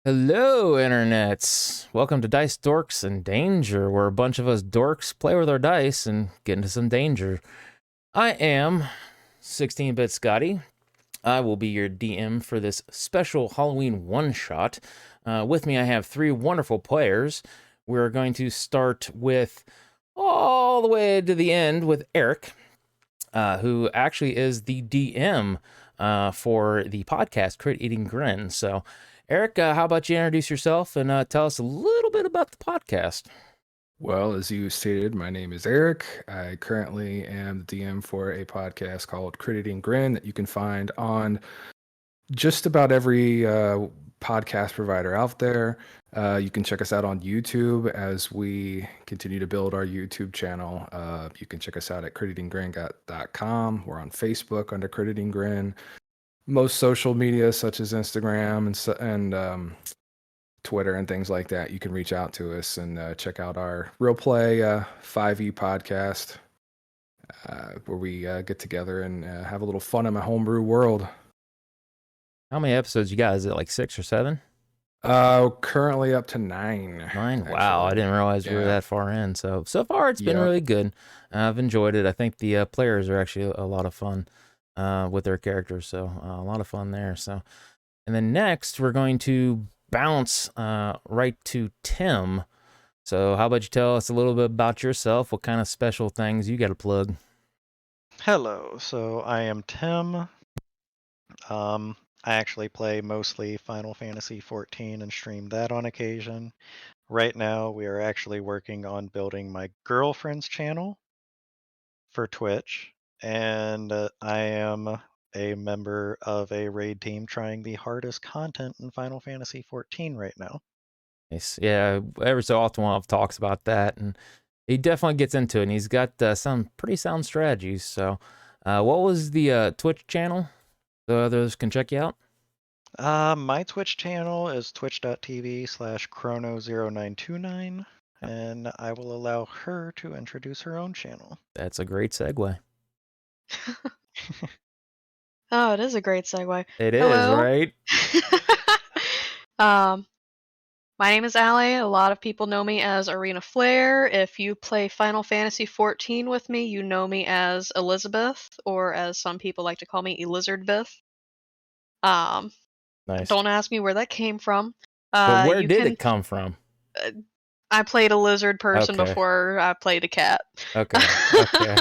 Hello, internets. Welcome to Dice Dorks and Danger, where a bunch of us dorks play with our dice and get into some danger. I am 16-bit Scotty. I will be your DM for this special Halloween one-shot. With me, I have three wonderful players. We're going to start with all the way to the end with Eric, who actually is the DM for the podcast Crit Eating Grin. So, Eric, how about you introduce yourself and tell us a little bit about the podcast? Well, as you stated, my name is Eric. I currently am the DM for a podcast called Crit Eating Grin that you can find on just about every podcast provider out there. You can check us out on YouTube as we continue to build our YouTube channel. You can check us out at criteatinggrin.com. We're on Facebook under Crit Eating Grin. Most social media, such as Instagram and Twitter and things like that, you can reach out to us and check out our Real Play 5e podcast, where we get together and have a little fun in my homebrew world. How many episodes you got? Is it like 6 or 7? Currently up to 9. 9? Wow, I Actually. didn't realize we were Yeah. that far in. So far it's been Yep. really good. I've enjoyed it. I think the players are actually a lot of fun with their characters. So a lot of fun there. So, and then next we're going to bounce right to Tim. So how about you tell us a little bit about yourself? What kind of special things you got to plug? Hello, so I am Tim. I actually play mostly Final Fantasy XIV and stream that on occasion. Right now, we are actually working on building my girlfriend's channel for Twitch, and I am a member of a raid team trying the hardest content in Final Fantasy XIV right now. Nice. Yeah, every so often we'll have talks about that, and he definitely gets into it, and he's got some pretty sound strategies. So, what was the Twitch channel so others can check you out? My Twitch channel is twitch.tv/chrono0929, and I will allow her to introduce her own channel. That's a great segue. Oh, it is a great segue. It is, Hello. right? um, my name is Allie. A lot of people know me as Arena Flare. If you play Final Fantasy XIV with me, you know me as Elizabeth, or as some people like to call me, Elizardbeth. Um, Nice. don't ask me where that came from. But where You did can. it come from? I played a lizard person Okay. before I played a cat. Okay. Okay.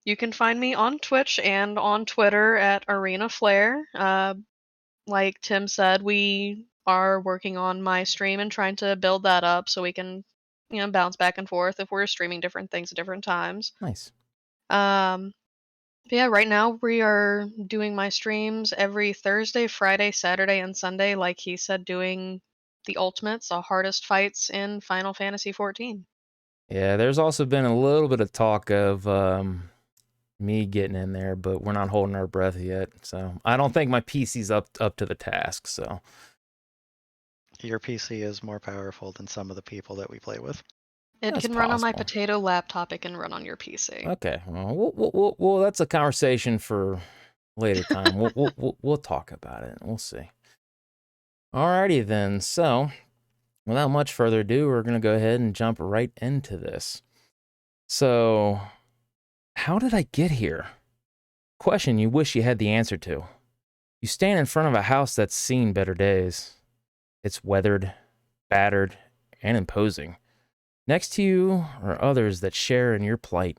You can find me on Twitch and on Twitter at Arena Flare. Like Tim said, we are working on my stream and trying to build that up so we can, bounce back and forth if we're streaming different things at different times. Nice. But yeah, right now we are doing my streams every Thursday, Friday, Saturday, and Sunday, like he said, doing the ultimates, the hardest fights in Final Fantasy XIV. Yeah, there's also been a little bit of talk of me getting in there, but we're not holding our breath yet. So I don't think my PC's up to the task. So Your PC is more powerful than some of the people that we play with. It that's can run on my possible. potato laptop. It can run on your PC. Okay, well, that's a conversation for later time. We'll talk about it. We'll see. Alrighty then. So, without much further ado, we're gonna go ahead and jump right into this. So, how did I get here? Question you wish you had the answer to. You stand in front of a house that's seen better days. It's weathered, battered, and imposing. Next to you are others that share in your plight.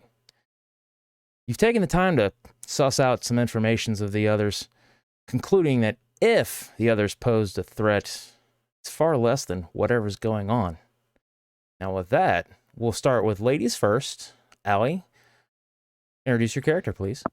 You've taken the time to suss out some informations of the others, concluding that if the others posed a threat, it's far less than whatever's going on. Now, with that, we'll start with ladies first. Allie, introduce your character, please.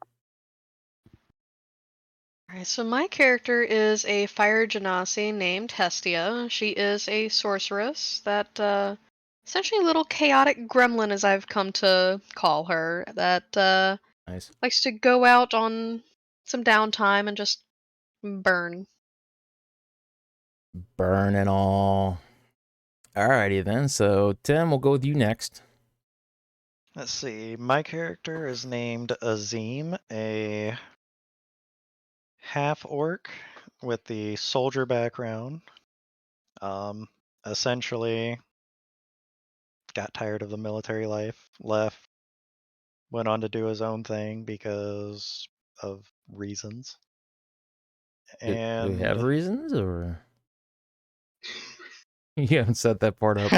Alright, so my character is a fire genasi named Hestia. She is a sorceress that, essentially a little chaotic gremlin, as I've come to call her, that Nice. likes to go out on some downtime and just burn. Burn and all. Alrighty then. So, Tim, we'll go with you next. Let's see. My character is named Azim, a half orc with the soldier background. Essentially, got tired of the military life, left, went on to do his own thing because of reasons. Do we have And reasons, or you haven't set that part up?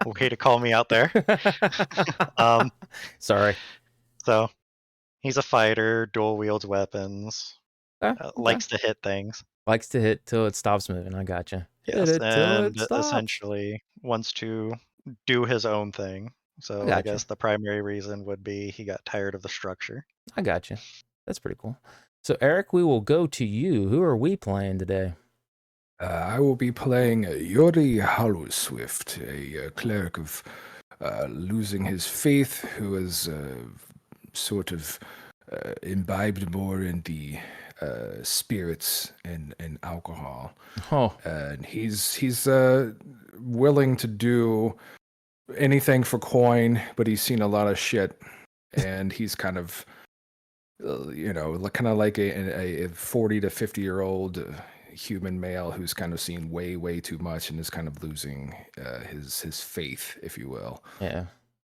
way to call me out there. Um, Sorry. so he's a fighter, dual wields weapons, Okay. likes to hit things. Likes to hit till it stops moving. I gotcha. Hit Yes, it till and it stops. essentially wants to do his own thing. So I gotcha. guess the primary reason would be he got tired of the structure. I gotcha. That's pretty cool. So, Eric, we will go to you. Who are we playing today? I will be playing Yori Hollowswift, a cleric of losing his faith, who is sort of imbibed more in the spirits and alcohol. Oh, And he's willing to do anything for coin, but he's seen a lot of shit, and he's kind of kind of like a 40 to 50-year-old human male who's kind of seen way too much and is kind of losing his faith, if you will. yeah.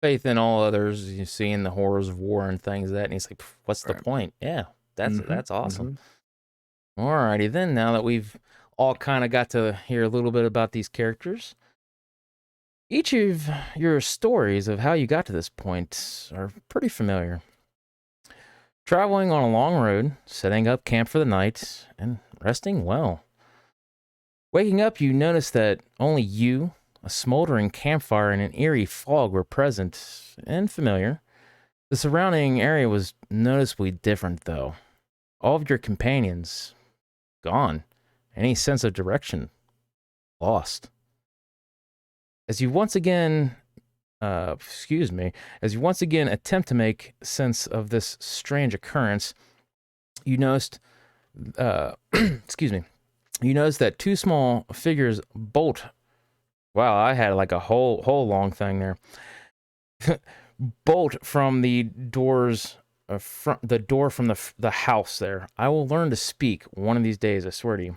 Faith in all others. You seeing the horrors of war and things like that, and he's like, "What's the Right. point?" Yeah, that's awesome. Mhm. Alrighty then. Now that we've all kind of got to hear a little bit about these characters, each of your stories of how you got to this point are pretty familiar. Traveling on a long road, setting up camp for the night, and resting well. Waking up, you notice that only you, a smoldering campfire, and an eerie fog were present and familiar. The surrounding area was noticeably different, though. All of your companions gone. Any sense of direction lost. As you once again attempt to make sense of this strange occurrence, you noticed, you noticed that two small figures bolt. Wow, I had like a whole long thing there. Bolt from the doors, the door from the house there. I will learn to speak one of these days, I swear to you.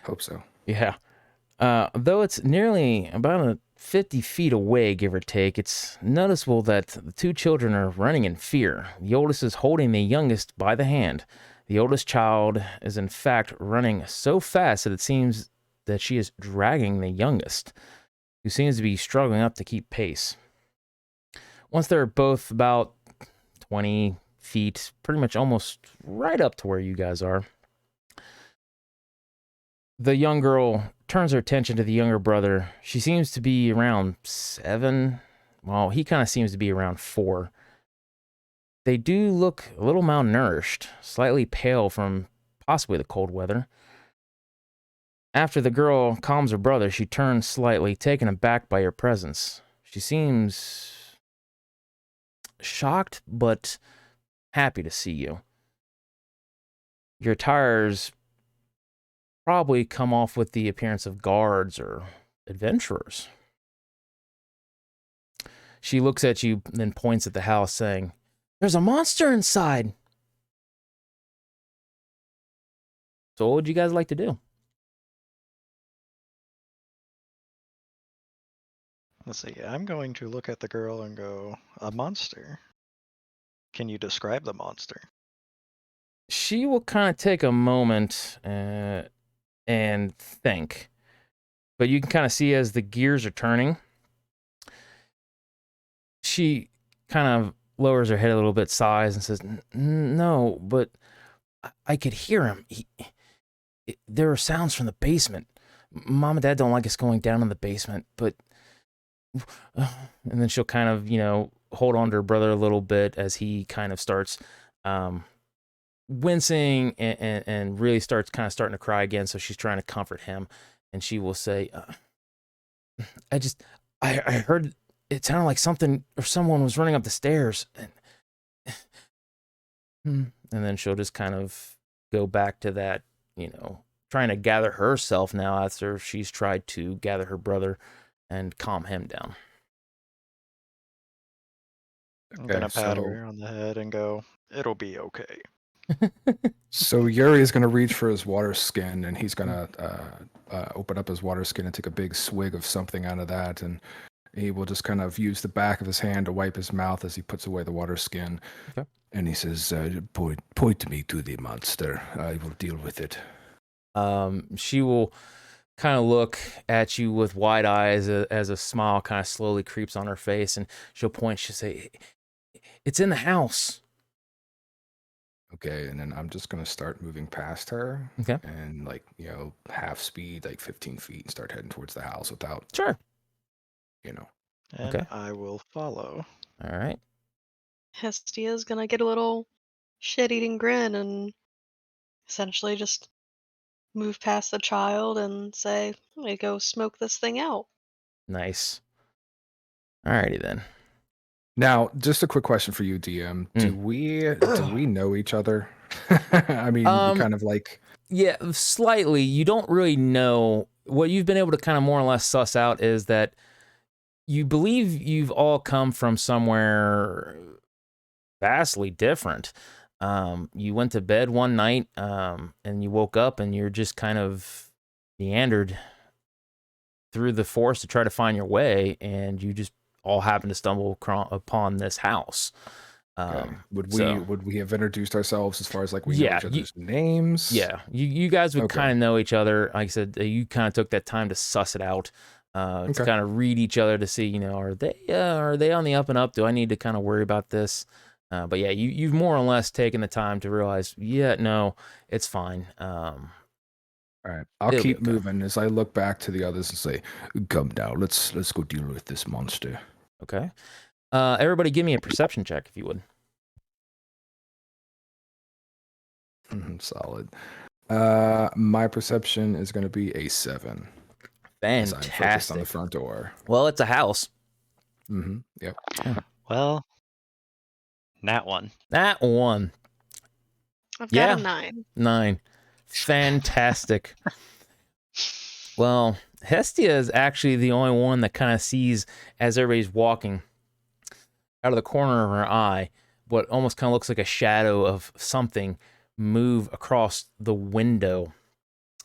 Hope so. Yeah. Though it's nearly about 50 feet away, give or take, it's noticeable that the two children are running in fear. The oldest is holding the youngest by the hand. The oldest child is in fact running so fast that it seems that she is dragging the youngest, who seems to be struggling up to keep pace. Once they're both about 20 feet, pretty much almost right up to where you guys are, the young girl turns her attention to the younger brother. She seems to be around 7. Well, he kind of seems to be around 4. They do look a little malnourished, slightly pale from possibly the cold weather. After the girl calms her brother, she turns slightly, taken aback by your presence. She seems shocked, but happy to see you. Your attires probably come off with the appearance of guards or adventurers. She looks at you, then points at the house, saying, "There's a monster inside." So what would you guys like to do? Let's see. I'm going to look at the girl and go, "A monster? Can you describe the monster?" She will kind of take a moment and think. But you can kind of see as the gears are turning, she kind of lowers her head a little bit, sighs, and says, "No, but I could hear him. There are sounds from the basement. Mom and Dad don't like us going down in the basement, but..." And then she'll kind of, hold on to her brother a little bit as he kind of starts wincing and really starting to cry again. So she's trying to comfort him, and she will say, I heard it sounded like something or someone was running up the stairs, and then she'll just kind of go back to that, trying to gather herself now after she's tried to gather her brother and calm him down. I'm gonna pat so her on the head and go, "It'll be okay." So Yuri is going to reach for his water skin, and he's going to open up his water skin and take a big swig of something out of that, and he will just kind of use the back of his hand to wipe his mouth as he puts away the water skin. Okay. And he says, point me to the monster. I will deal with it. She will kind of look at you with wide eyes as a smile kind of slowly creeps on her face, and she'll point. She'll say, "It's in the house." Okay, and then I'm just going to start moving past her. Okay. And, like, half speed, like 15 feet, and start heading towards the house without, Sure. And Okay. I will follow. All right. Hestia's gonna get a little shit-eating grin and essentially just move past the child and say, "I'm gonna go smoke this thing out." Nice. All righty then. Now, just a quick question for you, DM. Do we know each other? I mean, kind of like... Yeah, slightly. You don't really know. What you've been able to kind of more or less suss out is that you believe you've all come from somewhere vastly different. You went to bed one night, and you woke up and you're just kind of meandered through the forest to try to find your way, and you just all happen to stumble upon this house. Okay. Would we have introduced ourselves as far as like we know each other's names? Yeah, you guys would Okay. kind of know each other. Like I said, you kind of took that time to suss it out, to kind of read each other to see, are they on the up and up? Do I need to kind of worry about this? But yeah, you've more or less taken the time to realize, no, it's fine. All right, I'll keep moving as I look back to the others and say, "Come now, let's go deal with this monster." Okay. Everybody, give me a perception check if you would. Solid. My perception is going to be a 7. As I'm focused on the Fantastic. front door. Well, it's a house. Yep. Well, nat 1. That one. I've got a 9. 9. Fantastic. Well, Hestia is actually the only one that kind of sees, as everybody's walking, out of the corner of her eye, what almost kind of looks like a shadow of something move across the window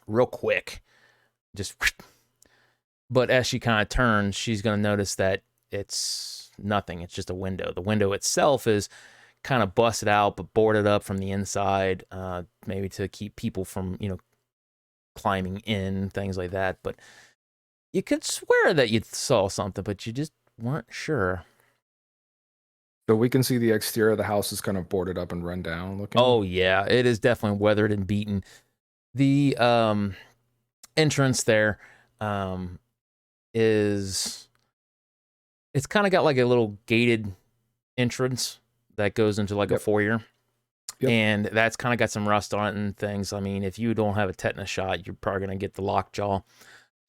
real quick. Just, but as she kind of turns, she's going to notice that it's nothing. It's just a window. The window itself is kind of busted out, but boarded up from the inside, maybe to keep people from, climbing in, things like that. But you could swear that you saw something, but you just weren't sure. So we can see the exterior of the house is kind of boarded up and run down looking. Oh yeah, it is definitely weathered and beaten. The entrance there is, it's kind of got like a little gated entrance that goes into like a foyer. Yep. And that's kind of got some rust on it and things. I mean, if you don't have a tetanus shot, you're probably gonna get the lockjaw.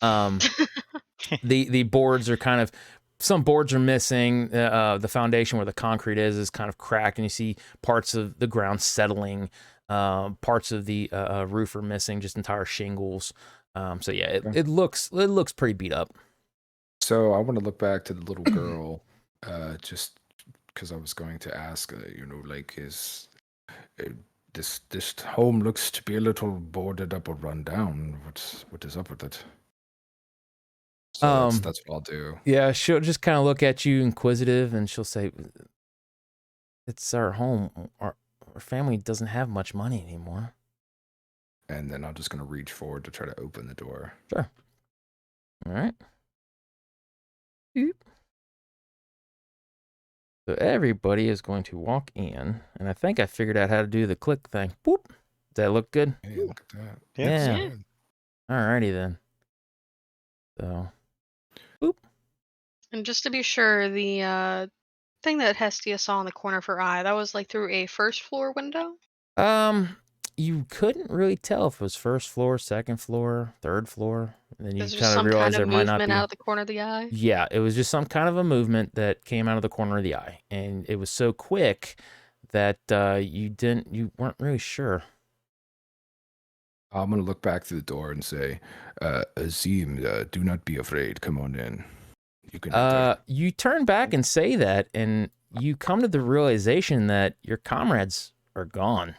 The boards are kind of, some boards are missing. The foundation where the concrete is kind of cracked, and you see parts of the ground settling. Parts of the roof are missing, just entire shingles. So yeah, it looks pretty beat up. So I want to look back to the little girl, just because I was going to ask, like, is this home looks to be a little boarded up or run down. What is up with it? So that's what I'll do. Yeah, she'll just kind of look at you inquisitive, and she'll say, "It's our home. Our family doesn't have much money anymore." And then I'm just going to reach forward to try to open the door. Sure. All right. Boop. So everybody is going to walk in, and I think I figured out how to do the click thing. Boop. Does that look good? Hey, look at that. Yeah. Alrighty then. So, boop. And just to be sure, the thing that Hestia saw in the corner of her eye, that was like through a first floor window? You couldn't really tell if it was first floor, second floor, third floor. And then you Is there kind of some realize kind there of might not movement be. out of the corner of the eye? Yeah, it was just some kind of a movement that came out of the corner of the eye, and it was so quick that you weren't really sure. I'm going to look back through the door and say, Azim, do not be afraid. Come on in. You can enter. You turn back and say that, and you come to the realization that your comrades are gone.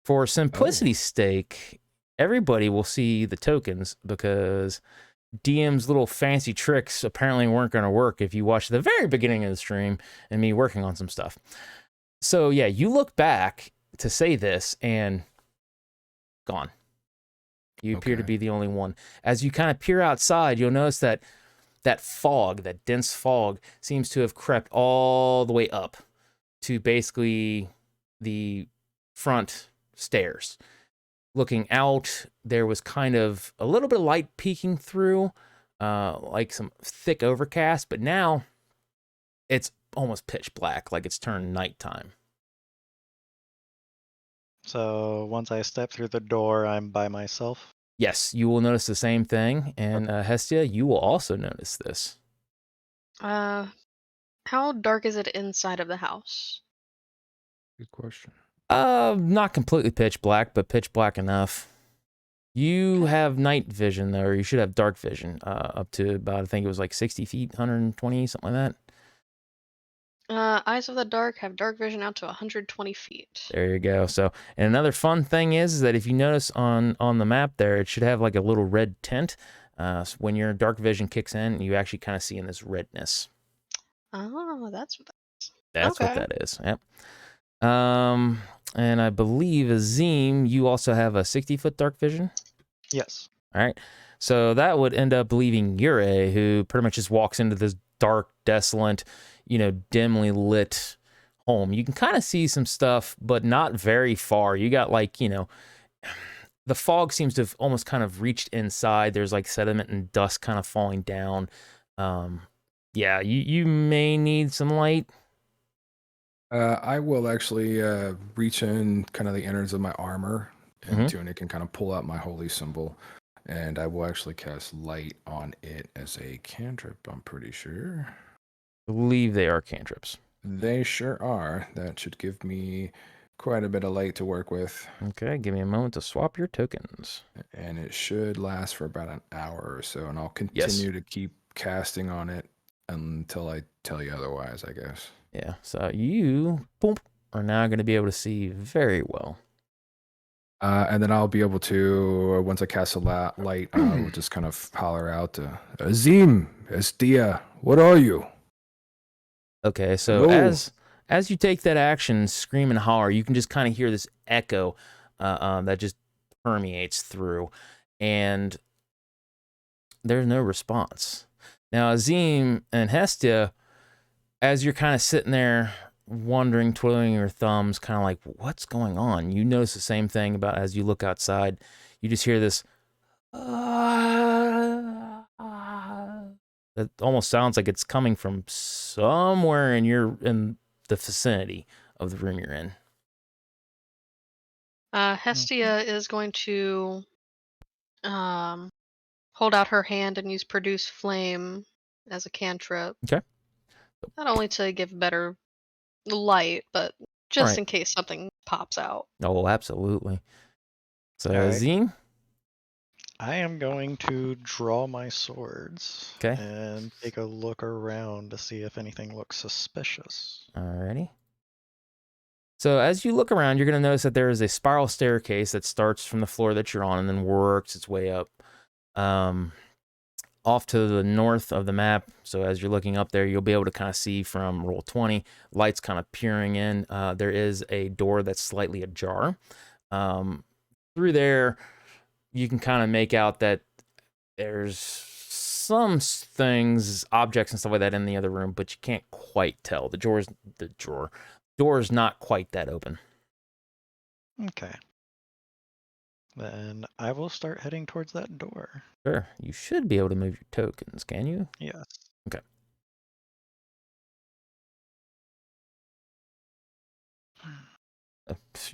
For simplicity's sake, everybody will see the tokens because DM's little fancy tricks apparently weren't going to work if you watch the very beginning of the stream and me working on some stuff. So yeah, you look back to say this and gone. You appear to be the only one. As you kind of peer outside, you'll notice that fog, that dense fog, seems to have crept all the way up to basically the front stairs. Looking out, there was kind of a little bit of light peeking through, like some thick overcast, but now it's almost pitch black, like it's turned nighttime. So once I step through the door, I'm by myself. Yes, you will notice the same thing, and Hestia, you will also notice this. How dark is it inside of the house? Good question. Not completely pitch black, but pitch black enough. You have night vision, though, or you should have dark vision, up to about, I think it was like 60 feet, 120, something like that. Eyes of the Dark have dark vision out to 120 feet. There you go. So, and another fun thing is that if you notice on the map there, it should have like a little red tint. So when your dark vision kicks in, you actually kind of see in this redness. Oh, that's what that is. That's what that is. Yep. And I believe Azim, you also have a 60-foot dark vision. Yes. All right. So that would end up leaving Yurei, who pretty much just walks into this dark, desolate, dimly lit home. You can kind of see some stuff, but not very far. You got like, the fog seems to have almost kind of reached inside. There's like sediment and dust kind of falling down. Yeah, you may need some light. I will actually reach in kind of the innards of my armor and tunic and kind of pull out my holy symbol. And I will actually cast light on it as a cantrip, I'm pretty sure. I believe they are cantrips. They sure are. That should give me quite a bit of light to work with. Okay, give me a moment to swap your tokens. And it should last for about an hour or so. And I'll continue to keep casting on it until I tell you otherwise, I guess. Yeah, so you are now going to be able to see very well. And then I'll be able to, once I cast a light, I'll just kind of holler out, Azim, Estia, what are you? Okay, so as you take that action, scream and holler, you can just kind of hear this echo that just permeates through, and there's no response. Now, Azim and Hestia, as you're kind of sitting there wondering, twiddling your thumbs, kind of like, what's going on? You notice the same thing about as you look outside. You just hear this. It almost sounds like it's coming from somewhere in the vicinity of the room you're in. Hestia is going to hold out her hand and use Produce Flame as a cantrip. Okay. Not only to give better light, but just in case something pops out. Oh, absolutely. So, All right. Azim? I am going to draw my swords. Okay. And take a look around to see if anything looks suspicious. Alrighty. So as you look around, you're going to notice that there is a spiral staircase that starts from the floor that you're on and then works its way up. Off to the north of the map, so as you're looking up there, you'll be able to kind of see from roll 20, lights kind of peering in. There is a door that's slightly ajar. Through there, you can kind of make out that there's some things, objects and stuff like that in the other room, but you can't quite tell. The door is not quite that open. Okay. Then I will start heading towards that door. Sure. You should be able to move your tokens, can you? Yes. Okay.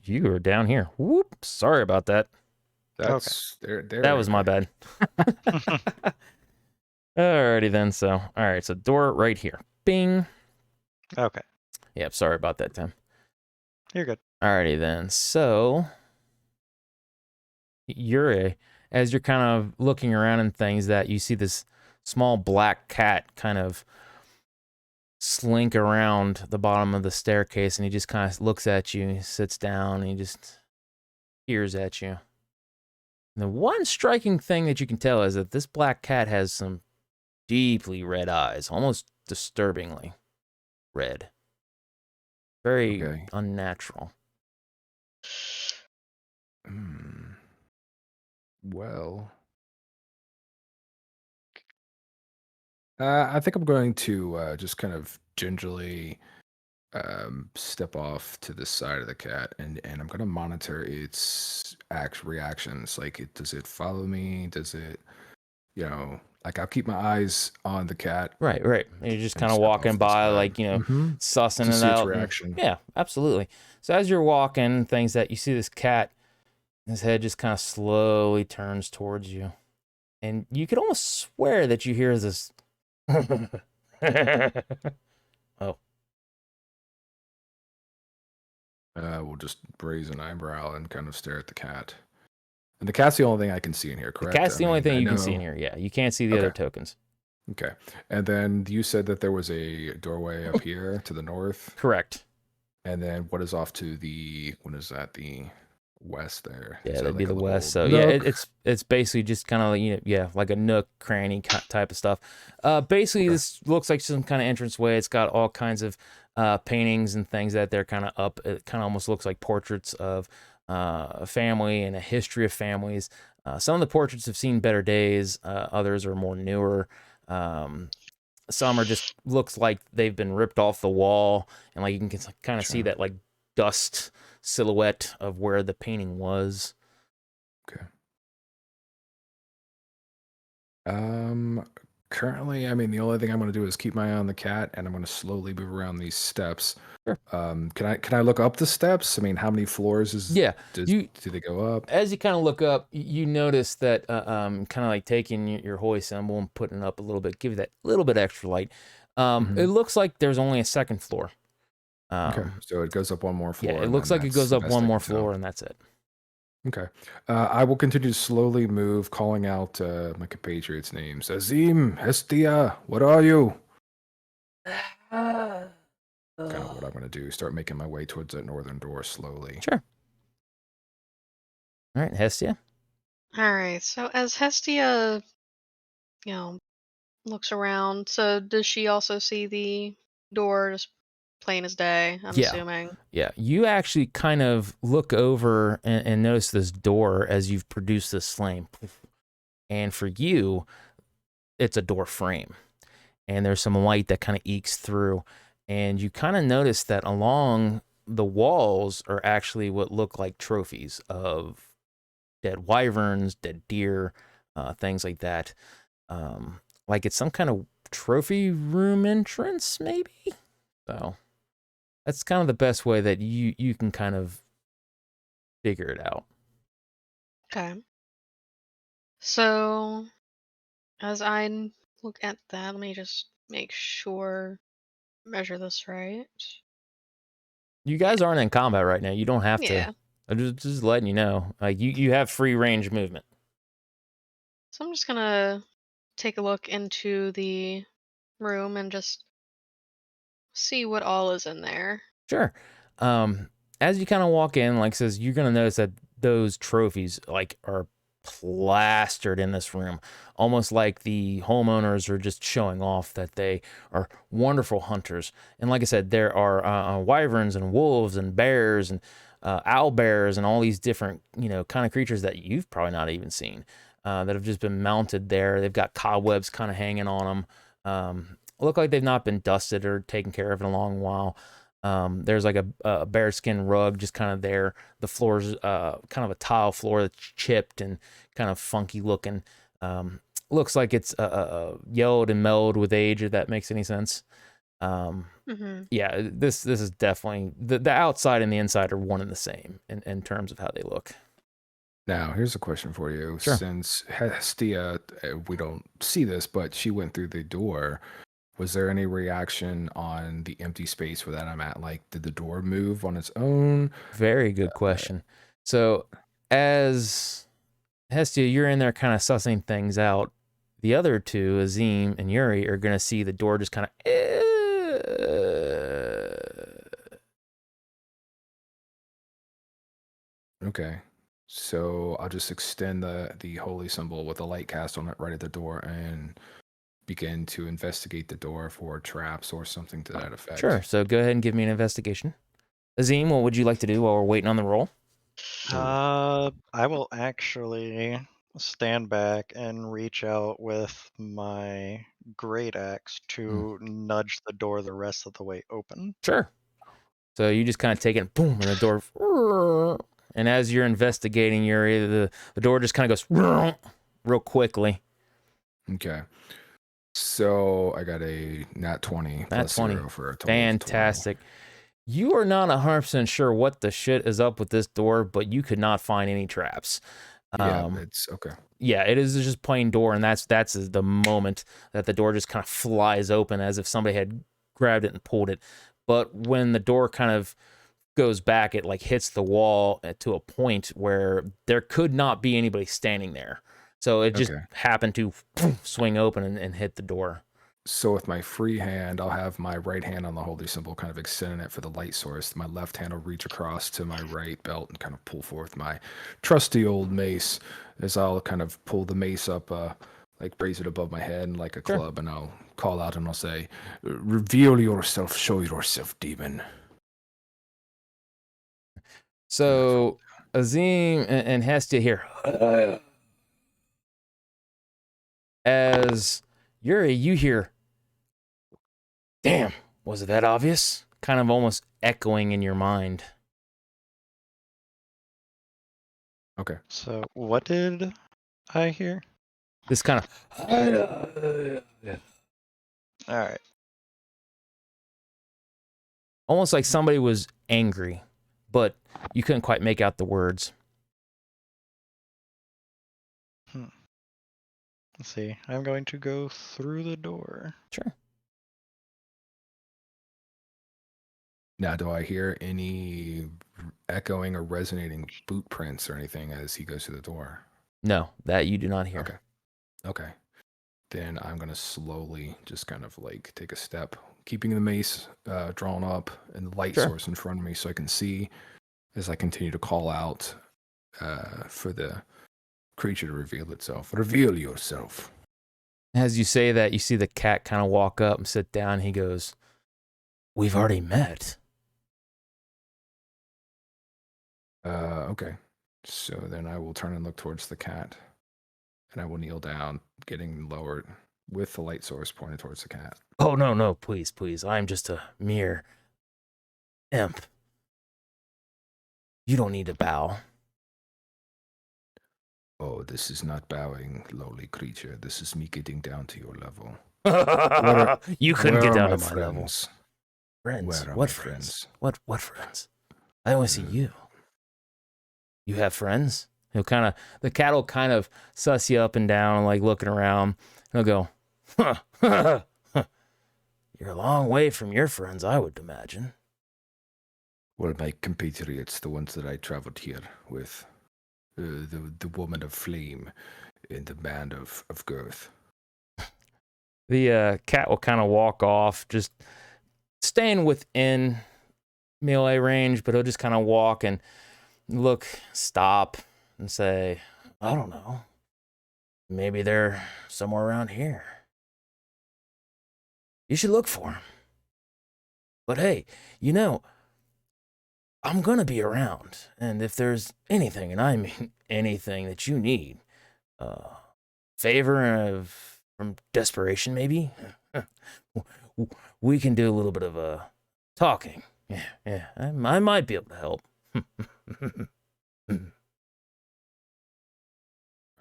You are down here. Whoop. Sorry about that. That's that was my bad. Alrighty then. So, all right. So door right here. Bing. Okay. Yep. Sorry about that, Tim. You're good. Alrighty then. So, as you're kind of looking around and things, that you see this small black cat kind of slink around the bottom of the staircase, and he just kind of looks at you. He sits down and he just peers at you. And the one striking thing that you can tell is that this black cat has some deeply red eyes, almost disturbingly red. Very Okay. unnatural. Well, I think I'm going to just kind of gingerly step off to the side of the cat, and I'm going to monitor its reactions. Like, does it follow me? Does it, like, I'll keep my eyes on the cat Right. And you're just and kind of step off walking to the by, side. like, sussing To it see its out. reaction. Yeah, absolutely. So as you're walking, things that you see this cat, his head just kind of slowly turns towards you. And you could almost swear that you hear this. Oh. We'll just raise an eyebrow and kind of stare at the cat. And the cat's the only thing I can see in here, The correct? cat's the only thing I you can see in know. here. Yeah, you can't see the other Okay. tokens. Okay. And then you said that there was a doorway up here to the north. Correct. And then what is off to the, what is that, the west there? Yeah, Is that that'd be like a the west. So little yeah, nook? it's basically just kind of like a nook cranny type of stuff. Basically Okay. this looks like some kind of entranceway. It's got all kinds of paintings and things that they're kind of up. It kind of almost looks like portraits of a family and a history of families. Some of the portraits have seen better days. Others are more newer. Some are just looks like they've been ripped off the wall, and like you can kind of see Sure. that like dust silhouette of where the painting was. Okay. Currently, I mean, the only thing I'm going to do is keep my eye on the cat, and I'm going to slowly move around these steps. Sure. Can I look up the steps? I mean, how many floors Yeah, do they go up? as you kind of look up, you notice that kind of like taking your hoy symbol and putting it up a little bit, give you that little bit extra light. It looks like there's only a second floor. Okay, so it goes up one more floor. Yeah, it and looks then like it that's goes the up best one I more can tell. floor, and that's it. Okay. I will continue to slowly move, calling out my compatriots' names. Azim, Hestia, what are you? Kind of what I'm going to do. Start making my way towards that northern door slowly. Sure. All right, Hestia. All right. So as Hestia, looks around, so does she also see the door just plain as day? I'm Yeah. assuming. Yeah, you actually kind of look over and notice this door as you've produced this flame. And for you, it's a door frame. And there's some light that kind of ekes through. And you kind of notice that along the walls are actually what look like trophies of dead wyverns, dead deer, things like that. Like it's some kind of trophy room entrance, maybe? So that's kind of the best way that you can kind of figure it out. Okay. So as I look at that, let me just make sure, measure this right. You guys aren't in combat right now. You don't have to. Yeah. I'm just letting you know. Like you have free range movement. So I'm just gonna take a look into the room and just see what all is in there. Sure. As you kind of walk in, like says, you're gonna notice that those trophies like are plastered in this room, almost like the homeowners are just showing off that they are wonderful hunters. And like I said, there are wyverns and wolves and bears and owl bears and all these different kind of creatures that you've probably not even seen that have just been mounted there. They've got cobwebs kind of hanging on them. Look like they've not been dusted or taken care of in a long while. There's like a bearskin rug just kind of there. The floor's kind of a tile floor that's chipped and kind of funky looking. Looks like it's yellowed and mellowed with age, if that makes any sense. Yeah, this is definitely the outside and the inside are one and the same in terms of how they look. Now, here's a question for you. Sure. Since Hestia, we don't see this, but she went through the door. Was there any reaction on the empty space where that I'm at? Like, did the door move on its own? Very good question. So, as Hestia, you're in there kind of sussing things out. The other two, Azim and Yuri, are going to see the door just kind of. Okay. So I'll just extend the holy symbol with a light cast on it right at the door and begin to investigate the door for traps or something to that effect. Sure. So go ahead and give me an investigation. Azim, what would you like to do while we're waiting on the roll? I will actually stand back and reach out with my great axe to nudge the door the rest of the way open. Sure. So you just kind of take it, boom, and the door. And as you're investigating your area, the door just kind of goes real quickly. Okay. So I got a nat 20 plus 20. 0 for a total Fantastic. You are not 100% sure what the shit is up with this door, but you could not find any traps. of 20. Yeah, it's okay. Yeah, it is just plain door, and that's the moment that the door just kind of flies open as if somebody had grabbed it and pulled it. But when the door kind of goes back, it like hits the wall to a point where there could not be anybody standing there. So it just happened to swing open and hit the door. So with my free hand, I'll have my right hand on the holy symbol, kind of extending it for the light source. My left hand will reach across to my right belt and kind of pull forth my trusty old mace as I'll kind of pull the mace up, like raise it above my head and like a club, and I'll call out and I'll say, "Reveal yourself, show yourself, demon." So Azim and Hestia here. As Yuri, you hear, damn, was it that obvious? Kind of almost echoing in your mind. Okay. So what did I hear? This kind of All right. almost like somebody was angry, but you couldn't quite make out the words. Let's see. I'm going to go through the door. Sure. Now, do I hear any echoing or resonating boot prints or anything as he goes through the door? No, that you do not hear. Okay. Then I'm going to slowly just kind of like take a step, keeping the mace drawn up and the light source in front of me so I can see as I continue to call out for the creature to reveal itself. Reveal yourself. As you say that, you see the cat kind of walk up and sit down. He goes, "We've already met." Okay. So then I will turn and look towards the cat. And I will kneel down, getting lowered with the light source pointed towards the cat. Oh, no, please. I'm just a mere imp. You don't need to bow. Oh, this is not bowing, lowly creature. This is me getting down to your level. You couldn't get down to my friends? level. Friends? Where are What my friends? What friends? I only see you. You have friends? The cat will kind of suss you up and down, like looking around. He'll go, You're a long way from your friends, I would imagine. Well, my compatriots, the ones that I traveled here with, the woman of flame and the band of girth. The cat will kind of walk off, just staying within melee range, but he'll just kind of walk and look, stop, and say, I don't know. Maybe they're somewhere around here. You should look for them. But hey, I'm going to be around. And if there's anything, and I mean anything that you need, favor from desperation, maybe, we can do a little bit of talking. Yeah, I might be able to help.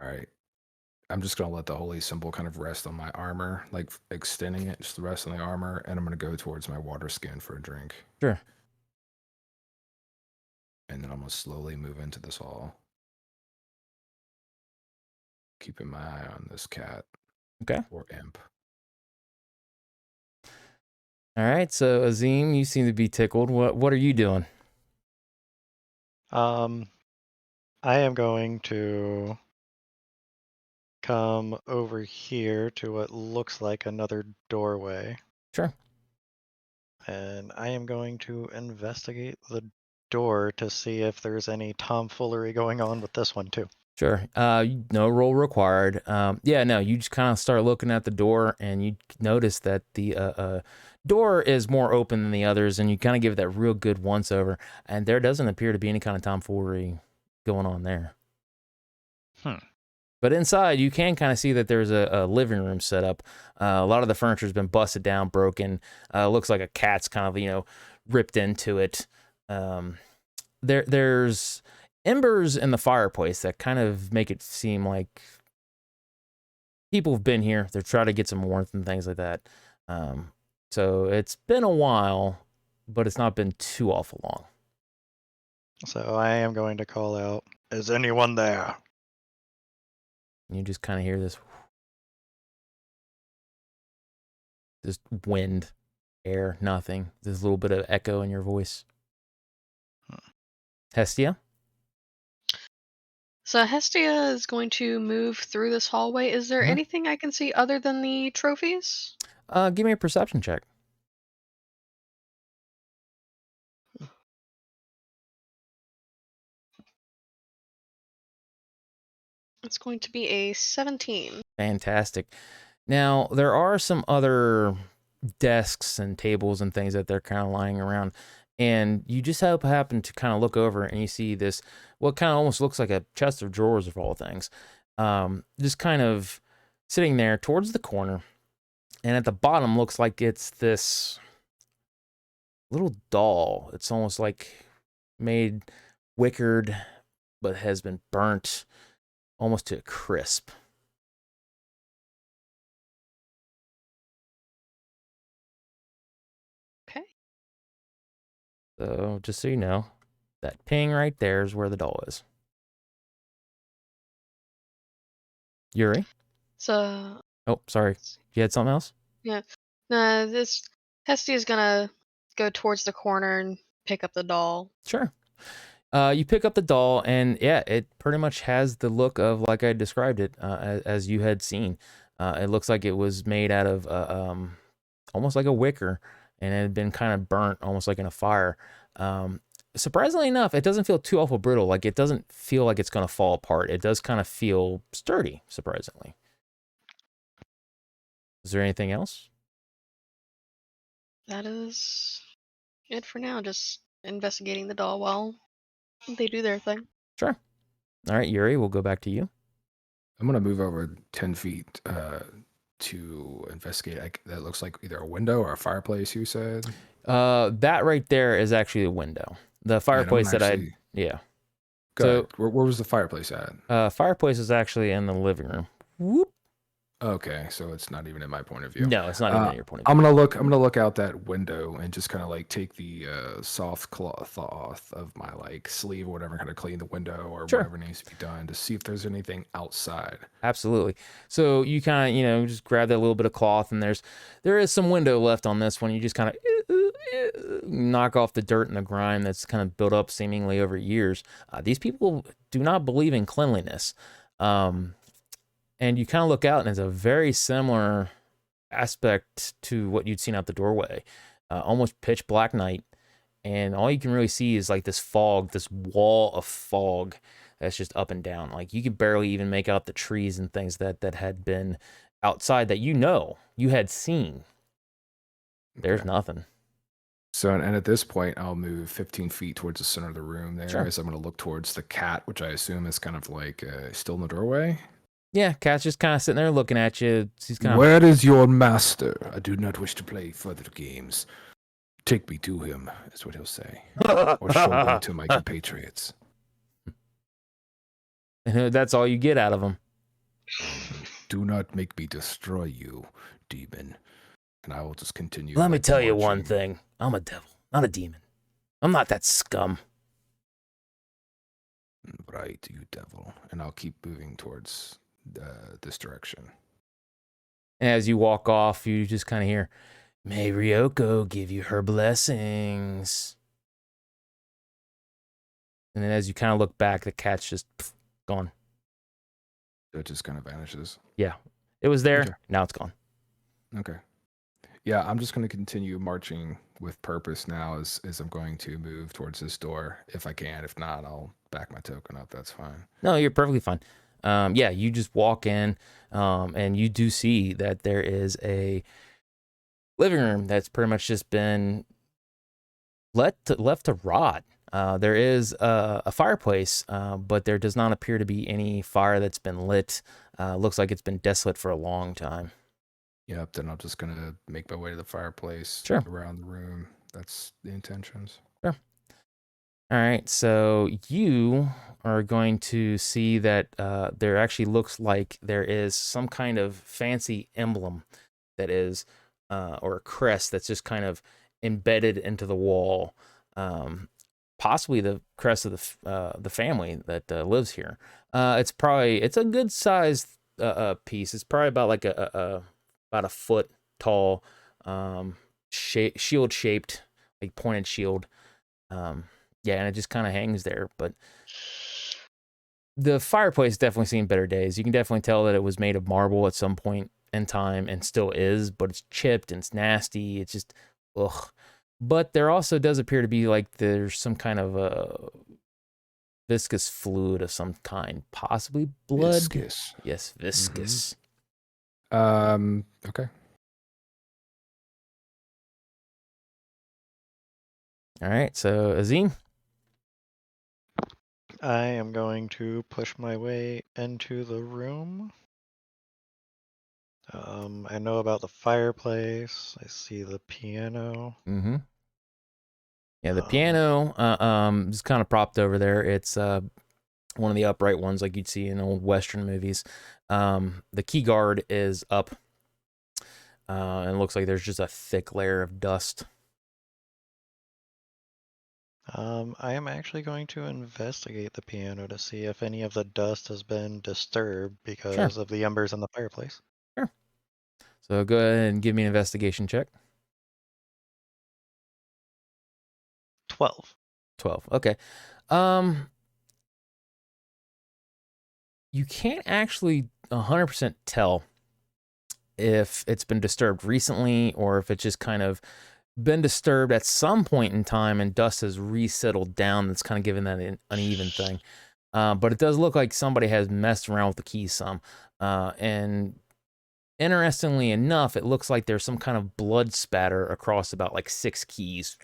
All right. I'm just going to let the holy symbol kind of rest on my armor, like extending it, just the rest on the armor, and I'm going to go towards my water skin for a drink. Sure. And then I'm going to slowly move into this hall. Keeping my eye on this cat. Okay. Or imp. All right, so Azim, you seem to be tickled. What are you doing? I am going to come over here to what looks like another doorway. Sure. And I am going to investigate the door to see if there's any tomfoolery going on with this one too. Sure. No roll required. Yeah, no, you just kind of start looking at the door and you notice that the door is more open than the others, and you kind of give it that real good once over, and there doesn't appear to be any kind of tomfoolery going on there. But inside, you can kind of see that there's a living room set up. A lot of the furniture's been busted down, broken. Looks like a cat's kind of, ripped into it. There's embers in the fireplace that kind of make it seem like people have been here. They're trying to get some warmth and things like that. So it's been a while, but it's not been too awful long. So I am going to call out, "Is anyone there?" You just kind of hear this wind, air, nothing. There's a little bit of echo in your voice. Hestia? So Hestia is going to move through this hallway. Is there anything I can see other than the trophies? Give me a perception check. It's going to be a 17. Fantastic. Now, there are some other desks and tables and things that they're kind of lying around, and you just happen to kind of look over and you see this, what kind of almost looks like a chest of drawers of all things, just kind of sitting there towards the corner, and at the bottom looks like it's this little doll. It's almost like made wickered, but has been burnt almost to a crisp. Okay. So just so you know, that ping right there is where the doll is. Yuri? So, Oh, sorry. You had something else? yeah. No, Hestia's gonna go towards the corner and pick up the doll. Sure. You pick up the doll, and yeah, it pretty much has the look of like I described it, as you had seen. It looks like it was made out of almost like a wicker, and it had been kind of burnt, almost like in a fire. Surprisingly enough, it doesn't feel too awful brittle. Like, it doesn't feel like it's going to fall apart. It does kind of feel sturdy, surprisingly. Is there anything else? That is it for now. Just investigating the doll while they do their thing. Sure. All right, Yuri, we'll go back to you. I'm going to move over 10 feet to investigate. That looks like either a window or a fireplace, you said? That right there is actually a window. The fireplace yeah. So where was the fireplace at? Fireplace is actually in the living room. Whoop. Okay, so it's not even in my point of view. No, it's not even in your point of view. I'm gonna look out that window and just kind of like take the soft cloth off of my like sleeve or whatever, kind of clean the window or whatever needs to be done to see if there's anything outside. Absolutely. So you kind of just grab that little bit of cloth, and there is some window left on this one. You just kind of knock off the dirt and the grime that's kind of built up seemingly over years. These people do not believe in cleanliness. And you kind of look out, and it's a very similar aspect to what you'd seen out the doorway. Almost pitch black night. And all you can really see is like this fog, this wall of fog that's just up and down. Like, you could barely even make out the trees and things that had been outside that you had seen. There's nothing. So, and at this point, I'll move 15 feet towards the center of the room there. Sure. As I'm going to look towards the cat, which I assume is kind of like still in the doorway. Yeah, cat's just kind of sitting there looking at you. He's kind of, "Where is your master? I do not wish to play further games. Take me to him," is what he'll say. "Or show me to my compatriots." That's all you get out of him. "Do not make me destroy you, demon." And I will just continue. Let me tell you one thing. I'm a devil, not a demon. I'm not that scum. "Right, you devil." And I'll keep moving towards this direction. And as you walk off, you just kind of hear, "May Ryoko give you her blessings." And then as you kind of look back, the cat's just gone. It just kind of vanishes. Yeah. It was there. Okay. Now it's gone. Okay. Yeah, I'm just going to continue marching with purpose now as I'm going to move towards this door if I can. If not, I'll back my token up. That's fine. No, you're perfectly fine. Yeah, you just walk in, and you do see that there is a living room that's pretty much just been left to rot. There is a fireplace, but there does not appear to be any fire that's been lit. Looks like it's been desolate for a long time. Yep, then I'm just going to make my way to the fireplace Sure. around the room. That's the intentions. Sure. All right, so you are going to see that there actually looks like there is some kind of fancy emblem that is, or a crest that's just kind of embedded into the wall. Possibly the crest of the family that lives here. It's a good sized piece. It's probably about like about a foot tall, shield shaped, like pointed shield. Yeah, and it just kind of hangs there. But the fireplace definitely seen better days. You can definitely tell that it was made of marble at some point in time and still is, but it's chipped and it's nasty. It's just, ugh. But there also does appear to be like there's some kind of a viscous fluid of some kind, possibly blood. Viscous. Yes, viscous. Okay. All right, so Azim. I am going to push my way into the room. I know about the fireplace. I see the piano. Mm-hmm. Yeah, the piano is kind of propped over there. It's one of the upright ones like you'd see in old Western movies. The key guard is up, and it looks like there's just a thick layer of dust. I am actually going to investigate the piano to see if any of the dust has been disturbed because of the embers in the fireplace. Sure. So go ahead and give me an investigation check. 12. 12. Okay. You can't actually 100% tell if it's been disturbed recently or if it's just kind of been disturbed at some point in time and dust has resettled down. That's kind of given that an uneven thing. But it does look like somebody has messed around with the keys some. And interestingly enough, it looks like there's some kind of blood spatter across about like 6 keys.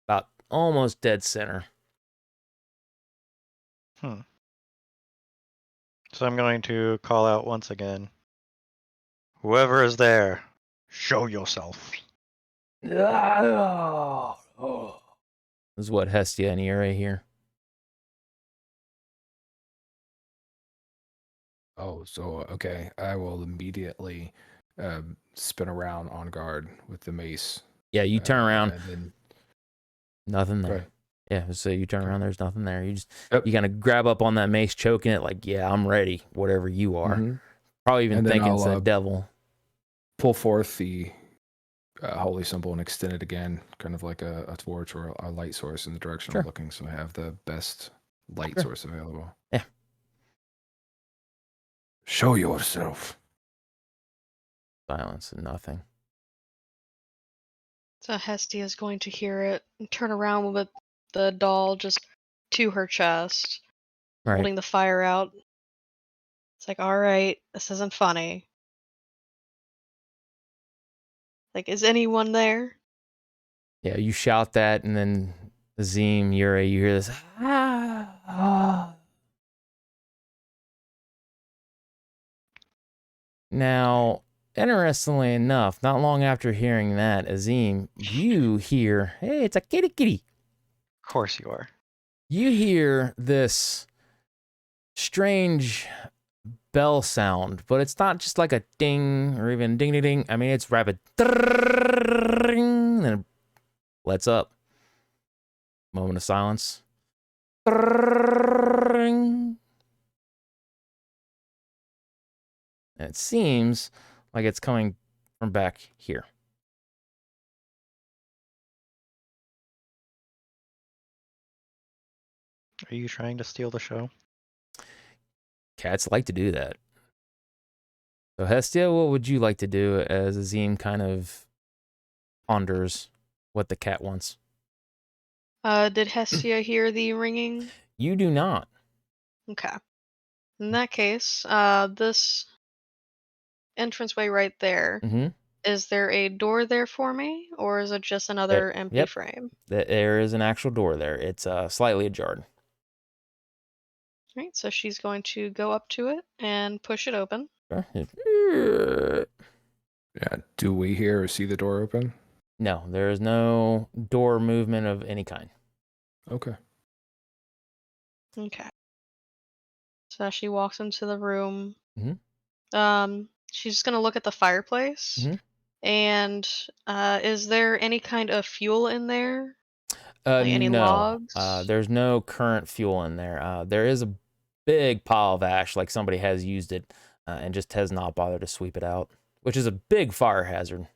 About almost dead center. So I'm going to call out once again. Whoever is there, show yourself. This is what Hestia and Ira here. Oh, so okay. I will immediately spin around on guard with the mace. Yeah, you turn around. And then Nothing there. Okay. Yeah, so you turn around, there's nothing there. You just Yep. you kind of grab up on that mace, choking it like, yeah, I'm ready, whatever you are. Mhm. Probably even And then thinking it's I'll, the devil. pull forth the holy symbol and extend it again, kind of like a torch or a light source in the direction Sure. I'm looking, so I have the best light Sure. source available. Yeah. Show yourself. Silence and nothing. So Hestia is going to hear it and turn around with the doll just to her chest, Right. holding the fire out. It's like, all right, this isn't funny. Like, is anyone there? Yeah, you shout that, and then Azim, Yuri, you hear this. Now, interestingly enough, not long after hearing that, Azim, you hear, hey, it's a kitty kitty. Of course you are. You hear this strange bell sound, but it's not just like a ding or even ding ding ding. I mean, it's rapid. Then it lets up. Moment of silence. And it seems like it's coming from back here. Are you trying to steal the show? Cats like to do that. So Hestia, what would you like to do as Azim kind of ponders what the cat wants. Did Hestia hear the ringing? You do not. Okay. In that case, this entranceway right there, Mm-hmm. is there a door there for me, or is it just another empty Yep. frame? There is an actual door there. It's slightly ajar. Right, so she's going to go up to it and push it open. Sure. Yeah. Do we hear or see the door open? No, there is no door movement of any kind. Okay. Okay. So as she walks into the room, she's just gonna look at the fireplace. Mhm. And is there any kind of fuel in there? Like any No. logs? There's no current fuel in there. There is a big pile of ash, like somebody has used it and just has not bothered to sweep it out, which is a big fire hazard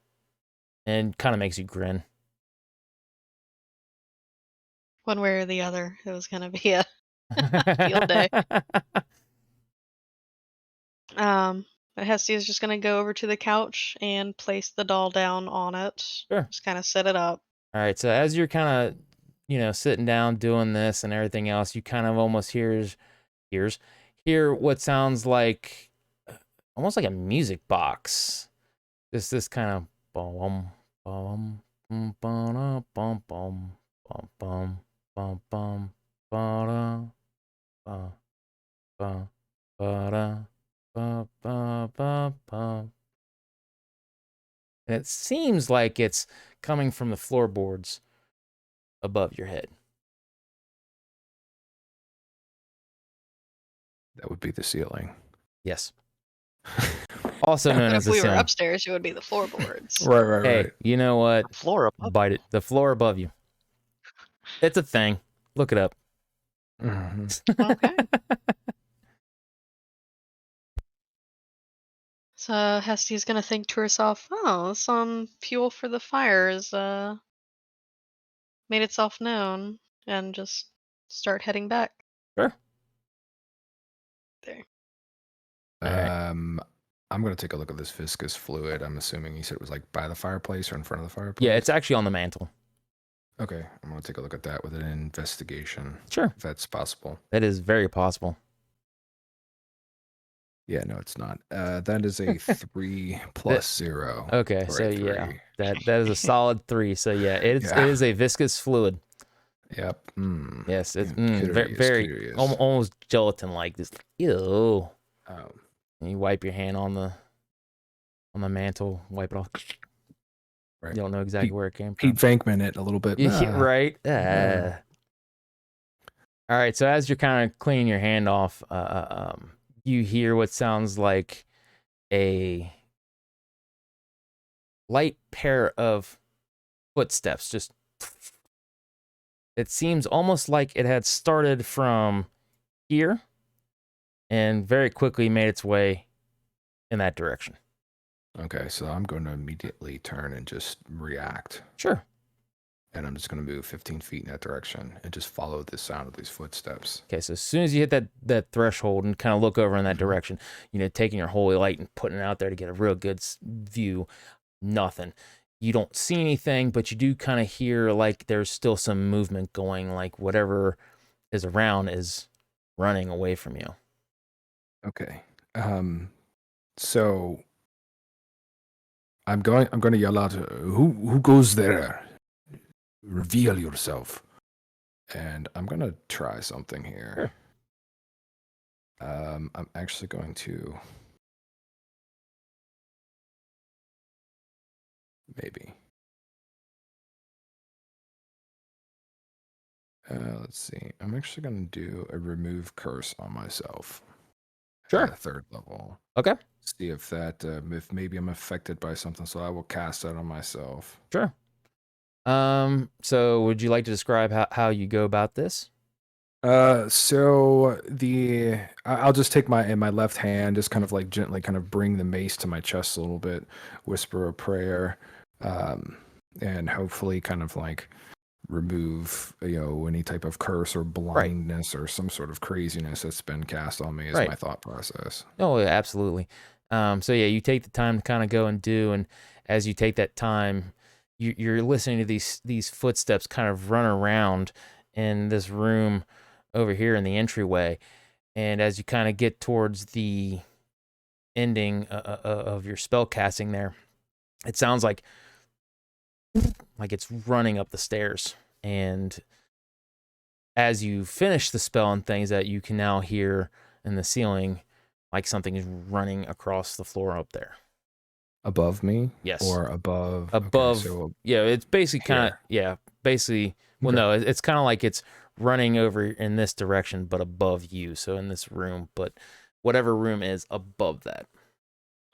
and kind of makes you grin. One way or the other, it was gonna be a field day. But Hestia is just gonna go over to the couch and place the doll down on it. Sure. Just kind of set it up. All right, so as you're kind of, sitting down doing this and everything else, you kind of almost hear what sounds like almost like a music box. This kind of bum bum bum bum bum bum bum bum bum bum ba ba ba ba ba ba ba ba. And it seems like it's coming from the floorboards above your head. That would be the ceiling. Yes. Also known But as if the we were ceiling. upstairs, it would be the floorboards. Right. Hey, you know what? The floor above. Bite it. The floor above you. It's a thing. Look it up. Mm-hmm. Okay. So Hestia's gonna think to herself, "Oh, some fuel for the fire has made itself known," and just start heading back. Sure. There. I'm gonna take a look at this viscous fluid. I'm assuming you said it was like by the fireplace or in front of the fireplace. Yeah, it's actually on the mantle. Okay, I'm gonna take a look at that with an investigation. Sure. If that's possible. That is very possible. Yeah, no, it's not. That is a 3 plus 0. Okay, or so a yeah, 3. that is a solid 3. So yeah, it is a viscous fluid. Yep. Yes, it's Curious, very curious. almost gelatin-like. This ew. Oh, And you wipe your hand on the mantle, wipe it off. right. You don't know exactly where it came from. Pete Venkman it a little bit. Yeah, right. All right. So as you're kind of cleaning your hand off, you hear what sounds like a light pair of footsteps. Just, it seems almost like it had started from here and very quickly made its way in that direction. Okay, so I'm going to immediately turn and just react. Sure. And I'm just going to move 15 feet in that direction and just follow the sound of these footsteps. Okay, so as soon as you hit that threshold and kind of look over in that direction, taking your holy light and putting it out there to get a real good view, nothing. You don't see anything, but you do kind of hear like there's still some movement going, like whatever is around is running away from you. Okay. So I'm going to yell out, who goes there? Reveal yourself. And I'm going to try something here. Sure. I'm actually going to maybe. Let's see. I'm actually going to do a remove curse on myself. Sure. At 3rd level. Okay. See if that, if maybe I'm affected by something, so I will cast that on myself. Sure. So would you like to describe how you go about this? So I'll just take my left hand, just kind of like gently kind of bring the mace to my chest a little bit, whisper a prayer, and hopefully kind of like remove, any type of curse or blindness or some sort of craziness that's been cast on me is my thought process. Oh, yeah, absolutely. So yeah, you take the time to kind of go and do, and as you take that time, you're listening to these footsteps kind of run around in this room over here in the entryway. And as you kind of get towards the ending of your spell casting there, it sounds like it's running up the stairs. And as you finish the spell and things, that you can now hear in the ceiling, like something is running across the floor up there. Above me? Yes. Or above? Above. Okay, so yeah, it's basically kind of, here. basically, well, Okay. no, it's kind of like it's running over in this direction, but above you. So in this room, but whatever room is above that.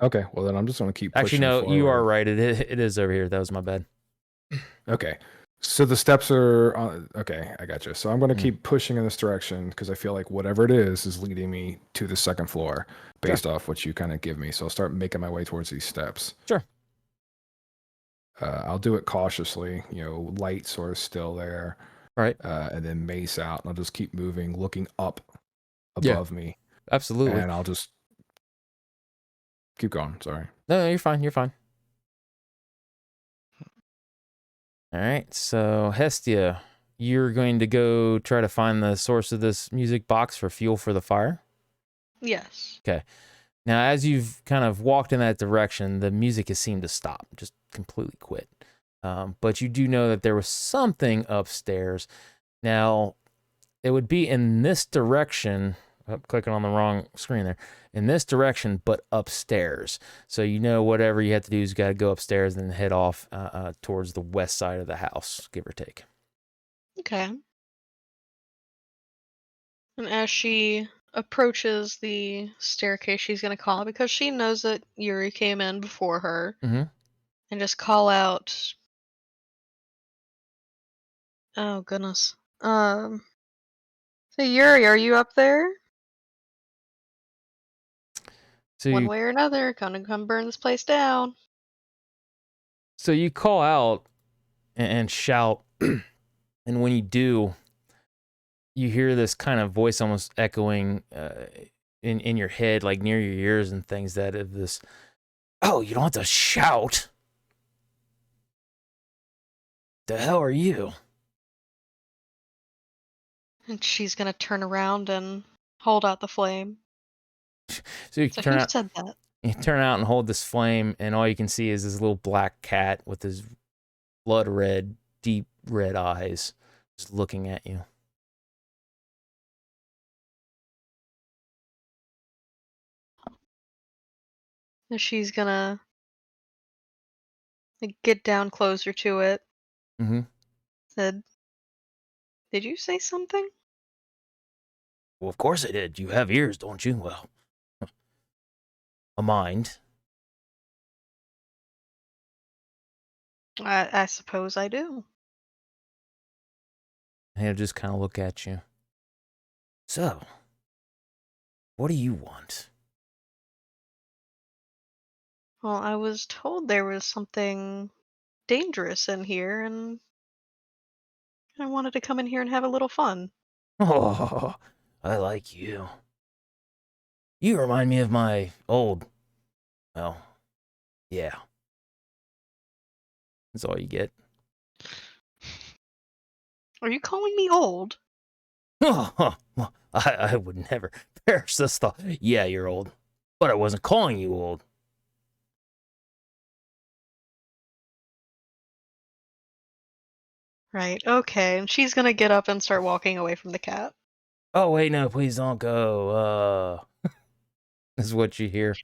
Okay, well then I'm just going to keep pushing Actually, no, you are forward. right. It is over here. That was my bad. Okay. So the steps are on. Okay, I got you. So I'm going to keep pushing in this direction because I feel like whatever it is leading me to the second floor based off what you kind of give me. So I'll start making my way towards these steps. Sure. I'll do it cautiously, light sort of still there. Right. And then mace out, and I'll just keep moving, looking up above me. Absolutely. And I'll just keep going. Sorry. No, you're fine. You're fine. All right. So Hestia, you're going to go try to find the source of this music box for fuel for the fire. Yes. Okay. Now, as you've kind of walked in that direction, the music has seemed to stop, just completely quit. But you do know that there was something upstairs. Now, it would be in this direction. I'm clicking on the wrong screen there. In this direction, but upstairs. So whatever you have to do is you got to go upstairs and then head off towards the west side of the house, give or take. Okay. And as she approaches the staircase, she's going to call it because she knows that Yuri came in before her. Mm-hmm. And just call out. Oh, goodness. So, Yuri, are you up there? So One way or another, gonna come burn this place down. So you call out and shout, and when you do, you hear this kind of voice almost echoing in your head, like near your ears and things, that of this, oh, you don't have to shout. The hell are you? And she's gonna turn around and hold out the flame. So you So turn who out, said that? you turn out and hold this flame, and all you can see is this little black cat with his blood red, deep red eyes, just looking at you. And she's gonna get down closer to it. Mm-hmm. Said, "Did you say something?" Well, of course I did. You have ears, don't you? Well, a mind. I suppose I do. And he'll just kind of look at you. So, what do you want? Well, I was told there was something dangerous in here, and I wanted to come in here and have a little fun. Oh, I like you. You remind me of my old... Well, yeah. That's all you get. Are you calling me old? I would never perish this thought. Yeah, you're old. But I wasn't calling you old. Right, okay. And she's gonna get up and start walking away from the cat. Oh, wait, no, please don't go. This is what you hear.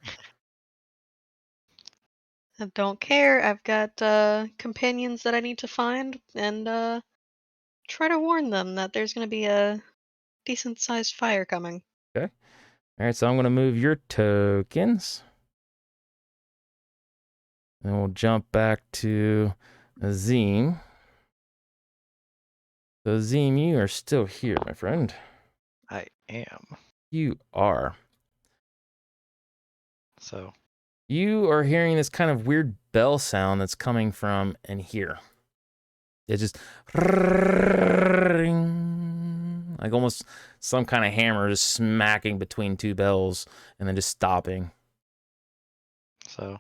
I don't care. I've got companions that I need to find and try to warn them that there's going to be a decent sized fire coming. Okay. All right, so I'm going to move your tokens. And we'll jump back to Azim. So, Azim, you are still here, my friend. I am. You are. So You are hearing this kind of weird bell sound that's coming from in here. It's just like almost some kind of hammer just smacking between two bells and then just stopping. So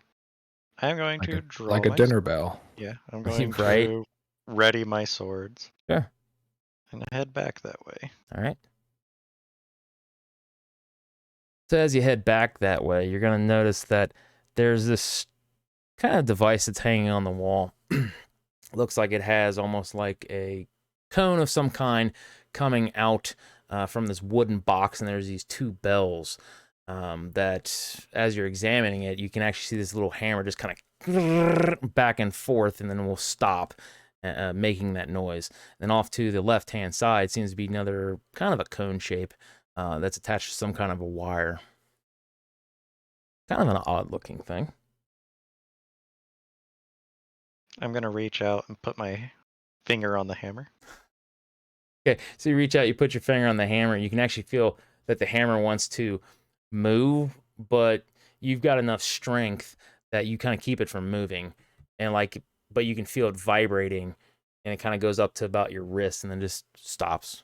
I'm going to draw like a my dinner bell. Yeah, I'm going Right. to ready my swords Sure. and head back that way. All right. So as you head back that way, you're going to notice that there's this kind of device that's hanging on the wall. Looks like it has almost like a cone of some kind coming out from this wooden box, and there's these two bells that, as you're examining it, you can actually see this little hammer just kind of back and forth, and then it will stop, making that noise. And off to the left-hand side seems to be another kind of a cone shape that's attached to some kind of a wire. Kind of an odd-looking thing. I'm going to reach out and put my finger on the hammer. Okay, so you reach out, you put your finger on the hammer, you can actually feel that the hammer wants to move, but you've got enough strength that you kind of keep it from moving. And but you can feel it vibrating, and it kind of goes up to about your wrist and then just stops.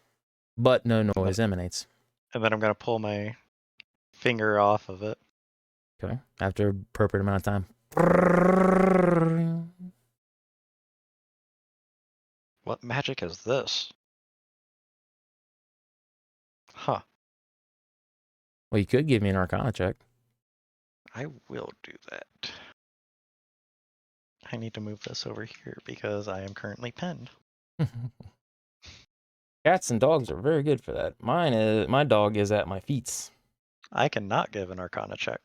But no noise emanates. And then I'm going to pull my finger off of it. Okay, after an appropriate amount of time. What magic is this? Huh. Well, you could give me an Arcana check. I will do that. I need to move this over here because I am currently pinned. Cats and dogs are very good for that. My dog is at my feet. I cannot give an Arcana check.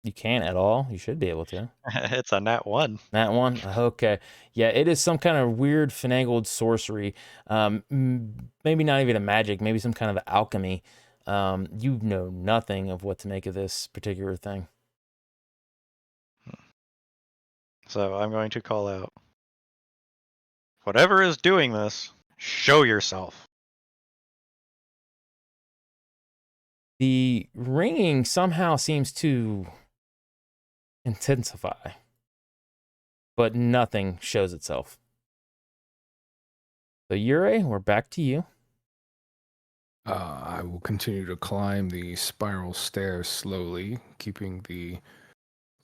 You can't at all. You should be able to. It's a nat 1. That one? Okay. Yeah, it is some kind of weird finagled sorcery. Maybe not even a magic, maybe some kind of alchemy. You know nothing of what to make of this particular thing. So I'm going to call out, whatever is doing this, show yourself. The ringing somehow seems to intensify, but nothing shows itself. So Yurei, we're back to you. I will continue to climb the spiral stairs slowly, keeping the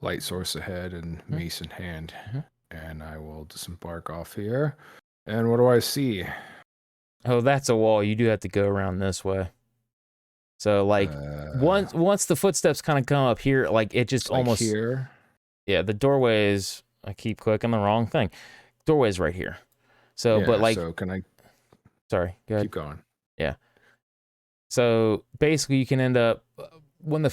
light source ahead and mace in hand. And I will disembark off here. And what do I see? Oh, that's a wall. You do have to go around this way. So once the footsteps kind of come up here, it just almost here. Yeah, the doorway is. I keep clicking the wrong thing. Doorway is right here. So, yeah, but so can I? Sorry, go ahead. Keep going. Yeah. So basically, you can end up when the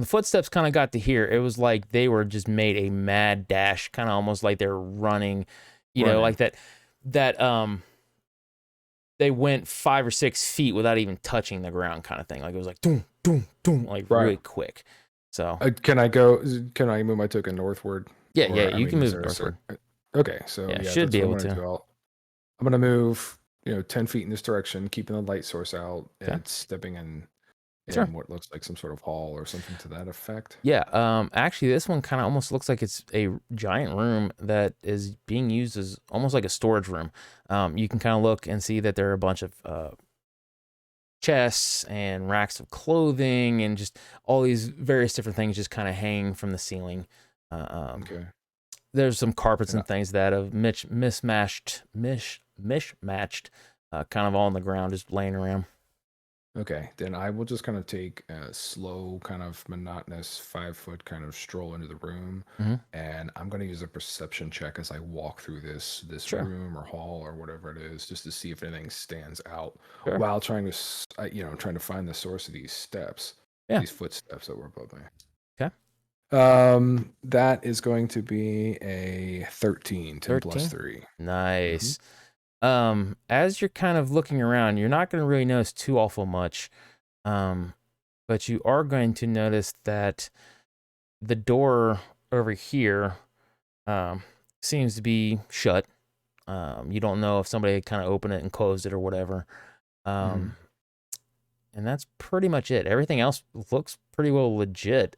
footsteps kind of got to here, it was like they were just made a mad dash, kind of almost like they're running, you know, like that. They went 5 or 6 feet without even touching the ground, kind of thing. Like it was like doom, doom, doom, like really quick. So can I go? Can I move my token northward? Yeah, you can move northward. Okay, so yeah, should be able to. I'm gonna move, 10 feet in this direction, keeping the light source out, and stepping in what looks like some sort of hall or something to that effect. Yeah, actually, this one kind of almost looks like it's a giant room that is being used as almost like a storage room. You can kind of look and see that there are a bunch of chests and racks of clothing and just all these various different things just kind of hanging from the ceiling. Okay. There's some carpets and things that have mishmatched, kind of all on the ground, just laying around. Okay, then I will just kind of take a slow, kind of monotonous 5-foot kind of stroll into the room, and I'm going to use a perception check as I walk through this room or hall or whatever it is, just to see if anything stands out while trying to find the source of these steps, these footsteps that were above me. Okay. That is going to be a 13, 10 plus 3. Nice. As you're kind of looking around, you're not going to really notice too awful much. But you are going to notice that the door over here seems to be shut. You don't know if somebody kind of opened it and closed it or whatever. And that's pretty much it. Everything else looks pretty well legit.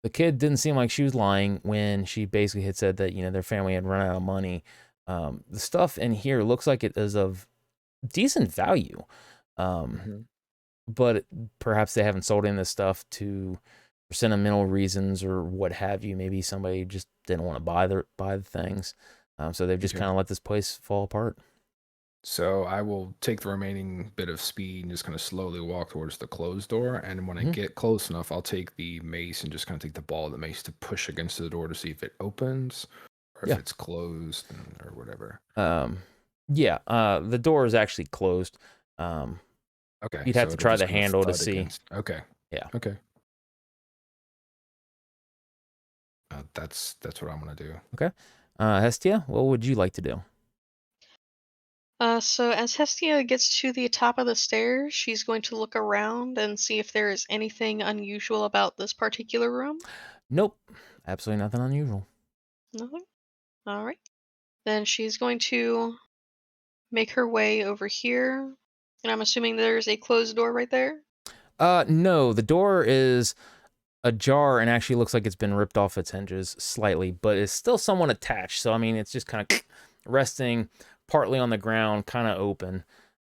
The kid didn't seem like she was lying when she basically had said that, their family had run out of money. The stuff in here looks like it is of decent value. But perhaps they haven't sold in this stuff to for sentimental reasons or what have you. Maybe somebody just didn't want to buy the things, so they've just Okay. kind of let this place fall apart. So I will take the remaining bit of speed and just kind of slowly walk towards the closed door. And when I Mhm. get close enough, I'll take the mace and just kind of take the ball of the mace to push against the door to see if it opens or Yeah. if it's closed or whatever. Yeah, the door is actually closed. Okay. You'd So have to it'll try just the kind of handle to thud see. against. Okay. Yeah. Okay. That's what I'm gonna do. Okay. Hestia, what would you like to do? So as Hestia gets to the top of the stairs, she's going to look around and see if there is anything unusual about this particular room. Nope. Absolutely nothing unusual. Nothing? All right. Then she's going to make her way over here. And I'm assuming there's a closed door right there. No, the door is ajar and actually looks like it's been ripped off its hinges slightly, but it's still somewhat attached. So I mean, it's just kind of resting partly on the ground, kind of open.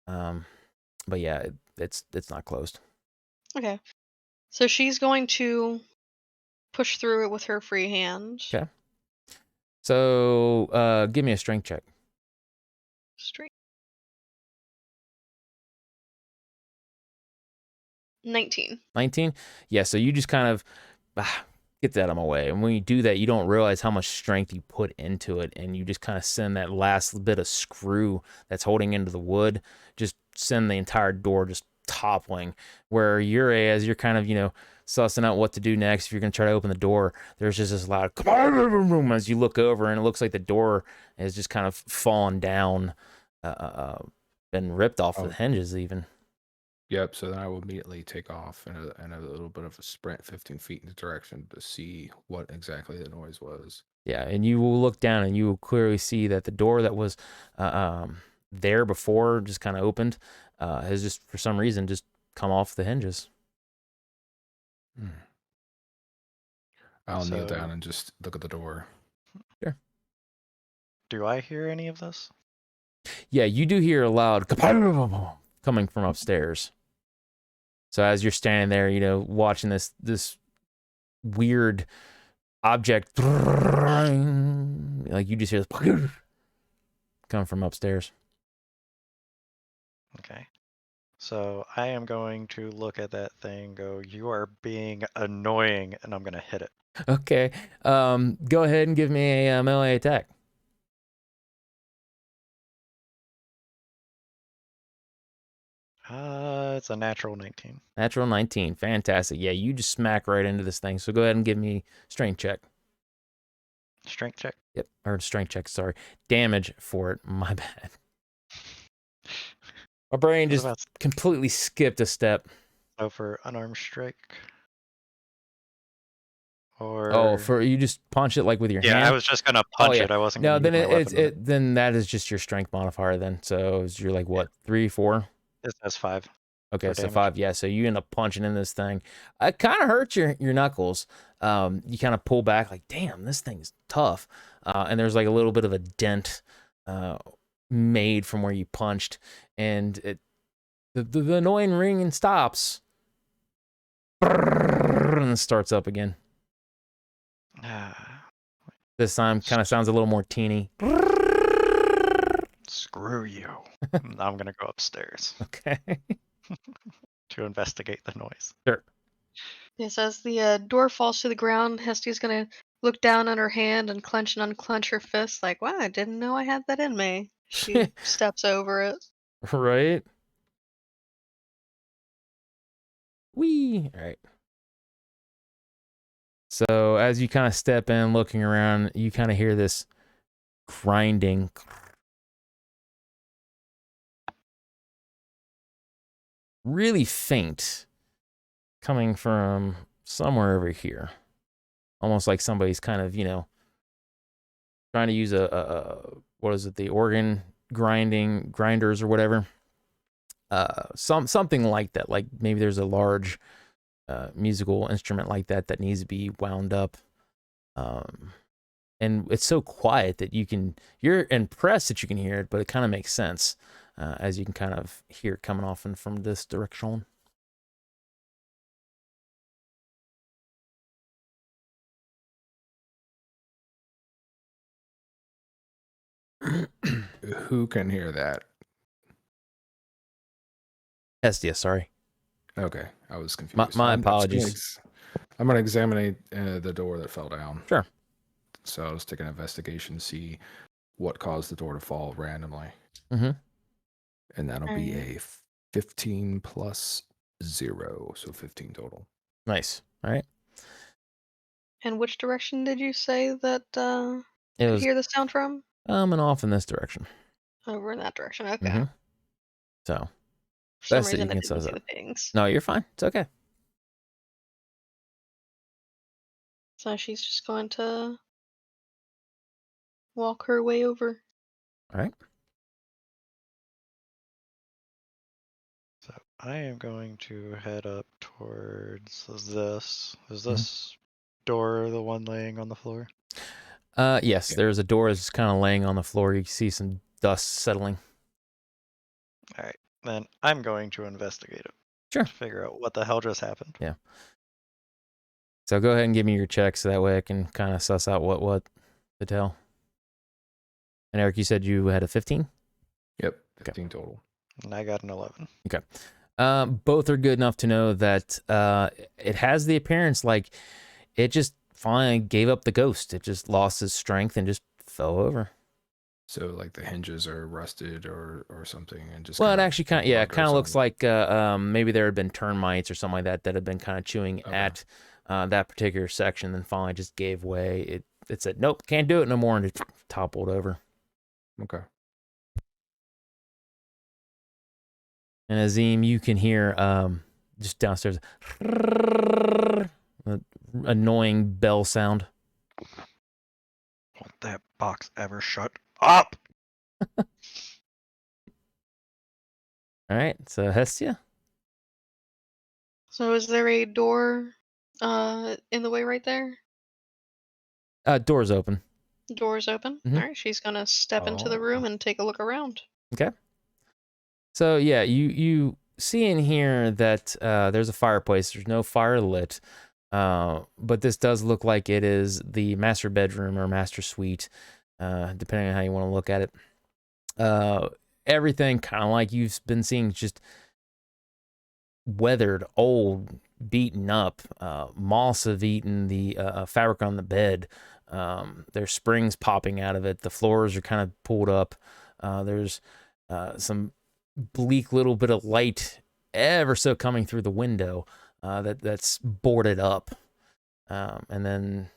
But yeah, it's not closed. Okay. So she's going to push through it with her free hand. Okay. So give me a strength check. Straight. 19. 19? Yeah, so you just kind of get that out of my way. And when you do that, you don't realize how much strength you put into it. And you just kind of send that last bit of screw that's holding into the wood, just send the entire door just toppling. Where as you're kind of, sussing out what to do next, if you're going to try to open the door, there's just this loud as you look over, and it looks like the door has just kind of fallen down, been ripped off the hinges even. Yep. So then I will immediately take off in a little bit of a sprint, 15 feet in the direction to see what exactly the noise was. Yeah, and you will look down and you will clearly see that the door that was there before just kind of opened has just for some reason just come off the hinges. I'll kneel So- down and just look at the door. Sure. Do I hear any of this? Yeah, you do hear a loud coming from upstairs. So as you're standing there, watching this weird object, like you just hear this coming from upstairs. Okay. So I am going to look at that thing, go, you are being annoying, and I'm going to hit it. Okay, go ahead and give me a melee attack. It's a natural 19. Natural 19. Fantastic. Yeah, you just smack right into this thing. So go ahead and give me strength check. Strength check. Yep. Or strength check, sorry. Damage for it. My bad. My brain What just about completely skipped a step. so for unarmed strike? Or Oh, for you just punch it like with your hand? I was just gonna punch yeah. it. I wasn't No, gonna then use my weapon. then that is just your strength modifier then. So you're like what, 3, 4? It says 5. Okay, for so damage. 5. Yeah, so you end up punching in this thing. It kind of hurts your knuckles. You kind of pull back like, damn, this thing's tough. And there's like a little bit of a dent made from where you punched, and the annoying ringing stops, and it starts up again. This time kind of sounds a little more teeny. Screw you. I'm gonna go upstairs Okay. to investigate the noise. Sure. Yes, as the door falls to the ground, Hestia's going to look down at her hand and clench and unclench her fist, like, wow, I didn't know I had that in me. She steps over it. Right. Whee. All right. So as you kind of step in, looking around, you kind of hear this grinding. Really faint, coming from somewhere over here. Almost like somebody's kind of, trying to use what is it, the organ grinders or whatever. Something like that. Like maybe there's a large musical instrument like that needs to be wound up. And it's so quiet that you're impressed that you can hear it, but it kind of makes sense as you can kind of hear it coming off and from this direction. Who can hear that? Estia, sorry. Okay, I was confused. My I'm apologies. I'm going to examine the door that fell down. Sure. So I was taking an investigation to see what caused the door to fall randomly. Mm-hmm. And that'll be a 15 plus 0, so 15 total. Nice. All right. And which direction did you say that It could was hear the sound from? and off in this direction. Over in that direction. Okay. Mm-hmm. So For some best that you reason, I can didn't size see up. the pings. No, you're fine. It's okay. So she's just going to walk her way over. All right. So I am going to head up towards this. Is this door the one laying on the floor? Yes, Yeah. there's a door that's kind of laying on the floor. You can see some dust settling. All right, then I'm going to investigate it. Sure. To figure out what the hell just happened. Yeah. So go ahead and give me your check so that way I can kind of suss out what to tell. And Eric, you said you had a 15? Yep, 15 total. And I got an 11. Okay. Both are good enough to know that it has the appearance like it just finally gave up the ghost. It just lost its strength and just fell over. So like the hinges are rusted or something, and just Well, it actually kind of, plugged or looks something. like maybe there had been termites or something like that had been kind of chewing Okay. at that particular section, then finally just gave way. It said, nope, can't do it no more, and it toppled over. Okay. And Azim, you can hear just downstairs an annoying bell sound. Won't that box ever shut up? All right, so Hestia. So is there a door in the way right there? Door's open. Door's open. Mhm. All right, she's gonna step into the room and take a look around. Okay. So yeah, you see in here that there's a fireplace. There's no fire lit, but this does look like it is the master bedroom or master suite, depending on how you want to look at it. Everything kind of like you've been seeing, just weathered, old, beaten up. Moths have eaten the fabric on the bed. There's springs popping out of it. The floors are kind of pulled up. There's some bleak little bit of light ever so coming through the window that's boarded up. And then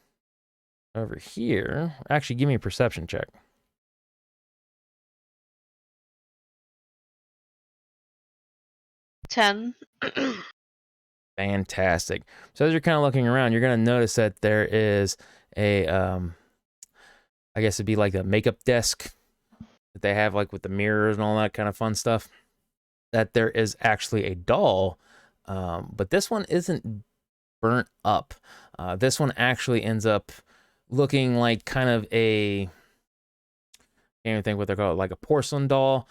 over here, actually, give me a perception check. 10. Fantastic. So as you're kind of looking around, you're going to notice that there is a, I guess it'd be like a makeup desk that they have, like with the mirrors and all that kind of fun stuff. That there is actually a doll, but this one isn't burnt up. This one actually ends up looking like kind of a, can't even think what they're called, like a porcelain doll,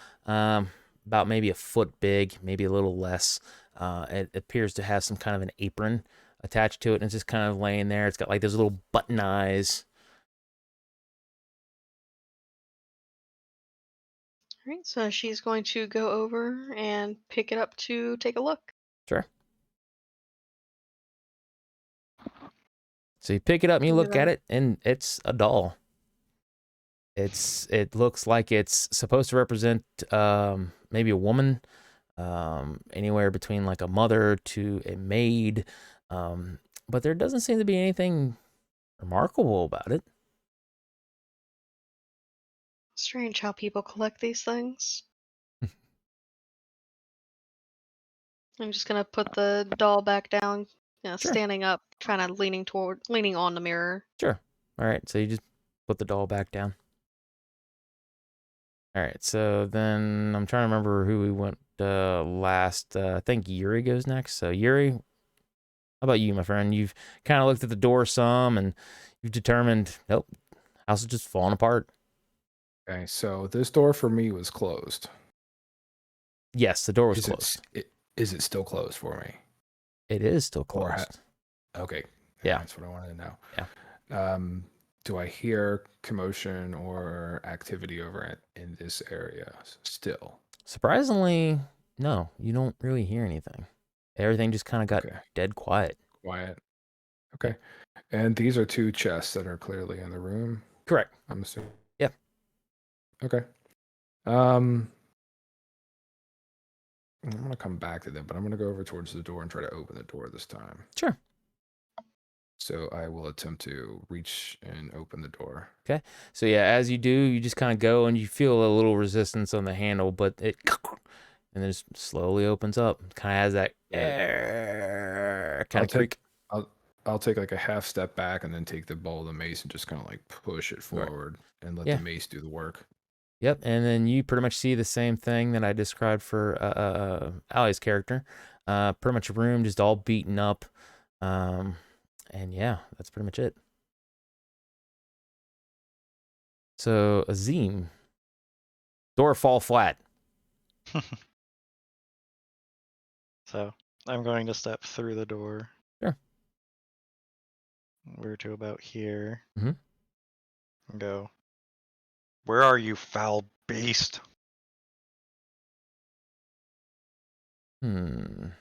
about maybe a foot big, maybe a little less. It appears to have some kind of an apron attached to it, and it's just kind of laying there. It's got like those little button eyes. All right, so she's going to go over and pick it up to take a look. Sure. So you pick it up and you look at it, and it's a doll. It looks like it's supposed to represent maybe a woman, anywhere between like a mother to a maid, but there doesn't seem to be anything remarkable about it. Strange how people collect these things. I'm just gonna put the doll back down, Sure. standing up, kind of leaning on the mirror. Sure. All right, so you just put the doll back down. All right, so then I'm trying to remember who we went last. I think Yuri goes next. So Yuri, how about you, my friend? You've kind of looked at the door some, and you've determined, nope, house is just falling apart. Okay, so this door for me was closed. Yes, the door was Is closed. Is it still closed for me? It is still Or closed. okay. Yeah. That's what I wanted to know. Yeah. do I hear commotion or activity over in this area still? Surprisingly, no, you don't really hear anything. Everything just kind of got Okay, dead quiet. quiet. Yeah. Okay. And these are two chests that are clearly in the room, Correct. I'm assuming. Yeah. Okay. I'm gonna come back to them, but I'm gonna go over towards the door and try to open the door this time. Sure. So I will attempt to reach and open the door. Okay. So yeah, as you do, you just kind of go and you feel a little resistance on the handle, but it and then just slowly opens up. Kind of has that kind I'll of creak. I'll take like a half step back and then take the bowl of the mace and just kind of like push it Right. forward and let Yeah. the mace do the work. Yep. And then you pretty much see the same thing that I described for Allie's character. Pretty much a room just all beaten up. And yeah, that's pretty much it. So Azim, door fall flat. So I'm going to step through the door. Sure. We're to about here. Mhm. And go, where are you, foul beast? Are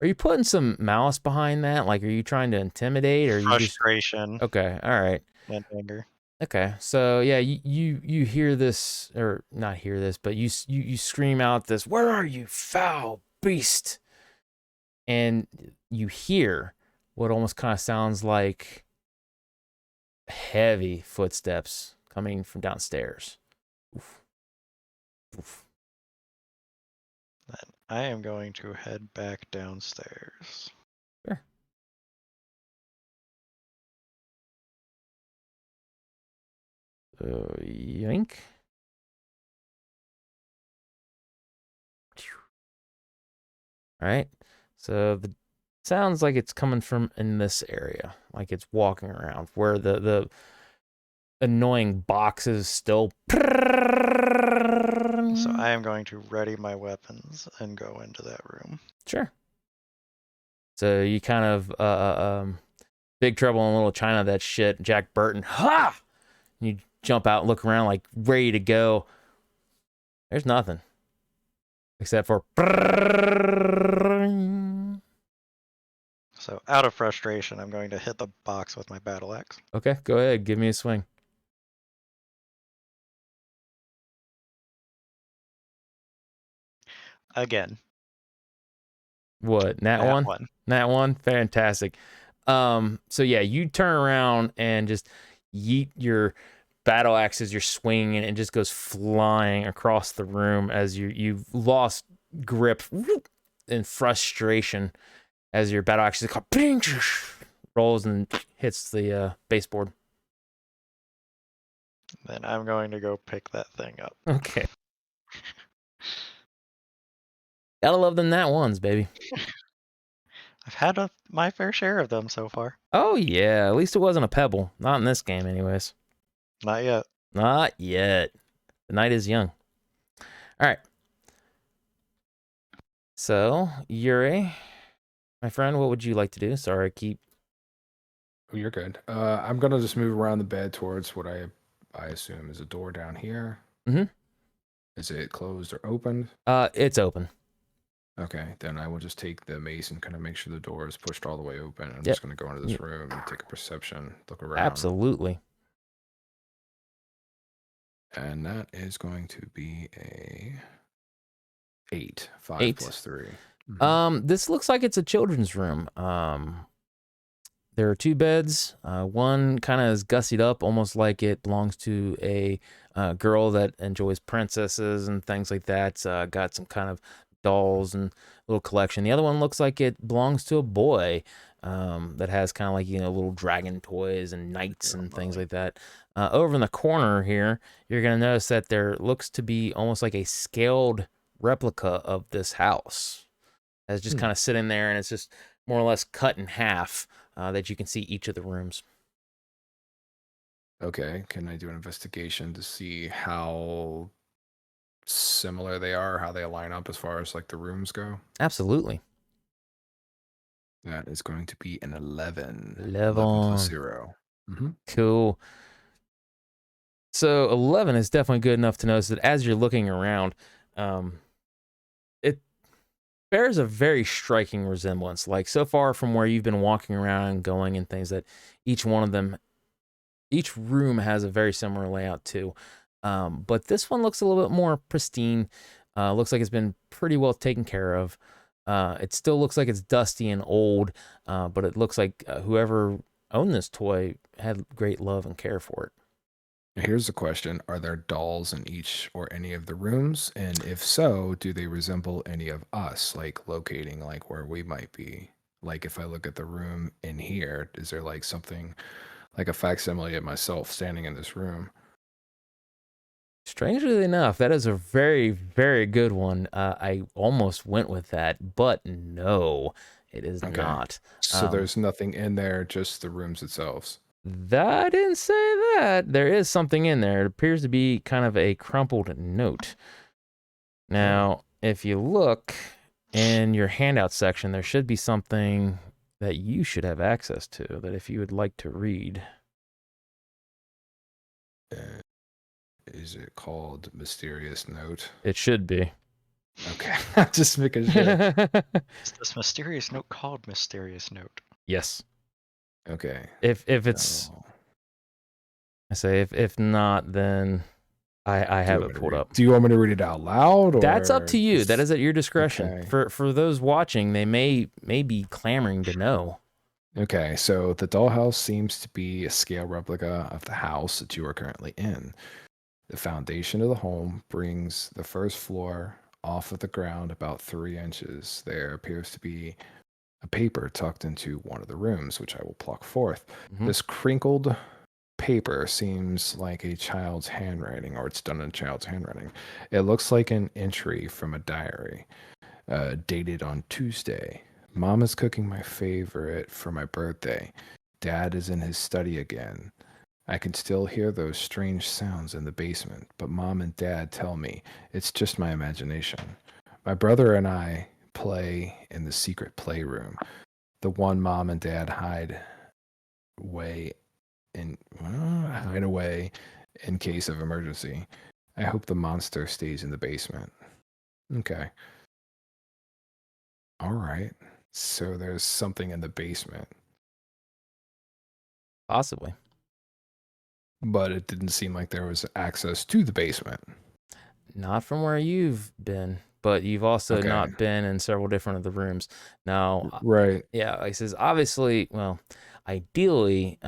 you putting some malice behind that? Like, are you trying to intimidate, or are you just Frustration okay? All right. and anger. Okay. So yeah, you hear this, or not hear this, but you scream out this, "Where are you, foul beast?" And you hear what almost kind of sounds like heavy footsteps coming from downstairs. Oof. Oof. Then I am going to head back downstairs. Sure. Yoink. All right. So the sounds like it's coming from in this area, like it's walking around where the annoying boxes still. So I am going to ready my weapons and go into that room. Sure. So you kind of Big Trouble in Little China, that shit, Jack Burton. Ha! You jump out, look around, like ready to go. There's nothing except for. So out of frustration, I'm going to hit the box with my battle axe. Okay, go ahead, give me a swing. Again. What? Nat one? Nat one? Fantastic. So yeah, you turn around and just yeet your battle axe as you're swinging, and it just goes flying across the room as you've lost grip in frustration as your battle axe rolls and hits the baseboard. Then I'm going to go pick that thing up. Okay. Gotta love them nat ones, baby. I've had my fair share of them so far. Oh yeah, at least it wasn't a pebble. Not in this game, anyways. Not yet. Not yet. The night is young. All right. So, Yuri, my friend, what would you like to do? Sorry, I keep. Oh, you're good. I'm gonna just move around the bed towards what I assume is a door down here. Mm-hmm. Is it closed or opened? It's open. Okay, then I will just take the mace and kind of make sure the door is pushed all the way open. I'm just gonna go into this room and take a perception, look around. Absolutely. And that is going to be a 8. 5 8. plus 3. This looks like it's a children's room. There are 2 beds. One kind of is gussied up, almost like it belongs to a girl that enjoys princesses and things like that. Got some kind of dolls and little collection. The other one looks like it belongs to a boy that has kind of like, little dragon toys and knights and things like that. Over in the corner here, you're going to notice that there looks to be almost like a scaled replica of this house. It's just kind of sitting there, and it's just more or less cut in half that you can see each of the rooms. Okay, can I do an investigation to see how similar they are, how they line up as far as like the rooms go? Absolutely. That is going to be an 11. 11. plus 0. Mm-hmm. Cool. So 11 is definitely good enough to notice that as you're looking around, it bears a very striking resemblance. Like so far from where you've been walking around and going and things, that each room has a very similar layout too. But this one looks a little bit more pristine. Looks like it's been pretty well taken care of. It still looks like it's dusty and old, but it looks like whoever owned this toy had great love and care for it. Here's the question. Are there dolls in each or any of the rooms? And if so, do they resemble any of us, like locating like where we might be? Like if I look at the room in here, is there like something like a facsimile of myself standing in this room? Strangely enough, that is a very, very good one. I almost went with that, but no, it is Okay. not. So there's nothing in there, just the rooms themselves. I didn't say that. There is something in there. It appears to be kind of a crumpled note. Now, if you look in your handout section, there should be something that you should have access to, that if you would like to read. Is it called Mysterious Note? It should be. Okay. Just making sure. Is this mysterious note called Mysterious Note? Yes. Okay. If it's, So, I say if not, then I have it pulled up. do you want me to read it out loud? Or That's up to you. That just- is at your discretion. Okay. For those watching, they may be clamoring to know. Okay, so the dollhouse seems to be a scale replica of the house that you are currently in. The foundation of the home brings the first floor off of the ground about 3 inches. There appears to be a paper tucked into one of the rooms, which I will pluck forth. Mhm. This crinkled paper seems like a child's handwriting, or it's done in a child's handwriting. It looks like an entry from a diary, dated on Tuesday. Mom is cooking my favorite for my birthday. Dad is in his study again. I can still hear those strange sounds in the basement, but Mom and Dad tell me it's just my imagination. My brother and I play in the secret playroom, the one Mom and Dad hide away in case of emergency. I hope the monster stays in the basement. Okay. All right. So there's something in the basement, Possibly. but it didn't seem like there was access to the basement. Not from where you've been, but you've also Okay. not been in several different of the rooms. Now, Right. yeah, he says obviously, well, ideally,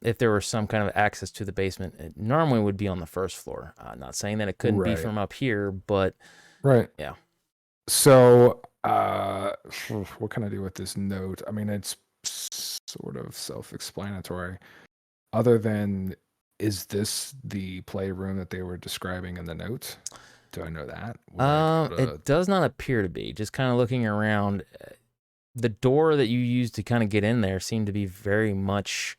if there were some kind of access to the basement, it normally would be on the first floor. Not saying that it couldn't be Right. from up here, but Right. yeah. So, what can I do with this note? I mean, it's sort of self-explanatory. Other than, is this the playroom that they were describing in the note? Do I know that? Would I be able to- It does not appear to be. Just kind of looking around, the door that you used to kind of get in there seemed to be very much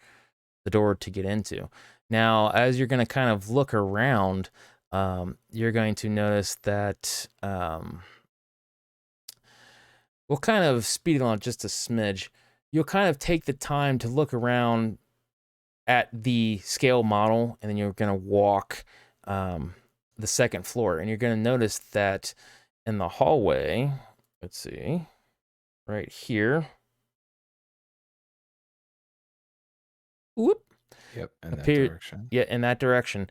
the door to get into. Now, as you're going to kind of look around, you're going to notice that we'll kind of speed it on just a smidge. You'll kind of take the time to look around at the scale model, and then you're going to walk the second floor, and you're going to notice that in the hallway, let's see, right here. Whoop. Yep, in that Appear- direction. Yeah, in that direction.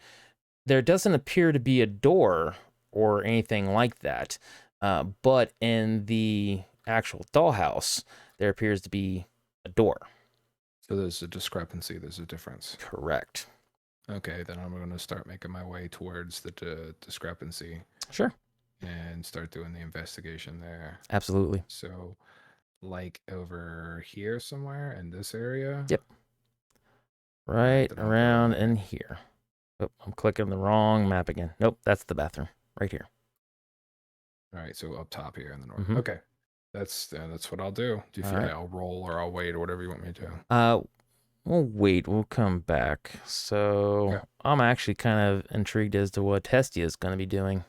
There doesn't appear to be a door or anything like that, but in the actual dollhouse, there appears to be a door. So there's a discrepancy. There's a difference. Correct. Okay, then I'm going to start making my way towards the discrepancy Sure. and start doing the investigation there. Absolutely. So, like over here somewhere in this area? Yep. Right then I'll go around there. in here. Oh, I'm clicking the wrong map again. Nope, that's the bathroom. Right here. All right, so up top here in the north. Mhm. Okay, that's what I'll do. Do you All feel right. like I'll roll or I'll wait or whatever you want me to? We'll wait. We'll come back. So Okay. I'm actually kind of intrigued as to what Hestia is going to be doing.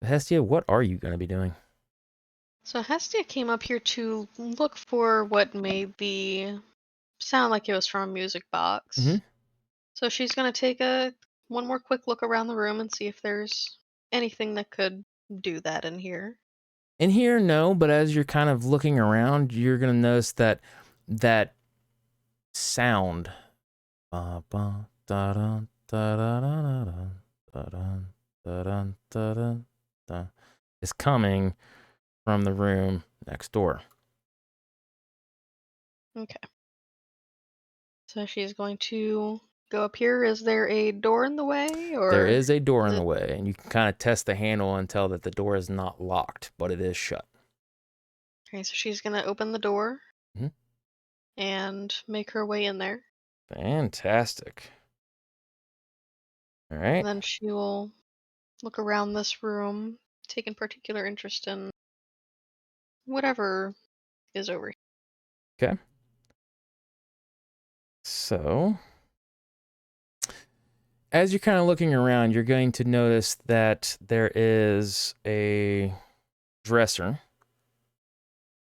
Hestia, what are you going to be doing? So Hestia came up here to look for what made the sound like it was from a music box. Mhm. So she's gonna take one more quick look around the room and see if there's anything that could do that in here. In here, no, but as you're kind of looking around, you're gonna notice that that sound is coming from the room next door. Okay. So she's going to go up here. Is there a door in the way, or There is a door in is the it- way, and you can kind of test the handle and tell that the door is not locked, but it is shut. Okay, so she's gonna open the door Mhm. and make her way in there. Fantastic. All right. And then she will look around this room, taking particular interest in whatever is over here. Okay. So, as you're kind of looking around, you're going to notice that there is a dresser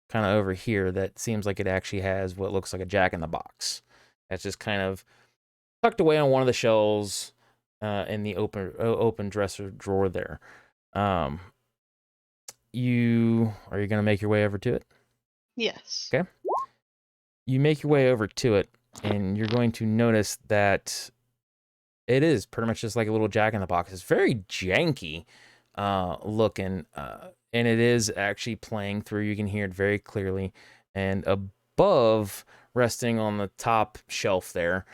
kind of over here that seems like it actually has what looks like a jack-in-the-box. That's just kind of tucked away on one of the shelves in the open dresser drawer there. Are you going to make your way over to it? Yes. Okay. You make your way over to it, and you're going to notice that it is pretty much just like a little jack-in-the-box. It's very janky looking, and it is actually playing through. You can hear it very clearly. And above, resting on the top shelf there,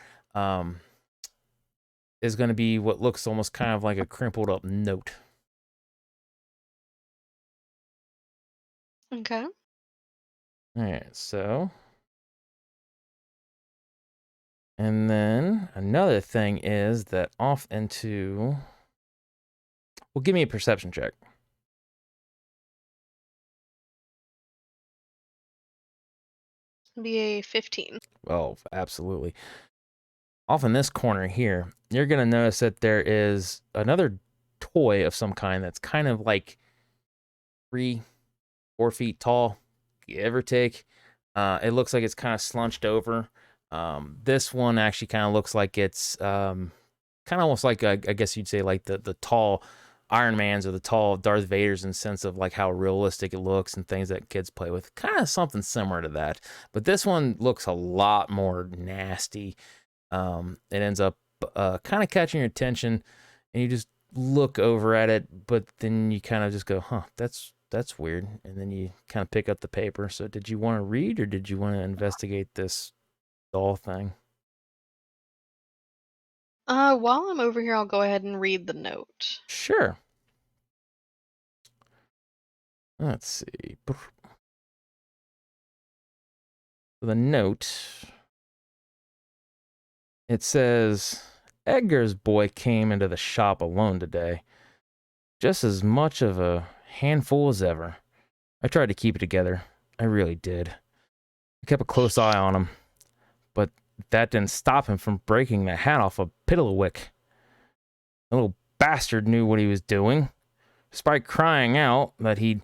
is going to be what looks almost kind of like a crumpled up note. Okay. All right, so. And then another thing is that off into. Well, give me a perception check. Be a 15. Oh, absolutely. Off in this corner here, you're going to notice that there is another toy of some kind that's kind of like 3-4 feet tall, give or take. It looks like it's kind of slunched over. This one actually kind of looks like it's kind of almost like, I guess you'd say, like the tall Iron Mans or the tall Darth Vaders, in the sense of like how realistic it looks and things that kids play with. Kind of something similar to that. But this one looks a lot more nasty. It ends up kind of catching your attention, and you just look over at it, but then you kind of just go, huh, that's weird. And then you kind of pick up the paper. So did you want to read, or did you want to investigate this doll thing? While I'm over here, I'll go ahead and read the note. Sure. Let's see. The note, it says, Edgar's boy came into the shop alone today. Just as much of a handful as ever. I tried to keep it together. I really did. I kept a close eye on him, but that didn't stop him from breaking the hat off a Piddlewick. The little bastard knew what he was doing. Despite crying out that he'd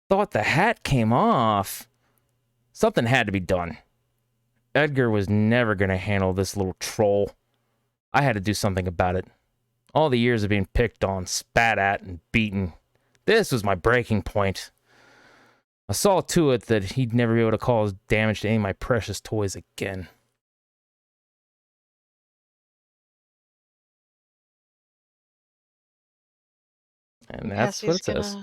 thought the hat came off, something had to be done. Edgar was never going to handle this little troll. I had to do something about it. All the years of being picked on, spat at, and beaten. This was my breaking point. I saw to it that he'd never be able to cause damage to any of my precious toys again. And that's what it says.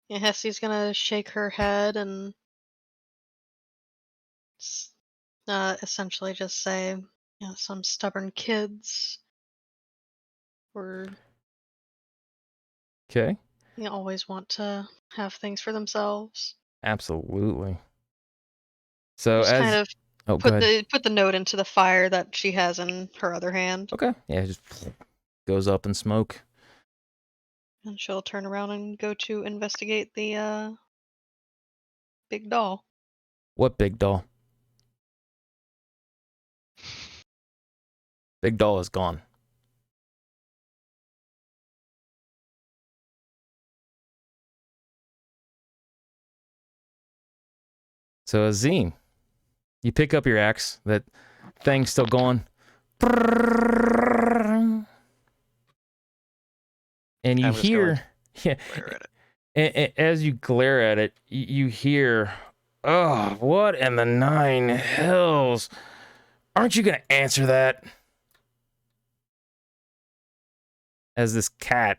Hessie's gonna shake her head and essentially just say, some stubborn kids were Okay. always want to have things for themselves. Absolutely. So Just kind as... of Oh, go ahead. put the note into the fire that she has in her other hand, Okay. Yeah, it just goes up in smoke. and she'll turn around and go to investigate the big doll. What big doll? Big doll is gone. So Azim, you pick up your axe. That thing's still going. And you I'm just hear, yeah, Glare at it. as you glare at it, you hear, oh, what in the nine hells? Aren't you going to answer that? As this cat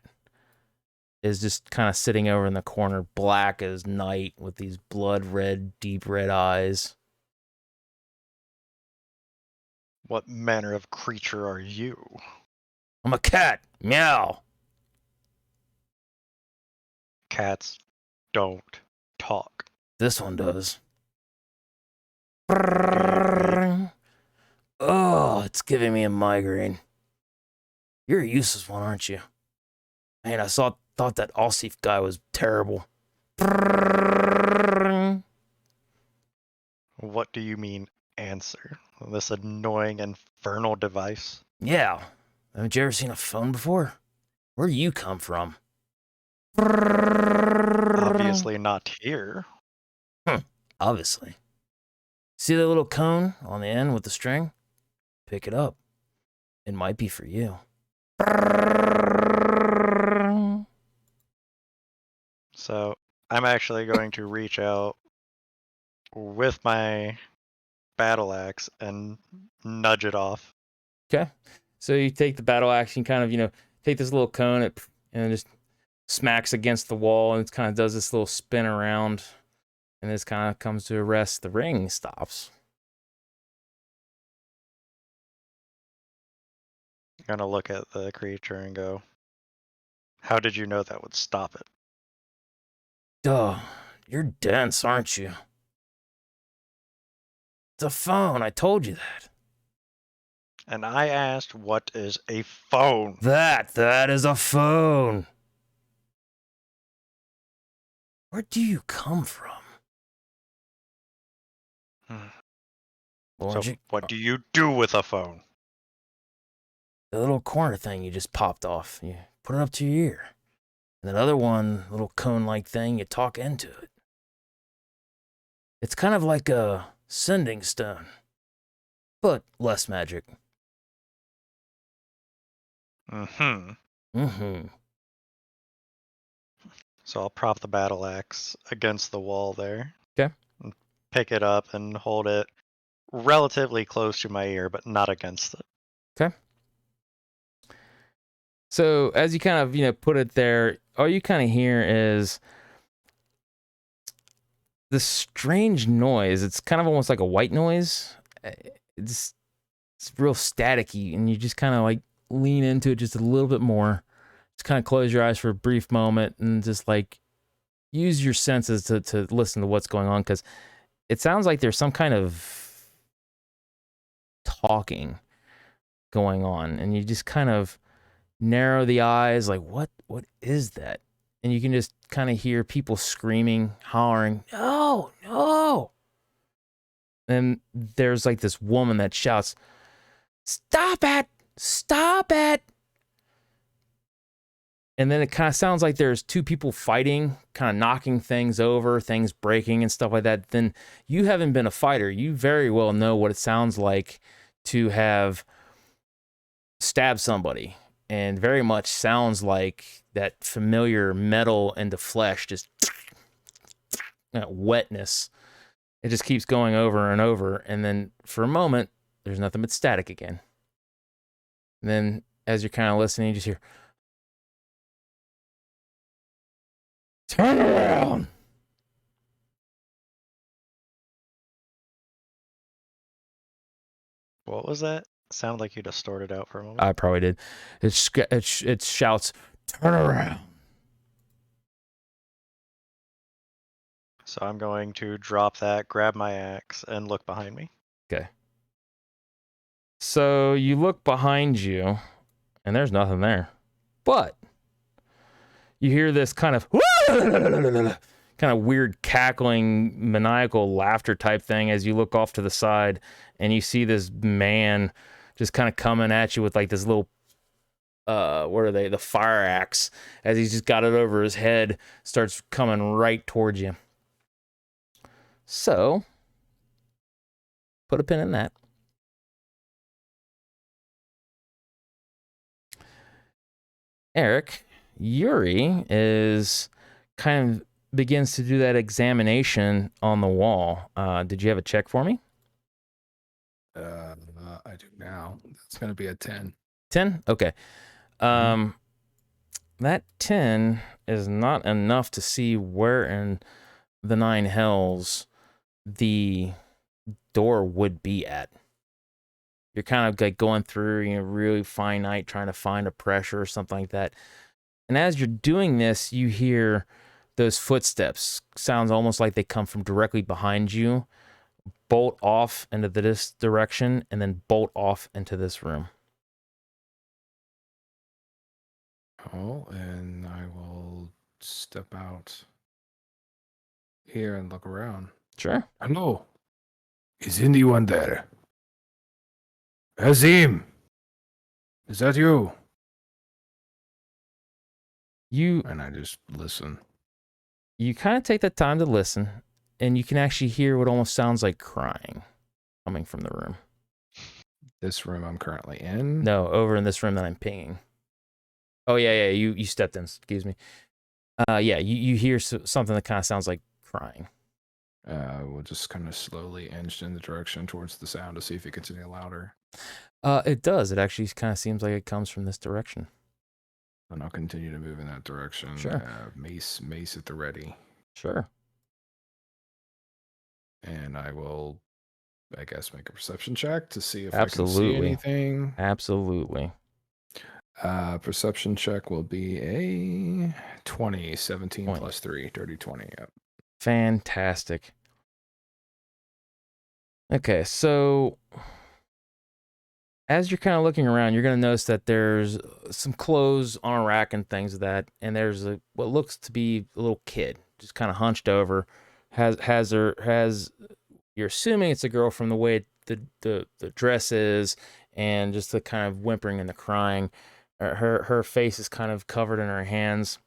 is just kind of sitting over in the corner, black as night, with these blood red, deep red eyes. What manner of creature are you? I'm a cat. Meow. Cats don't talk. This one does. Do you Oh, it's giving me a migraine. You're a useless one, aren't you? Man, I thought that Alsif guy was terrible. What do you mean, answer? This annoying infernal device? Yeah. Haven't you ever seen a phone before? Where do you come from? Obviously not here. Obviously. See the little cone on the end with the string? Pick it up. It might be for you. So I'm actually going to reach out with my battle axe and nudge it off. Okay. So you take the battle axe and kind of, take this little cone and it just smacks against the wall and it kind of does this little spin around and this kind of comes to a rest. The ring stops. I'm gonna look at the creature and go, how did you know that would stop it? Duh. You're dense, aren't you? It's a phone. I told you that. And I asked, what is a phone? That is a phone. Where do you come from? So what do you do with a phone? The little corner thing you just popped off. You put it up to your ear. And that other one, little cone-like thing, you talk into it. It's kind of like a sending stone, but less magic. Mm-hmm. So I'll prop the battle axe against the wall there. Okay. And pick it up and hold it relatively close to my ear, but not against it. Okay. So as you kind of, put it there, all you kind of hear is this strange noise. It's kind of almost like a white noise. It's real staticky, and you just kind of like lean into it just a little bit more. Just kind of close your eyes for a brief moment and just like use your senses to listen to what's going on, because it sounds like there's some kind of talking going on, and you just kind of narrow the eyes like, what is that? And you can just kind of hear people screaming, hollering, no. And there's like this woman that shouts, stop it. And then it kind of sounds like there's two people fighting, kind of knocking things over, things breaking and stuff like that. Then you haven't been a fighter. You very well know what it sounds like to have stabbed somebody. And very much sounds like that familiar metal into flesh, just that wetness. It just keeps going over and over. And then for a moment, there's nothing but static again. And then as you're kind of listening, you just hear, turn around. What was that? Sounded like you distorted out for a moment. I probably did. It shouts, turn around. So I'm going to drop that, grab my axe, and look behind me. Okay. So you look behind you, and there's nothing there. But you hear this kind of weird cackling, maniacal laughter type thing as you look off to the side, and you see this man just kind of coming at you with like this little, what are they? The fire axe, as he's just got it over his head, starts coming right towards you. So put a pin in that. Eric, Yuri is kind of begins to do that examination on the wall. Did you have a check for me? I do now. It's going to be a 10. 10? Okay. That 10 is not enough to see where in the 9 hells the door would be at. You're kind of like going through, really finite, trying to find a pressure or something like that. And as you're doing this, you hear those footsteps. Sounds almost like they come from directly behind you, bolt off into this direction, and then bolt off into this room. Oh, and I will step out here and look around. Sure. Hello. Is anyone there? Azim! Is that you? And I just listen. You kind of take the time to listen, and you can actually hear what almost sounds like crying coming from the room. This room I'm currently in? No, over in this room that I'm pinging. Oh, yeah, you stepped in, excuse me. You hear something that kind of sounds like crying. We'll just kind of slowly inch in the direction towards the sound to see if it gets any louder. It does. It actually kind of seems like it comes from this direction. And I'll continue to move in that direction. Sure. Mace at the ready. Sure. And I will, I guess, make a perception check to see if Absolutely. I can see anything. Absolutely. Perception check will be a 20, 17 plus 3, dirty 20. Yep. Fantastic. Okay, so as you're kind of looking around, you're going to notice that there's some clothes on a rack and things of that, and there's what looks to be a little kid just kind of hunched over. You're assuming it's a girl from the way the dress is and just the kind of whimpering and the crying. Her face is kind of covered in her hands.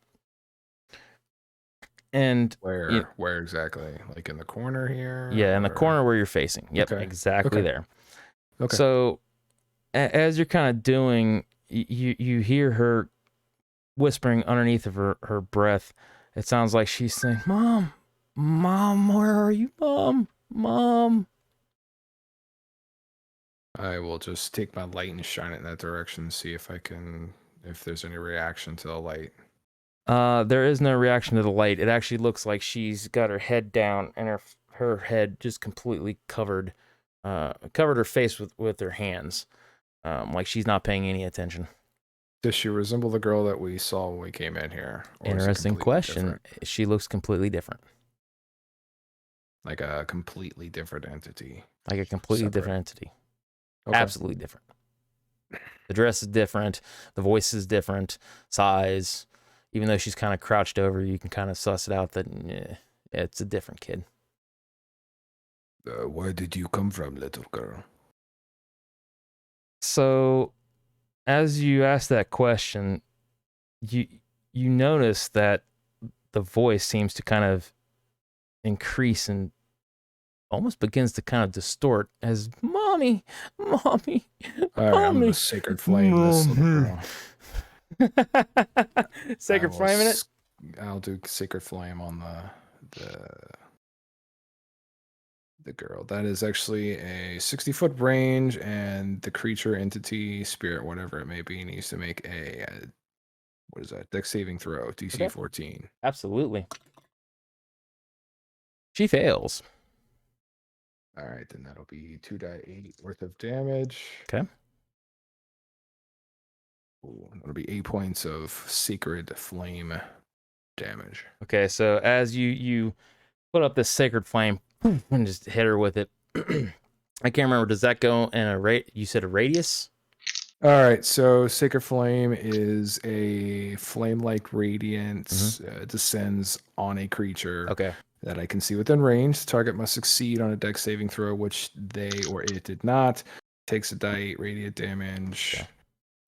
And where exactly? Like in the corner here? Yeah, in the corner where you're facing. Yep, okay. Exactly there. Okay. So as you're kind of doing, you hear her whispering underneath of her breath. It sounds like she's saying, "Mom, where are you, Mom?" I will just take my light and shine it in that direction, see if there's any reaction to the light. There is no reaction to the light. It actually looks like she's got her head down and her head just completely covered her face with her hands, like she's not paying any attention. Does she resemble the girl that we saw when we came in here? Interesting question. Different? She looks completely different. Like a completely different entity. Like a completely different entity. Okay. Absolutely different. The dress is different. The voice is different. Size. Even though she's kind of crouched over, you can kind of suss it out that it's a different kid. Where did you come from, little girl? So, as you ask that question, you notice that the voice seems to kind of increase and almost begins to kind of distort as mommy. All right, I'm gonna sacred flame this little girl. Sacred flame in it? I'll do sacred flame on the girl. That is actually a 60-foot range, and the creature, entity, spirit, whatever it may be, needs to make a what is that? Dex saving throw, DC 14. Absolutely. She fails. All right, then that'll be 2d8 worth of damage. Okay. Ooh, that'll be 8 points of sacred flame damage. Okay, so as you put up this sacred flame and just hit her with it, I can't remember. Does that go in a rate? You said a radius? All right, so Sacred Flame is a flame-like radiance descends on a creature that I can see within range. The target must succeed on a dex saving throw, which they or it did not. Takes a die 8 radiant damage.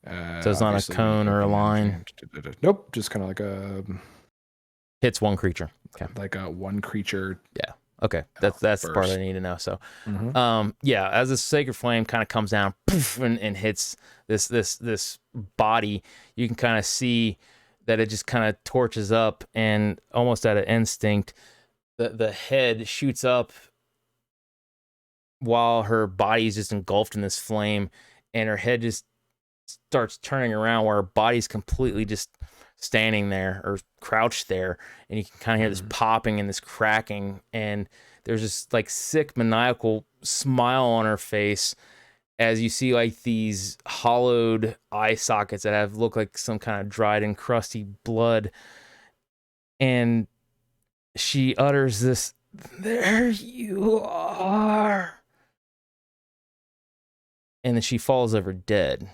So it's not a cone or a line? Nope, just kind of like a... Hits one creature. Okay. Like a one creature Okay, that's the part I burst. need to know. So, Mhm. yeah, as the sacred flame kind of comes down, poof, and hits this body, you can kind of see that it just kind of torches up, and almost out of instinct, the head shoots up while her body is just engulfed in this flame, and her head just starts turning around where her body's completely just standing there or crouched there, and you can kind of hear this popping and this cracking, and there's this like sick maniacal smile on her face as you see like these hollowed eye sockets that have look like some kind of dried and crusty blood, and she utters this, "There you are," and then she falls over dead.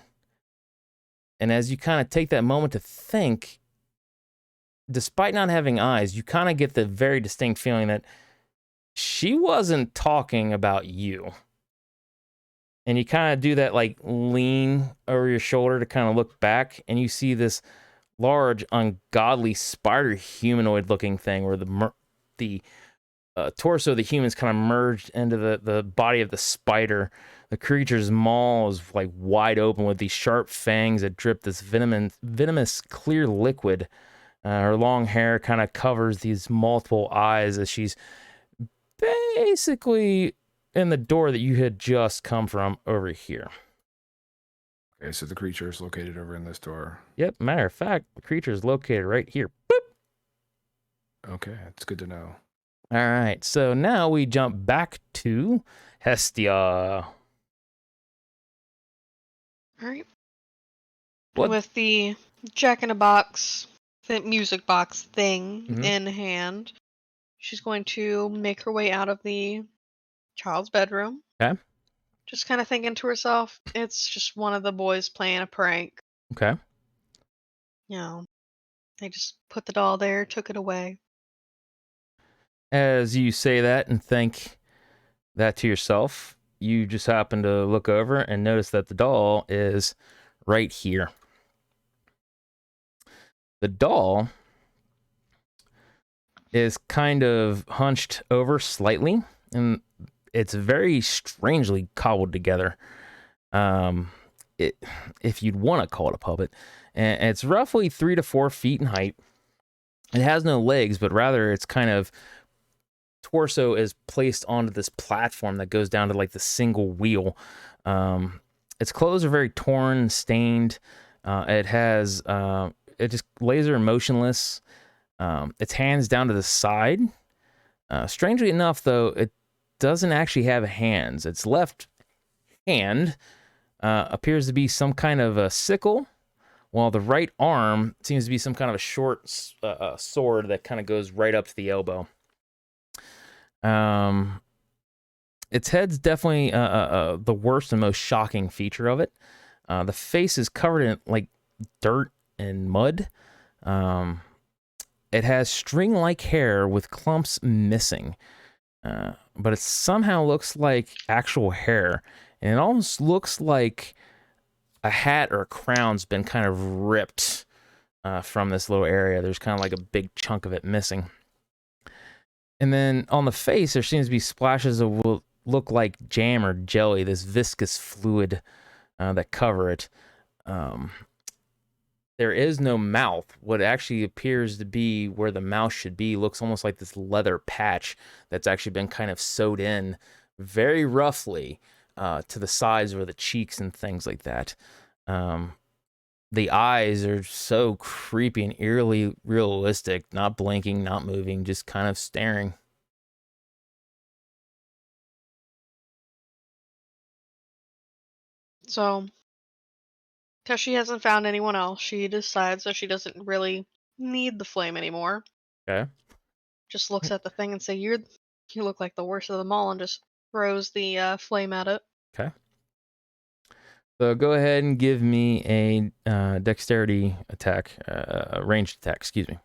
And as you kind of take that moment to think, despite not having eyes, you kind of get the very distinct feeling that she wasn't talking about you. And you kind of do that like lean over your shoulder to kind of look back, and you see this large, ungodly spider humanoid looking thing where the torso of the human's kind of merged into the body of the spider. The creature's maw is like wide open with these sharp fangs that drip this venomous clear liquid. Her long hair kind of covers these multiple eyes as she's basically in the door that you had just come from over here. Okay, so the creature is located over in this door. Yep, matter of fact, the creature is located right here. Okay, it's good to know. All right, so now we jump back to Hestia. All right. What? With the Jack in a Box, the music box thing Mhm. in hand, she's going to make her way out of the child's bedroom. Okay. Just kind of thinking to herself, it's just one of the boys playing a prank. Okay. You know, they just put the doll there, took it away. As you say that and think that to yourself, you just happen to look over and notice that the doll is right here. The doll is kind of hunched over slightly, and it's very strangely cobbled together. If you'd want to call it a puppet, and it's roughly 3 to 4 feet in height. It has no legs, but rather its kind of torso is placed onto this platform that goes down to like the single wheel. Its clothes are very torn, stained. It just lays there motionless. Its hands down to the side. Strangely enough, though, it doesn't actually have hands. Its left hand appears to be some kind of a sickle, while the right arm seems to be some kind of a short sword that kind of goes right up to the elbow. Its head's definitely the worst and most shocking feature of it. The face is covered in like dirt and mud. It has string-like hair with clumps missing, but it somehow looks like actual hair, and it almost looks like a hat or a crown's been kind of ripped from this little area. There's kind of like a big chunk of it missing. And then on the face, there seems to be splashes of what look like jam or jelly, this viscous fluid that cover it. There is no mouth. What actually appears to be where the mouth should be looks almost like this leather patch that's actually been kind of sewed in very roughly to the sides or the cheeks and things like that. The eyes are so creepy and eerily realistic, not blinking, not moving, just kind of staring. So, because she hasn't found anyone else, she decides that she doesn't really need the flame anymore. Okay. Just looks at the thing and say, you look like the worst of them all," and just throws the flame at it. Okay. So go ahead and give me a dexterity attack, ranged attack, excuse me.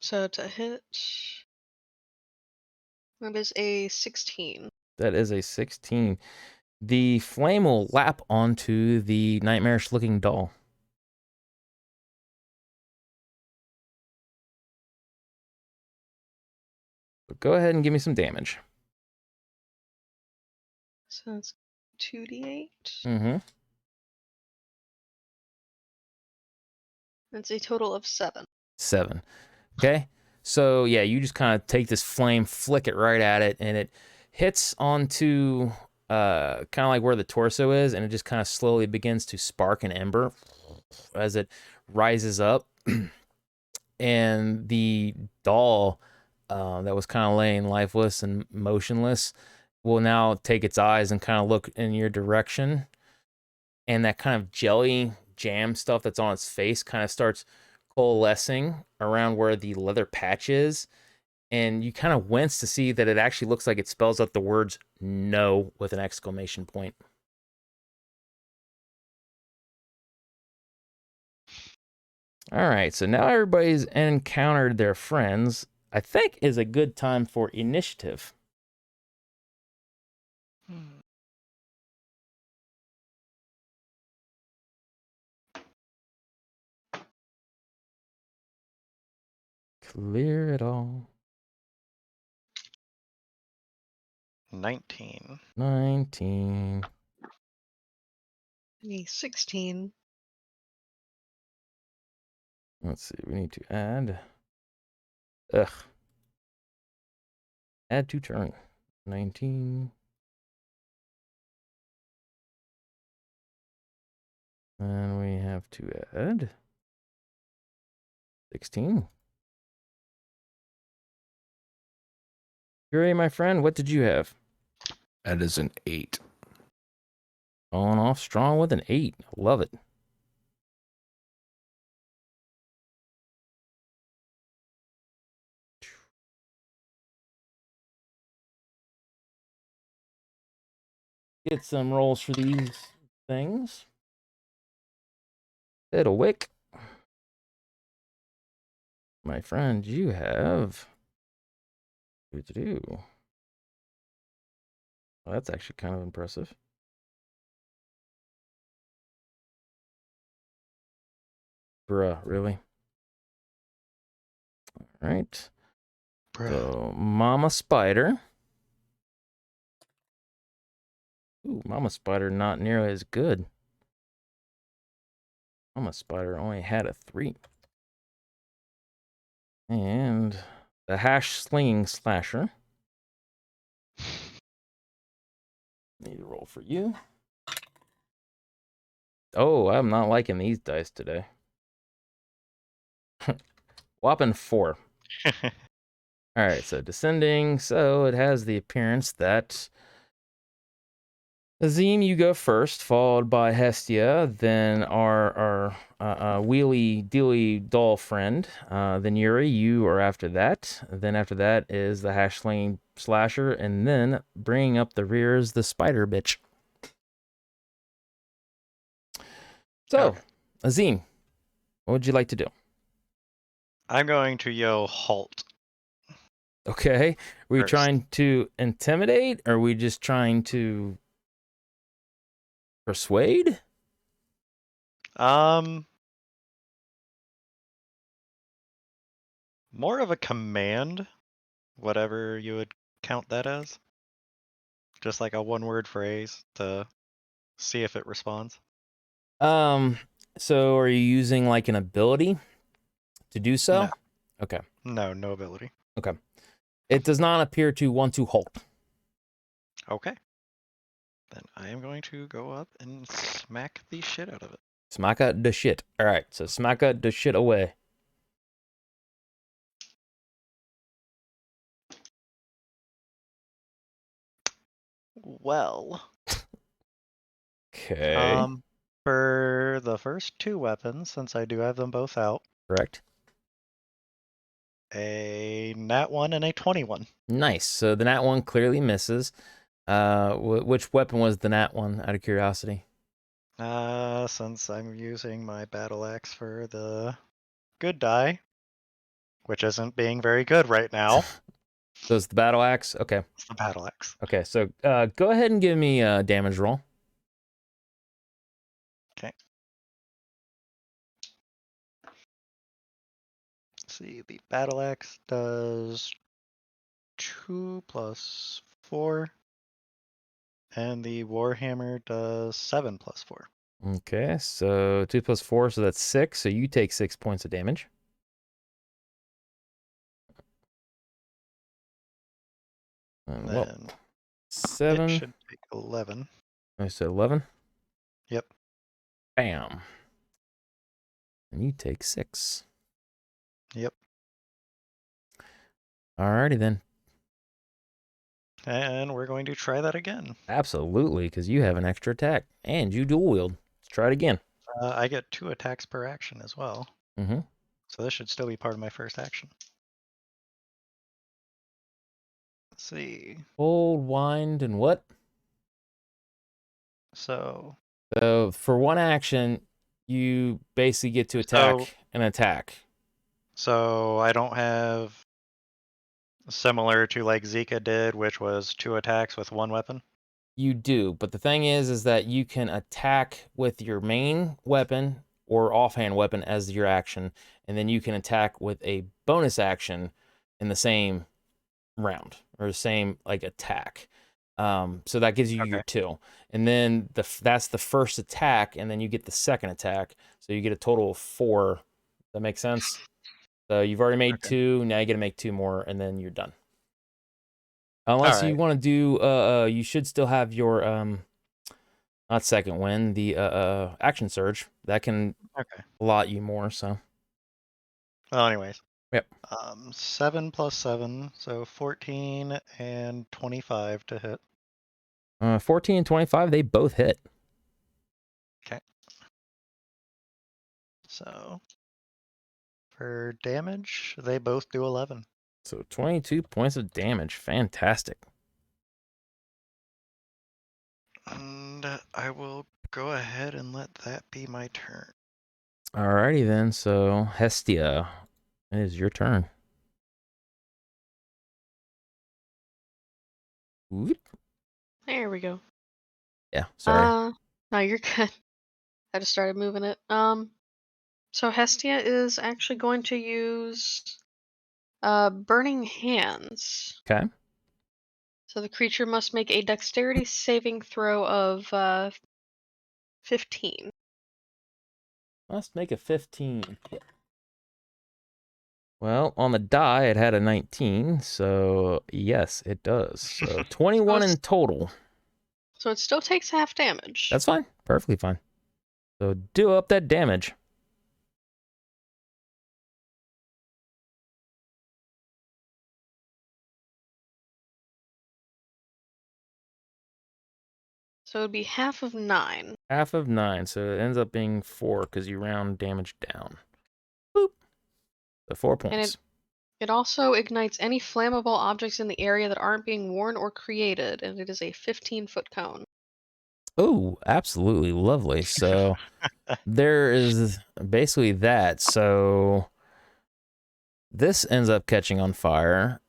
So to hit, that is a 16. That is a 16. The flame will lap onto the nightmarish looking doll. go ahead and give me some damage. So it's 2d8. Mm-hmm. That's a total of 7. 7. Okay. So yeah, you just kind of take this flame, flick it right at it, and it hits onto kind of like where the torso is, and it just kind of slowly begins to spark an ember as it rises up. And the doll that was kind of laying lifeless and motionless will now take its eyes and kind of look in your direction. And that kind of jelly jam stuff that's on its face kind of starts coalescing around where the leather patch is. And you kind of wince to see that it actually looks like it spells out the words no with an exclamation point. All right, so now everybody's encountered their friends. I think is a good time for initiative. Clear it all. 19. 19. A 16. Let's see, we need to add. Add to turn. 19. And we have to add 16. Yuri, my friend, what did you have? That is an 8. Going off strong with an 8. Love it. Get some rolls for these things. Fiddlewick. My friend, you have. Well, that's actually kind of impressive. Bruh, really? All right. Bro. So, Mama Spider. Ooh, Mama Spider not nearly as good. Mama Spider only had a 3. And the hash slinging slasher. Need to roll for you. Oh, I'm not liking these dice today. Whopping 4. All right, so descending. So it has the appearance that Azim, you go first, followed by Hestia, then our wheelie dealy doll friend, then Yuri, you are after that. Then after that is the hash slinging slasher, and then bringing up the rear is the spider bitch. So, Okay. Azim, what would you like to do? I'm going to yell halt. Okay, were you First. trying to intimidate, or are we just trying to persuade? More of a command, whatever you would count that as. Just like a one-word phrase to see if it responds. So are you using like an ability to do so? No. Okay. No ability. Okay. It does not appear to want to halt. Okay. Then I am going to go up and smack the shit out of it. Smacka the shit. All right, so smacka the shit away. Well. Okay. For the first 2 weapons, since I do have them both out, Correct. a nat 1 and a 21. Nice. So the nat one clearly misses. Which weapon was the nat one, out of curiosity? Since I'm using my battle axe for the good die, which isn't being very good right now. So it's the battle axe? Okay. It's the battle axe. Okay, so go ahead and give me a damage roll. Okay. Let's see, the battle axe does 2 plus 4. And the Warhammer does 7 plus 4. Okay, so 2 plus 4, so that's 6. So you take 6 points of damage. And well, Then 7. it should take 11. I said 11. Yep. Bam. And you take 6. Yep. Alrighty then. And we're going to try that again. Absolutely, because you have an extra attack and you dual wield. Let's try it again. I get 2 attacks per action as well. Mm-hmm. So this should still be part of my first action. Let's see. Hold, wind, and what? So So for one action, you basically get to attack an attack. So I don't have similar to like Zika did, which was 2 attacks with 1 weapon. You do, but the thing is that you can attack with your main weapon or offhand weapon as your action, and then you can attack with a bonus action in the same round or the same like attack. So that gives you your 2, and then that's the first attack, and then you get the second attack, so you get a total of 4. Does that make sense? So you've already made 2. Now you got to make 2 more, and then you're done. Unless you want to do, you should still have your not second wind, the action surge that can allot you more. So. Well, anyways. Yep. 7 plus 7, so 14 and 25 to hit. 14 and 25, they both hit. Okay. So for damage, they both do 11. So 22 points of damage. Fantastic. And I will go ahead and let that be my turn. Alrighty then. So Hestia, it is your turn. Whoop. There we go. Yeah, sorry. No, you're good. I just started moving it. So Hestia is actually going to use Burning Hands. Okay. So the creature must make a dexterity saving throw of 15. Must make a 15. Well, on the die, it had a 19, so yes, it does. So 21 in total. So it still takes half damage. That's fine. Perfectly fine. So do up that damage. So it would be half of 9. Half of 9, so it ends up being 4 because you round damage down. Boop. So 4 points. And it also ignites any flammable objects in the area that aren't being worn or created, and it is a 15-foot cone. Oh, absolutely lovely. So there is basically that. So this ends up catching on fire,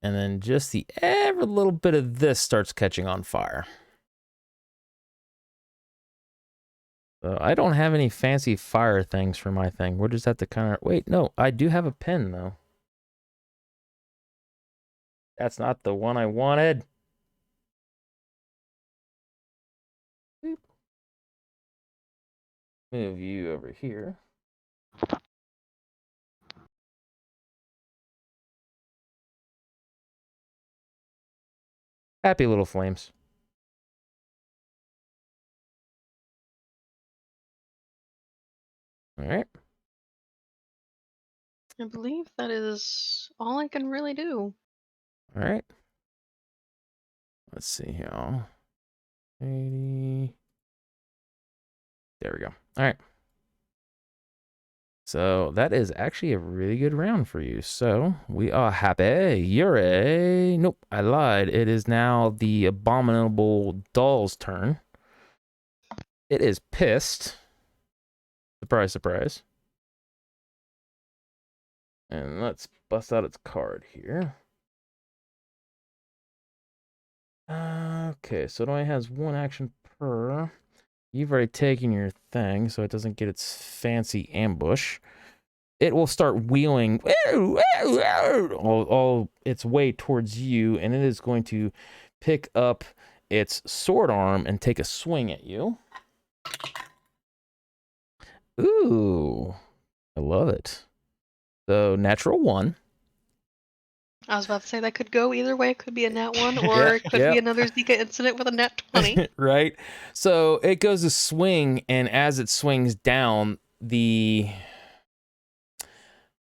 and then just the every little bit of this starts catching on fire. So I don't have any fancy fire things for my thing. We'll just have to kind of wait. No, I do have a pen though. That's not the one I wanted. Boop. Move you over here. Happy little flames. All right. I believe that is all I can really do. All right. Let's see here. 80. There we go. All right. So that is actually a really good round for you. So we are happy. You're a... Nope, I lied. It is now the abominable doll's turn. It is pissed. Surprise, surprise. And let's bust out its card here. Okay, so it only has 1 action per. You've already taken your thing, so it doesn't get its fancy ambush. it will start wheeling all its way towards you, and it is going to pick up its sword arm and take a swing at you. Ooh, I love it. So natural 1. I was about to say that could go either way. It could be a nat 1, or it could be another Zika incident with a nat 20. Right? So it goes to swing, and as it swings down, the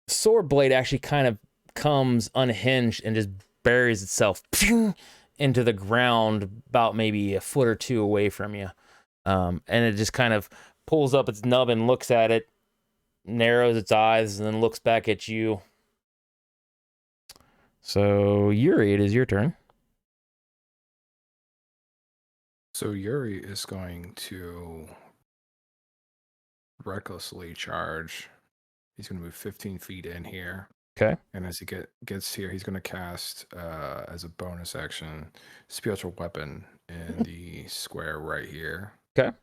sword blade actually kind of comes unhinged and just buries itself into the ground about maybe a foot or 2 away from you. And it just kind of pulls up its nub and looks at it, narrows its eyes, and then looks back at you. So, Yuri, it is your turn. So Yuri is going to recklessly charge. He's going to move 15 feet in here. Okay. And as he gets here, he's going to cast, as a bonus action, Spiritual Weapon in the square right here. Okay.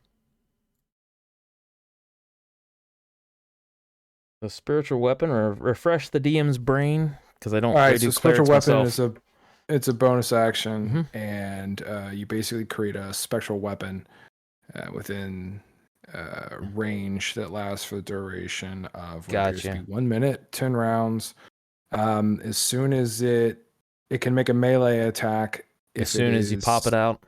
The spiritual weapon, or refresh the DM's brain, because I don't. All right, do so Spiritual clerics Weapon myself. it's a bonus action, and you basically create a spectral weapon within range that lasts for the duration of Gotcha. 1 minute, 10 rounds. As soon as it can make a melee attack. As soon as you pop it out,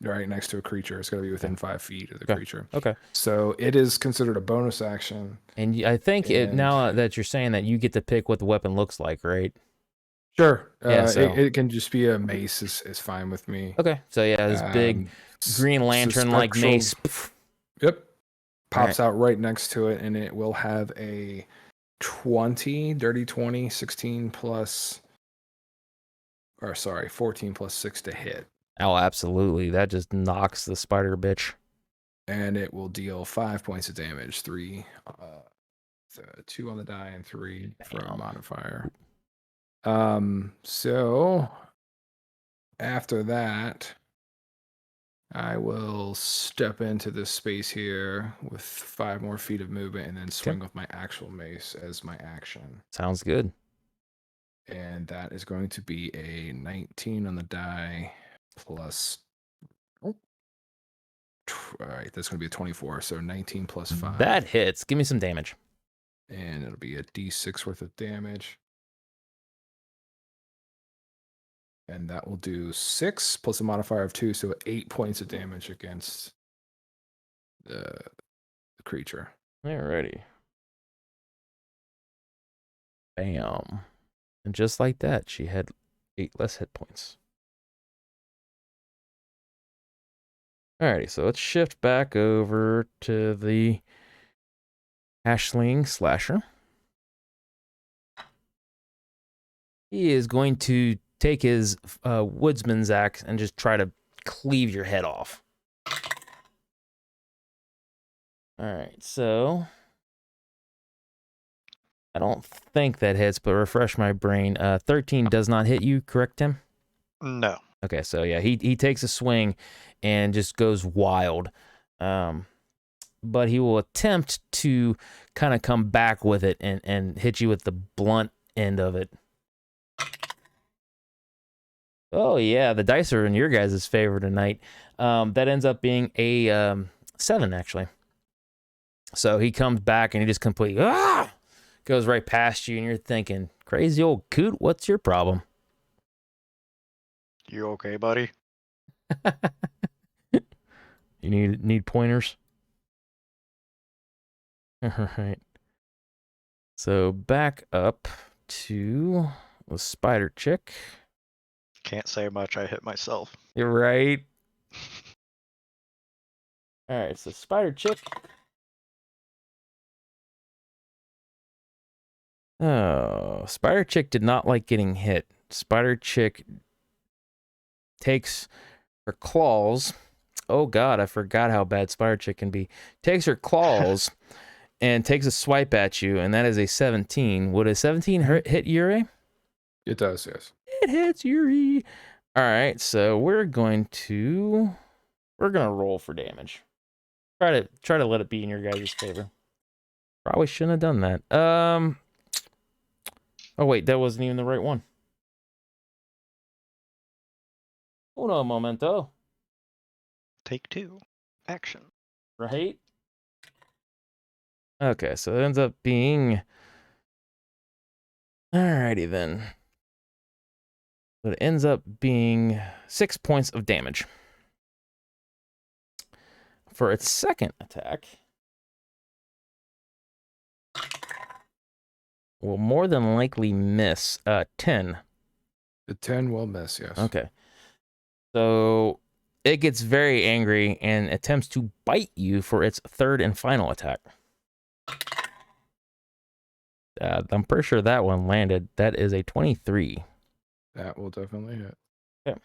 right next to a creature, it's going to be within 5 feet of the creature. Okay. So it is considered a bonus action. And I think now that you're saying that, you get to pick what the weapon looks like, right? Sure. Yeah, so- it can just be a mace is fine with me. Okay. So yeah, this big Green Lantern-like mace. Yep. Pops out right next to it, and it will have a 20, dirty 20, 16 plus, or sorry, 14 plus 6 to hit. Oh, absolutely. That just knocks the spider bitch. And it will deal 5 points of damage, 3, 2 on the die, and 3 for a modifier. So after that, I will step into this space here with 5 more feet of movement, and then swing with my actual mace as my action. Sounds good. And that is going to be a 19 on the die plus. All right, that's going to be a 24. So 19 plus 5. That hits. Give me some damage. And it'll be a d6 worth of damage. And that will do 6 plus a modifier of 2, so 8 points of damage against the creature. Alrighty. Bam. And just like that, she had 8 less hit points. Alrighty, so let's shift back over to the Ashling Slasher. He is going to take his woodsman's axe and just try to cleave your head off. Alright, so I don't think that hits, but refresh my brain. 13 does not hit you, correct, Tim? No. Okay, so yeah, he takes a swing and just goes wild. But he will attempt to kind of come back with it and hit you with the blunt end of it. Oh yeah, the dice are in your guys' favor tonight. That ends up being a 7, actually. So he comes back and he just completely goes right past you, and you're thinking, crazy old coot, what's your problem? You okay, buddy? You need pointers? All right. So back up to the spider chick. Can't say much. I hit myself. You're right. All right, so spider chick. Oh, spider chick did not like getting hit. Spider chick takes her claws. Oh God, I forgot how bad spider chick can be. Takes her claws and takes a swipe at you, and that is a 17. Would a 17 hit Yuri? It does, yes. It hits Yuri. All right, so we're gonna roll for damage. Try to let it be in your guys' favor. Probably shouldn't have done that. Oh wait, that wasn't even the right one. Uno momento. Take 2. Action. Right? Okay, so it ends up being... Alrighty then. So it ends up being 6 points of damage. For its second attack, will more than likely miss 10. The 10 will miss, yes. Okay. So it gets very angry and attempts to bite you for its third and final attack. I'm pretty sure that one landed. That is a 23. That will definitely hit. Okay.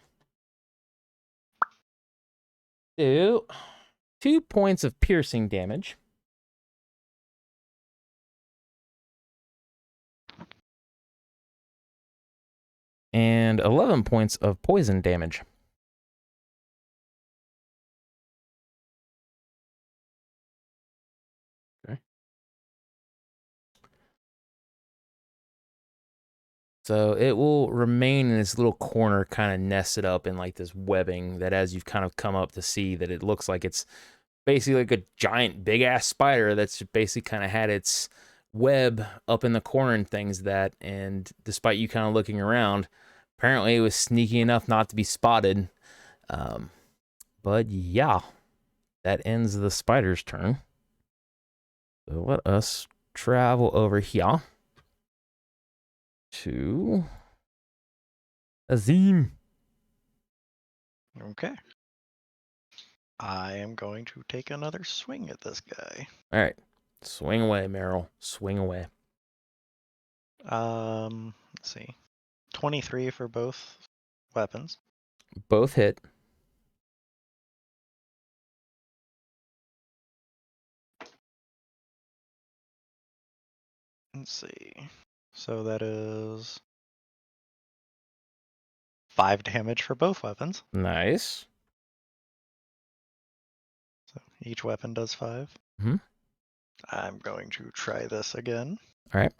Do 2 points of piercing damage. And 11 points of poison damage. Okay. So it will remain in this little corner, kind of nested up in like this webbing that as you've kind of come up to see that it looks like it's basically like a giant big ass spider that's basically kind of had its web up in the corner and things that, and despite you kind of looking around, apparently it was sneaky enough not to be spotted. But yeah, that ends the spider's turn. So let us travel over here to Azim. Okay. I am going to take another swing at this guy. All right, swing away, Meryl. Swing away. Let's see. 23 for both weapons. Both hit. Let's see. So that is 5 damage for both weapons. Nice. So each weapon does 5. Mhm. I'm going to try this again. All right.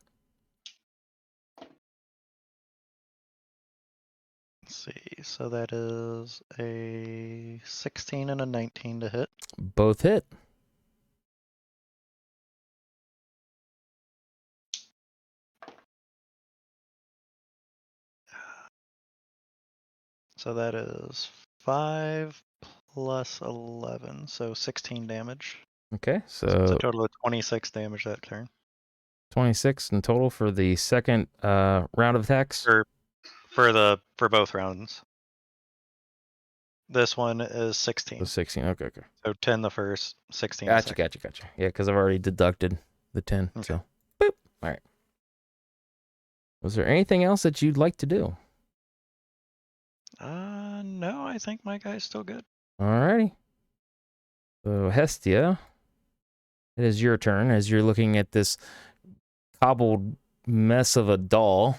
Let's see. So that is a 16 and a 19 to hit. Both hit. So that is 5 plus 11, so 16 damage. Okay, So it's so a total of 26 damage that turn. 26 in total for the second round of attacks. For both rounds. This one is 16. So 16. Okay. So 10 the first, 16 the second. Gotcha. Yeah, because I've already deducted the 10. Okay. So, boop. All right. Was there anything else that you'd like to do? No, I think my guy's still good. All righty. So, Hestia, it is your turn as you're looking at this cobbled mess of a doll.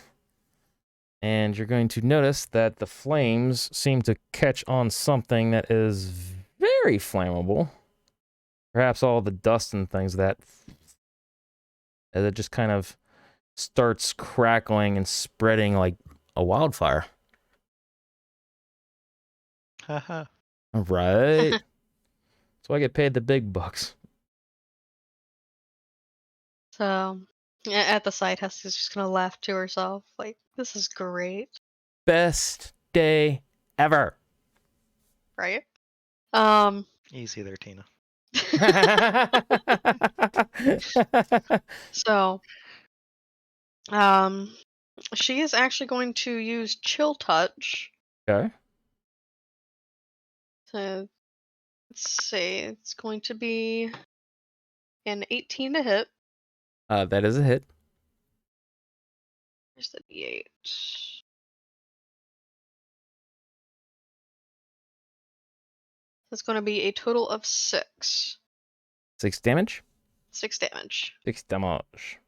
And you're going to notice that the flames seem to catch on something that is very flammable. Perhaps all the dust and things that as it just kind of starts crackling and spreading like a wildfire. Haha. All right. So I get paid the big bucks. So at the sight, Heskey's just gonna laugh to herself, like, this is great, Best day ever. right? Easy there, Tina. So she is actually going to use Chill Touch. Okay. So let's see, it's going to be an 18 to hit. That is a hit. Where's the D8? That's going to be a total of 6. 6 damage. 6 damage. 6 damage.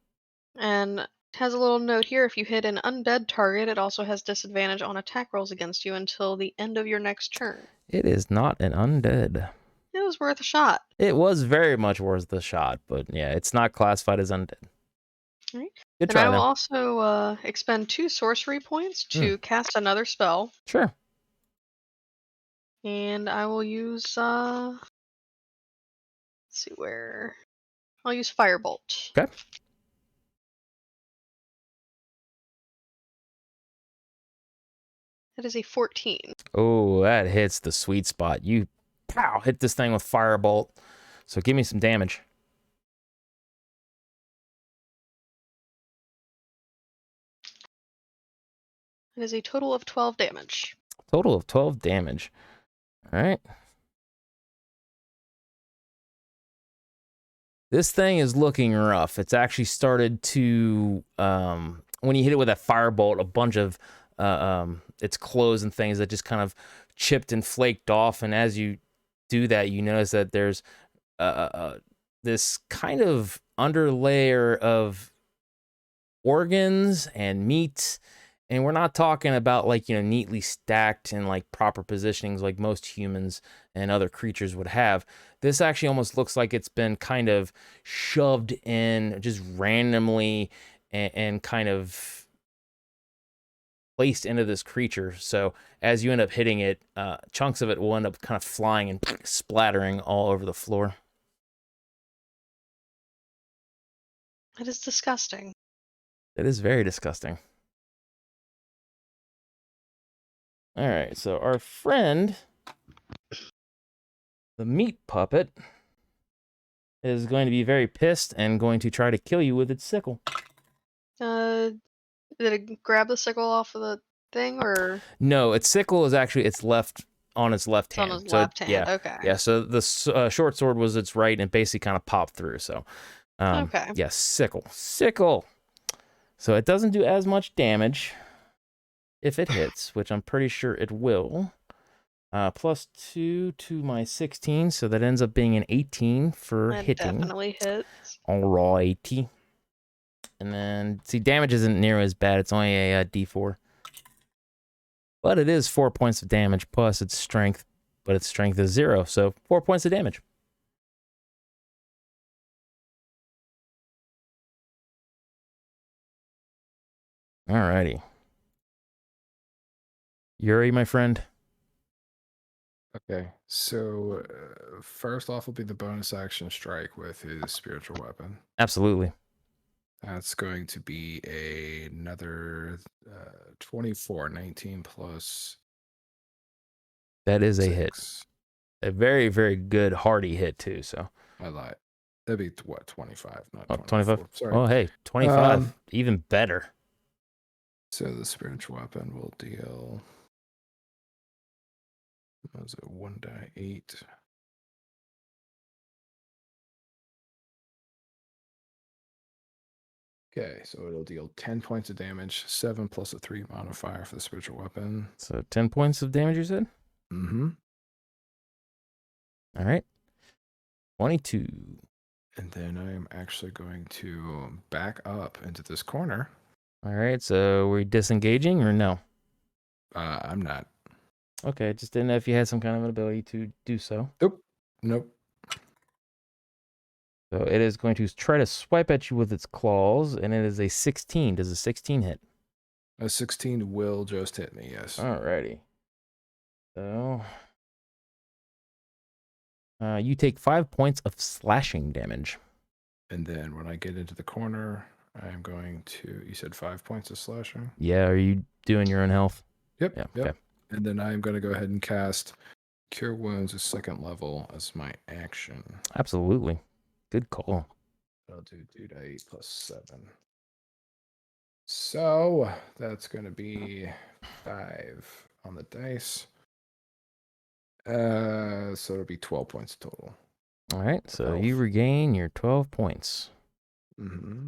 And it has a little note here. If you hit an undead target, it also has disadvantage on attack rolls against you until the end of your next turn. It is not an undead. It was worth a shot. It was very much worth the shot, but yeah, it's not classified as undead. Right. Good And try, I will though. also expend 2 sorcery points to cast another spell. Sure. And I will use, let's see where. I'll use Firebolt. Okay. That is a 14. Oh, that hits the sweet spot. You, pow, hit this thing with Firebolt. So give me some damage. It is a total of 12 damage. Total of 12 damage. All right. This thing is looking rough. It's actually started to, when you hit it with that firebolt, a bunch of its clothes and things that just kind of chipped and flaked off. And as you do that, you notice that there's this kind of underlayer of organs and meat. And we're not talking about like, neatly stacked in like proper positionings like most humans and other creatures would have. This actually almost looks like it's been kind of shoved in just randomly and kind of placed into this creature. So as you end up hitting it, chunks of it will end up kind of flying and splattering all over the floor. That is disgusting. It is very disgusting. All right, so our friend, the meat puppet, is going to be very pissed and going to try to kill you with its sickle. Did it grab the sickle off of the thing, or? No, its sickle is actually its left on its left It's hand. on his So, left hand. yeah, Okay. yeah. So the short sword was its right, and it basically kind of popped through. So, Okay. yeah, sickle. So it doesn't do as much damage if it hits, which I'm pretty sure it will. +2 to my 16, so that ends up being an 18 for That hitting. definitely hits. Alrighty. And then, see, damage isn't near as bad. It's only a D4. But it is 4 points of damage plus its strength. But its strength is 0, so 4 points of damage. Alrighty. Yuri, my friend. Okay, so first off will be the bonus action strike with his spiritual weapon. Absolutely. That's going to be another 24, 19 plus That is a hit. 6. A very, very good hearty hit, too. So. I lied. That'd be what, 25, not Oh, 24. 25. Sorry. Oh, hey, 25. Even better. So the spiritual weapon will deal. What was it? 1d8. Okay, so it'll deal 10 points of damage, 7 plus a 3 modifier for the spiritual weapon. So 10 points of damage, you said? Mm-hmm. All right. 22. And then I am actually going to back up into this corner. All right, so we're disengaging or no? I'm not. Okay, just didn't know if you had some kind of an ability to do so. Nope. So it is going to try to swipe at you with its claws, and it is a 16. Does a 16 hit? A 16 will just hit me, yes. Alrighty. So you take 5 points of slashing damage. And then when I get into the corner, I'm going to, you said 5 points of slashing? Yeah, are you doing your own health? Yep. Yeah, Yep. okay. And then I'm going to go ahead and cast Cure Wounds at 2nd level as my action. Absolutely. Good call. I'll do 2d8 plus 7. So that's going to be 5 on the dice. So it'll be 12 points total. All right, so Health. you regain your 12 points. Mm-hmm.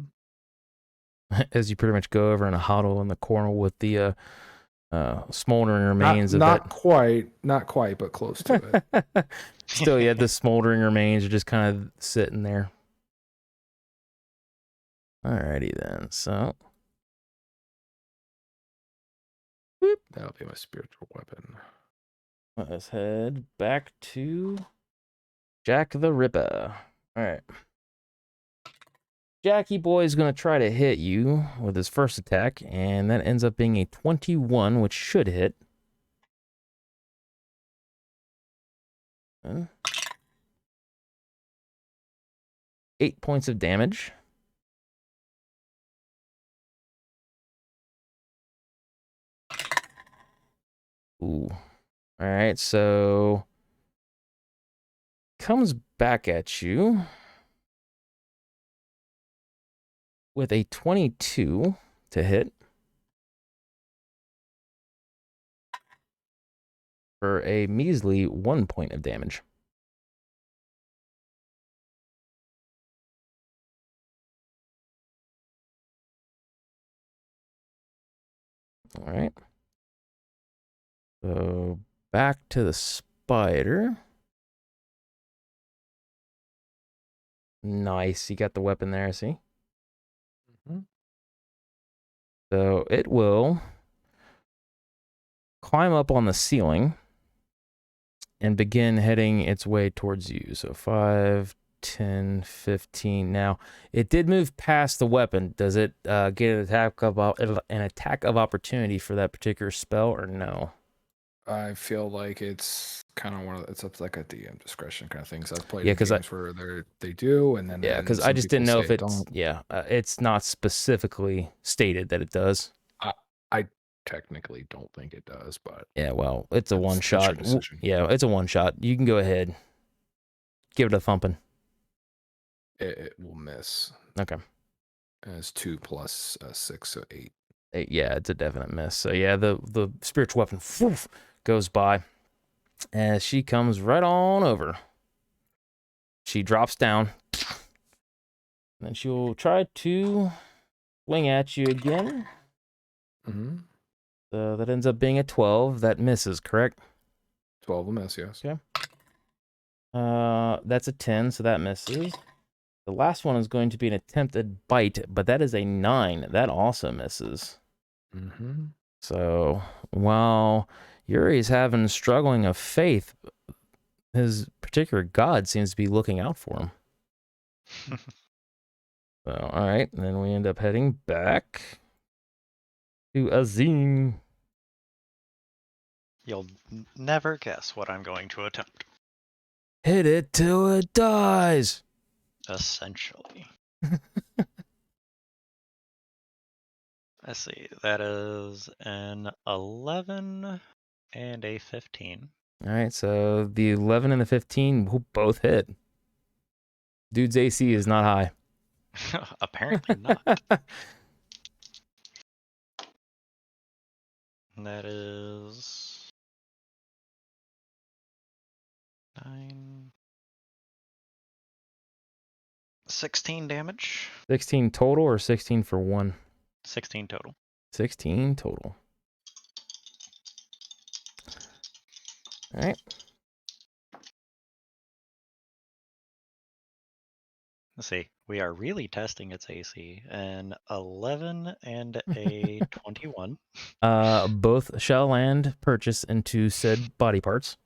As you pretty much go over in a huddle in the corner with the smoldering remains of not quite, but close to it. Still, yeah, the smoldering remains are just kind of sitting there. Alrighty then, so. it. That'll be my spiritual weapon. Let's head back to Jack the Ripper. All right. Jackie Boy is going to try to hit you with his first attack, and that ends up being a 21, which should hit. 8 points of damage. Ooh. All right, so comes back at you with a 22 to hit for a measly 1 point of damage. All right. So back to the spider. Nice. You got the weapon there, see? Mm-hmm. So it will climb up on the ceiling and begin heading its way towards you. So 5, 10, 15. Now, it did move past the weapon. Does it get an attack of opportunity for that particular spell or no? I feel like it's kind of it's up to like a DM discretion kind of things. I've played Yeah, in 'cause games where they do, and then Yeah, because I some just people didn't know say if it's, it's not specifically stated that it does. I technically don't think it does, but Yeah, well, it's a That's- one that's your shot. decision. Yeah, it's a one shot. You can go ahead. Give it a thumping. it will miss. Okay. And it's 2 plus 6, so 8. Yeah, it's a definite miss. So yeah, the spiritual weapon goes by as she comes right on over. She drops down. Then she will try to swing at you again. Mm-hmm. That ends up being a 12. That misses, correct? 12 will miss, yes. Okay. That's a 10, so that misses. The last one is going to be an attempted bite, but that is a 9. That also misses. Mm-hmm. So while Yuri's having struggling of faith, his particular god seems to be looking out for him. So, all right, and then we end up heading back to Azim. You'll never guess what I'm going to attempt. Hit it till it dies. Essentially. Let's see. That is an 11 and a 15. All right, so the 11 and the 15 will both hit. Dude's AC is not high. Apparently not. And that is 9, 16 damage. 16 total or 16 for one? 16 total. 16 total. All right. Let's see. We are really testing its AC. An 11 and a 21. Both shall land purchase into said body parts.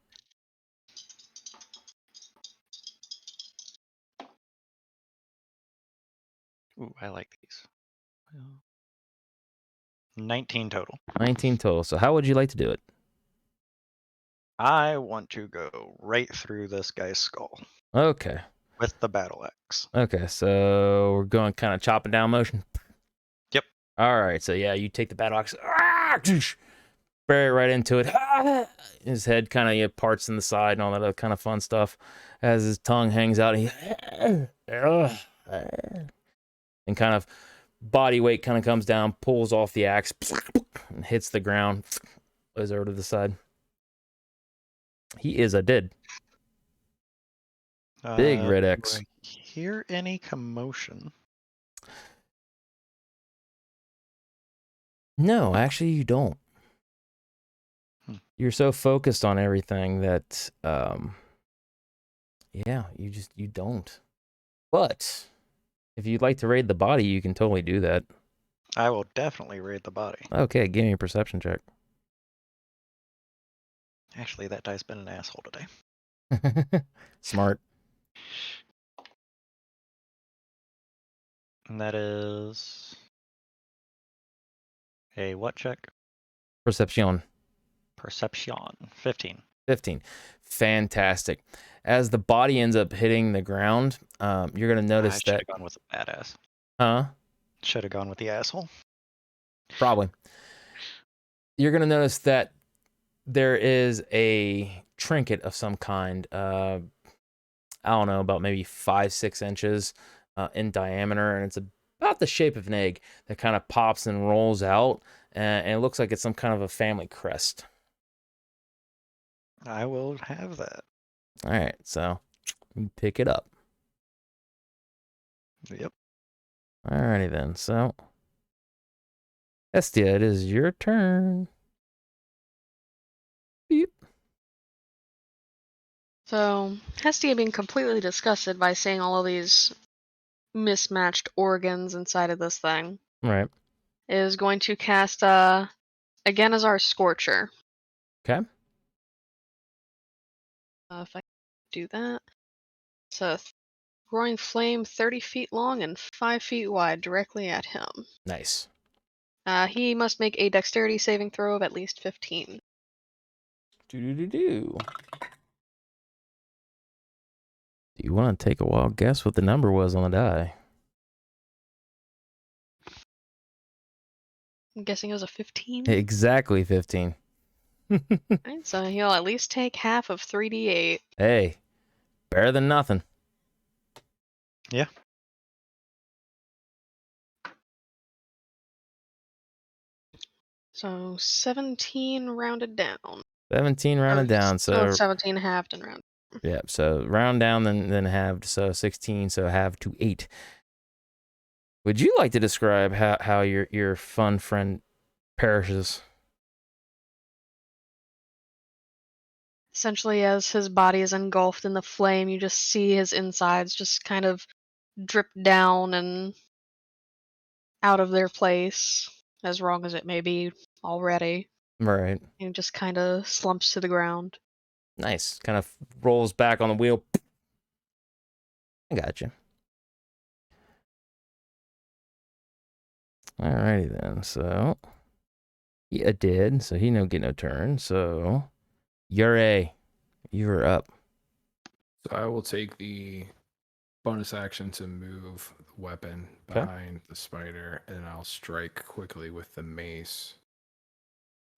Ooh, I like these. 19 total. 19 total. So how would you like to do it? I want to go right through this guy's skull Okay. with the battle axe. Okay, so we're going kind of chopping down motion. Yep. All right, so yeah, you take the battle axe, bury it right into it. His head kind of parts in the side and all that other kind of fun stuff. As his tongue hangs out, he and kind of body weight kind of comes down, pulls off the axe, and hits the ground, goes over to the side. He is a dead. Big red X. Do I hear any commotion? No, actually, you don't. You're so focused on everything that, yeah, you don't. But if you'd like to raid the body, you can totally do that. I will definitely raid the body. Okay, give me a perception check. Actually, that die's been an asshole today. Smart. And that is a what check? Perception. Perception. 15. 15. Fantastic. As the body ends up hitting the ground, you're going to notice I should that... have gone with a badass. Huh? Should have gone with the asshole. Probably. You're going to notice that there is a trinket of some kind. I don't know, about maybe 5-6 inches in diameter, and it's about the shape of an egg that kind of pops and rolls out, and it looks like it's some kind of a family crest. I will have that. All right, so you pick it up. Yep. Alrighty then, so Estia, it is your turn. Beep. So, Hestia being completely disgusted by seeing all of these mismatched organs inside of this thing, Right. is going to cast, again as our Scorcher. Okay. If I do that. It's a growing flame 30 feet long and 5 feet wide directly at him. Nice. He must make a dexterity saving throw of at least 15. Do you want to take a wild guess what the number was on the die? I'm guessing it was a 15. Exactly 15. Right, so he'll at least take half of 3d8. Hey, better than nothing. Yeah. So 17 rounded down. 17 rounded down, so 17 halved and rounded. yeah, so round down then halved, so 16, so halved to 8. Would you like to describe how your fun friend perishes? Essentially, as his body is engulfed in the flame, you just see his insides just kind of drip down and out of their place, as wrong as it may be already. Right. And just kind of slumps to the ground. Nice. Kind of rolls back on the wheel. I got you. Alrighty then. So yeah, did. So he no get no turn. So you're up. So I will take the bonus action to move the weapon Okay. behind the spider, and I'll strike quickly with the mace,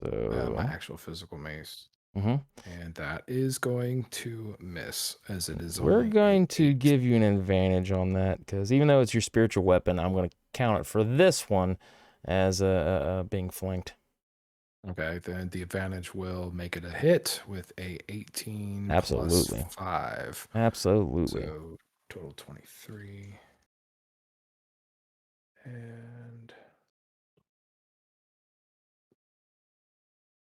So my actual physical mace. mhm. And that is going to miss, as it is We're only going to 8. give you an advantage on that, because even though it's your spiritual weapon, I'm going to count it for this one as being flanked. Okay, then the advantage will make it a hit with a 18 Absolutely. plus 5. Absolutely. So total 23. And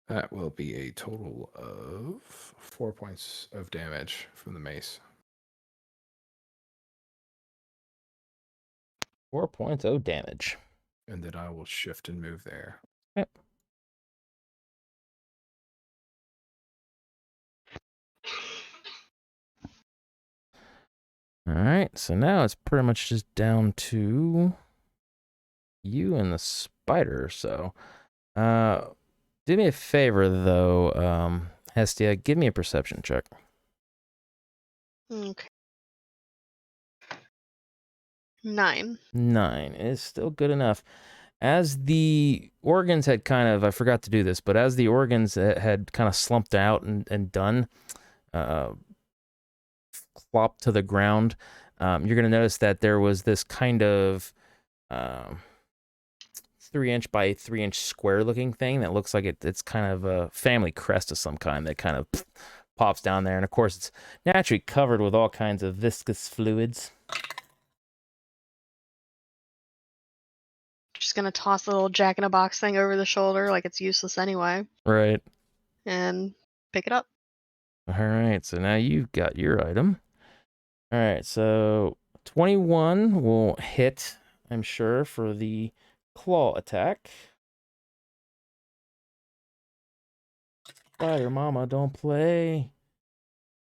that will be a total of 4 points of damage from the mace. 4 points of damage. And then I will shift and move there. Yep. All right, so now it's pretty much just down to you and the spider. So, do me a favor though, Hestia, give me a perception check. Okay. 9. 9 is still good enough. As the organs had kind of, I forgot to do this, but as the organs had kind of slumped out and done, flopped to the ground, you're going to notice that there was this kind of 3-inch by 3-inch square looking thing that looks like it's kind of a family crest of some kind that kind of pops down there. And of course, it's naturally covered with all kinds of viscous fluids. Just gonna toss the little jack-in-a-box thing over the shoulder like it's useless anyway. Right. And pick it up. All right, so now you've got your item. All right, so 21 will hit, I'm sure, for the claw attack. Spider Mama, don't play.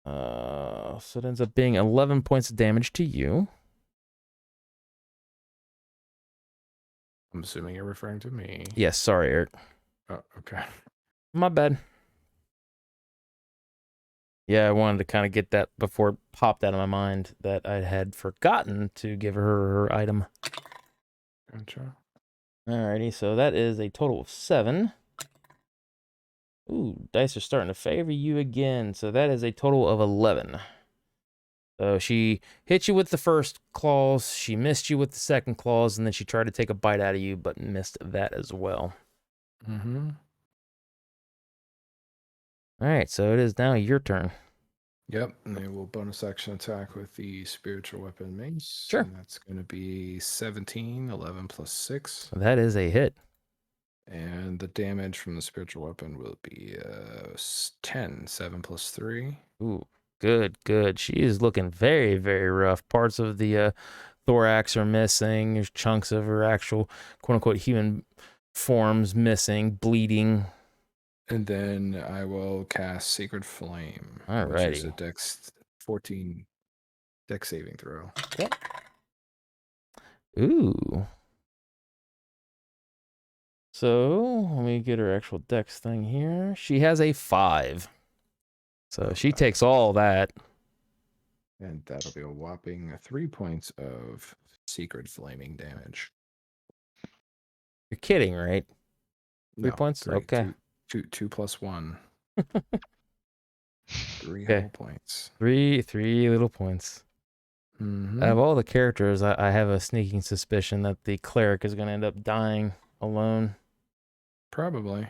So it ends up being 11 points of damage to you. I'm assuming you're referring to me. Yes, sorry, Eric. Oh, okay. My bad. Yeah, I wanted to kind of get that before it popped out of my mind that I had forgotten to give her her item. Gotcha. Alrighty, so that is a total of 7. Ooh, dice are starting to favor you again. So that is a total of 11. So she hit you with the first claws, she missed you with the second claws, and then she tried to take a bite out of you, but missed that as well. Mm-hmm. Alright, so it is now your turn. Yep, and they will bonus action attack with the spiritual weapon mace. Sure. And that's going to be 17, 11 plus 6. So that is a hit. And the damage from the spiritual weapon will be 10, 7 plus 3. Ooh, good, good. She is looking very, very rough. Parts of the thorax are missing. There's chunks of her actual quote-unquote human forms missing, bleeding. And then I will cast Sacred Flame, which is a Alrighty. Dex 14 Dex saving throw. Yep. Ooh. So let me get her actual dex thing here. She has a 5. So she takes all that. And that'll be a whopping 3 points of Secret Flaming damage. You're kidding, right? 3 No, points? 3. Okay. 2 plus 1. 3 Okay. whole points. Three little points. Mm-hmm. Out of all the characters, I have a sneaking suspicion that the cleric is going to end up dying alone. Probably.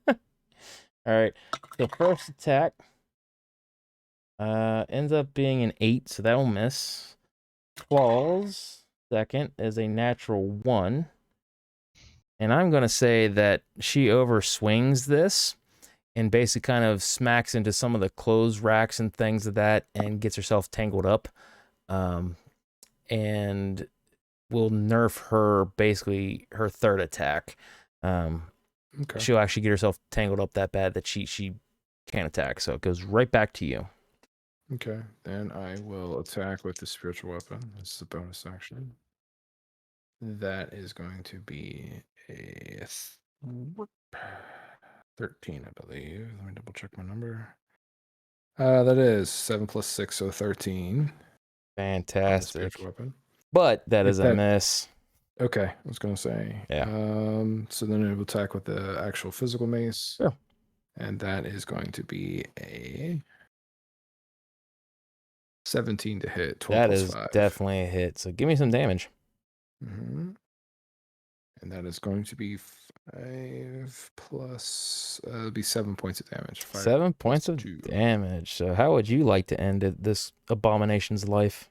All right. The first attack ends up being an 8, so that will miss. Claws, second, is a natural 1. And I'm going to say that she overswings this and basically kind of smacks into some of the clothes racks and things of that and gets herself tangled up. And will nerf her, basically, her third attack. Okay. She'll actually get herself tangled up that bad that she can't attack. So it goes right back to you. Okay. Then I will attack with the spiritual weapon. This is a bonus action. That is going to be a 13, I believe. Let me double check my number. That is 7 plus 6, so 13. On the Fantastic. spiritual weapon. But that If is a that- miss. Okay, I was going to say. Yeah. So then it will attack with the actual physical mace. Sure. And that is going to be a 17 to hit. 12 That plus is 5. definitely a hit. So give me some damage. Mm-hmm. And that is going to be 5 plus, it'll be 7 points of damage. 7 points of 2. damage. So how would you like to end this abomination's life?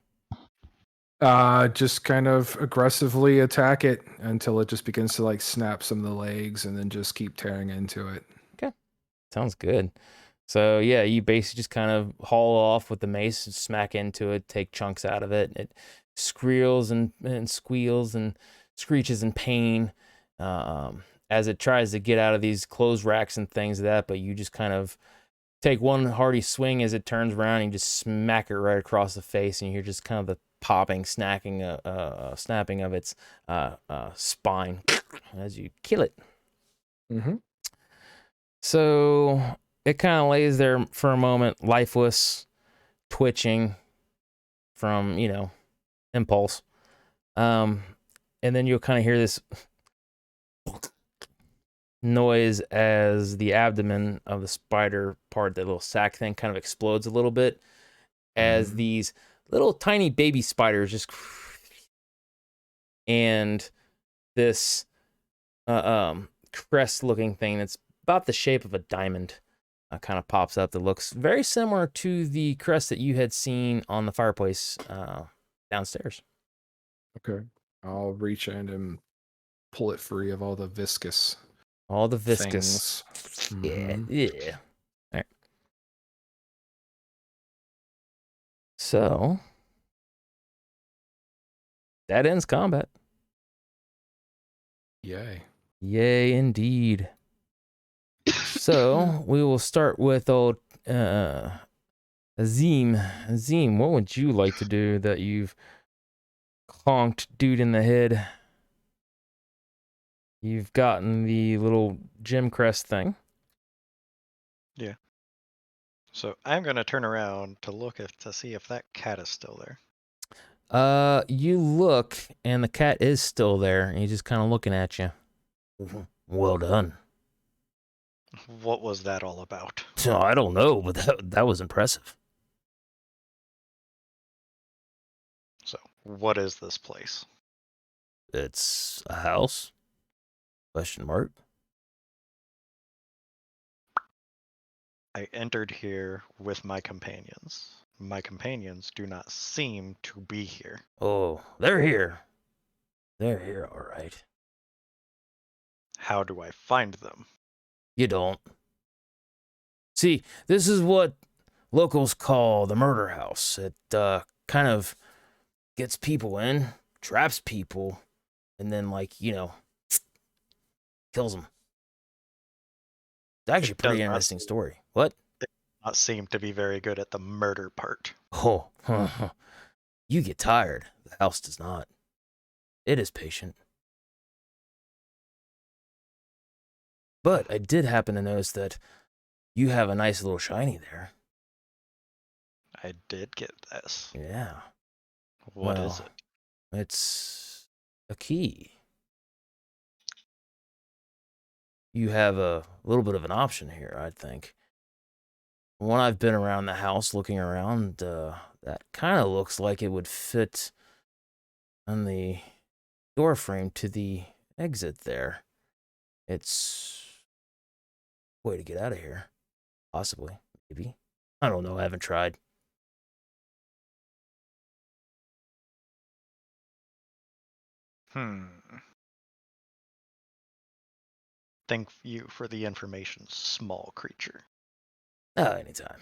Just kind of aggressively attack it until it just begins to like snap some of the legs and then just keep tearing into it. Sounds good. So yeah, you basically just kind of haul off with the mace, smack into it, take chunks out of it. It squeals and squeals and screeches in pain as it tries to get out of these clothes racks and things like that. But you just kind of take one hearty swing as it turns around and you just smack it right across the face, and you hear just kind of the popping, snapping of its spine as you kill it. Mm-hmm. So it kind of lays there for a moment, lifeless, twitching from, impulse. And then you'll kind of hear this noise as the abdomen of the spider part, that little sac thing, kind of explodes a little bit as these little tiny baby spiders just, and this crest looking thing that's about the shape of a diamond kind of pops up that looks very similar to the crest that you had seen on the fireplace downstairs. Okay. I'll reach in and pull it free of all the viscous. All the viscous. Things. Yeah, Mhm. yeah. All right. So that ends combat. Yay. Yay, indeed. So we will start with old Azim. Azim, what would you like to do that you've conked dude in the head? You've gotten the little gem crest thing. So I'm going to turn around to look to see if that cat is still there. You look, and the cat is still there, and he's just kind of looking at you. Well done. What was that all about? So I don't know, but that was impressive. So, what is this place? It's a house? Question mark. I entered here with my companions. My companions do not seem to be here. Oh, they're here. They're here, all right. How do I find them? You don't. See, this is what locals call the murder house. It kind of gets people in, traps people, and then, kills them. It's actually a pretty interesting story. What? It does not seem to be very good at the murder part. Oh, you get tired. The house does not. It is patient. But I did happen to notice that you have a nice little shiny there. I did get this. Yeah. What is it? It's a key. You have a little bit of an option here, I think. When I've been around the house looking around, that kind of looks like it would fit on the door frame to the exit there. It's a way to get out of here. Possibly. Maybe. I don't know. I haven't tried. Thank you for the information, small creature. Anytime.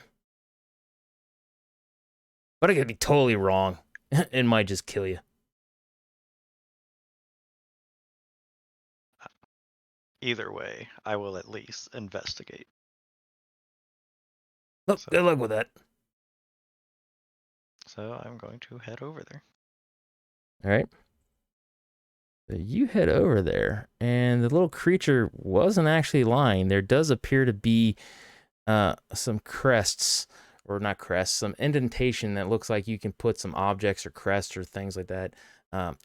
But I could be totally wrong. It might just kill you. Either way, I will at least investigate. Oh, good luck with that. So I'm going to head over there. All right. So you head over there, and the little creature wasn't actually lying. There does appear to be some crests, or not crests, some indentation that looks like you can put some objects or crests or things like that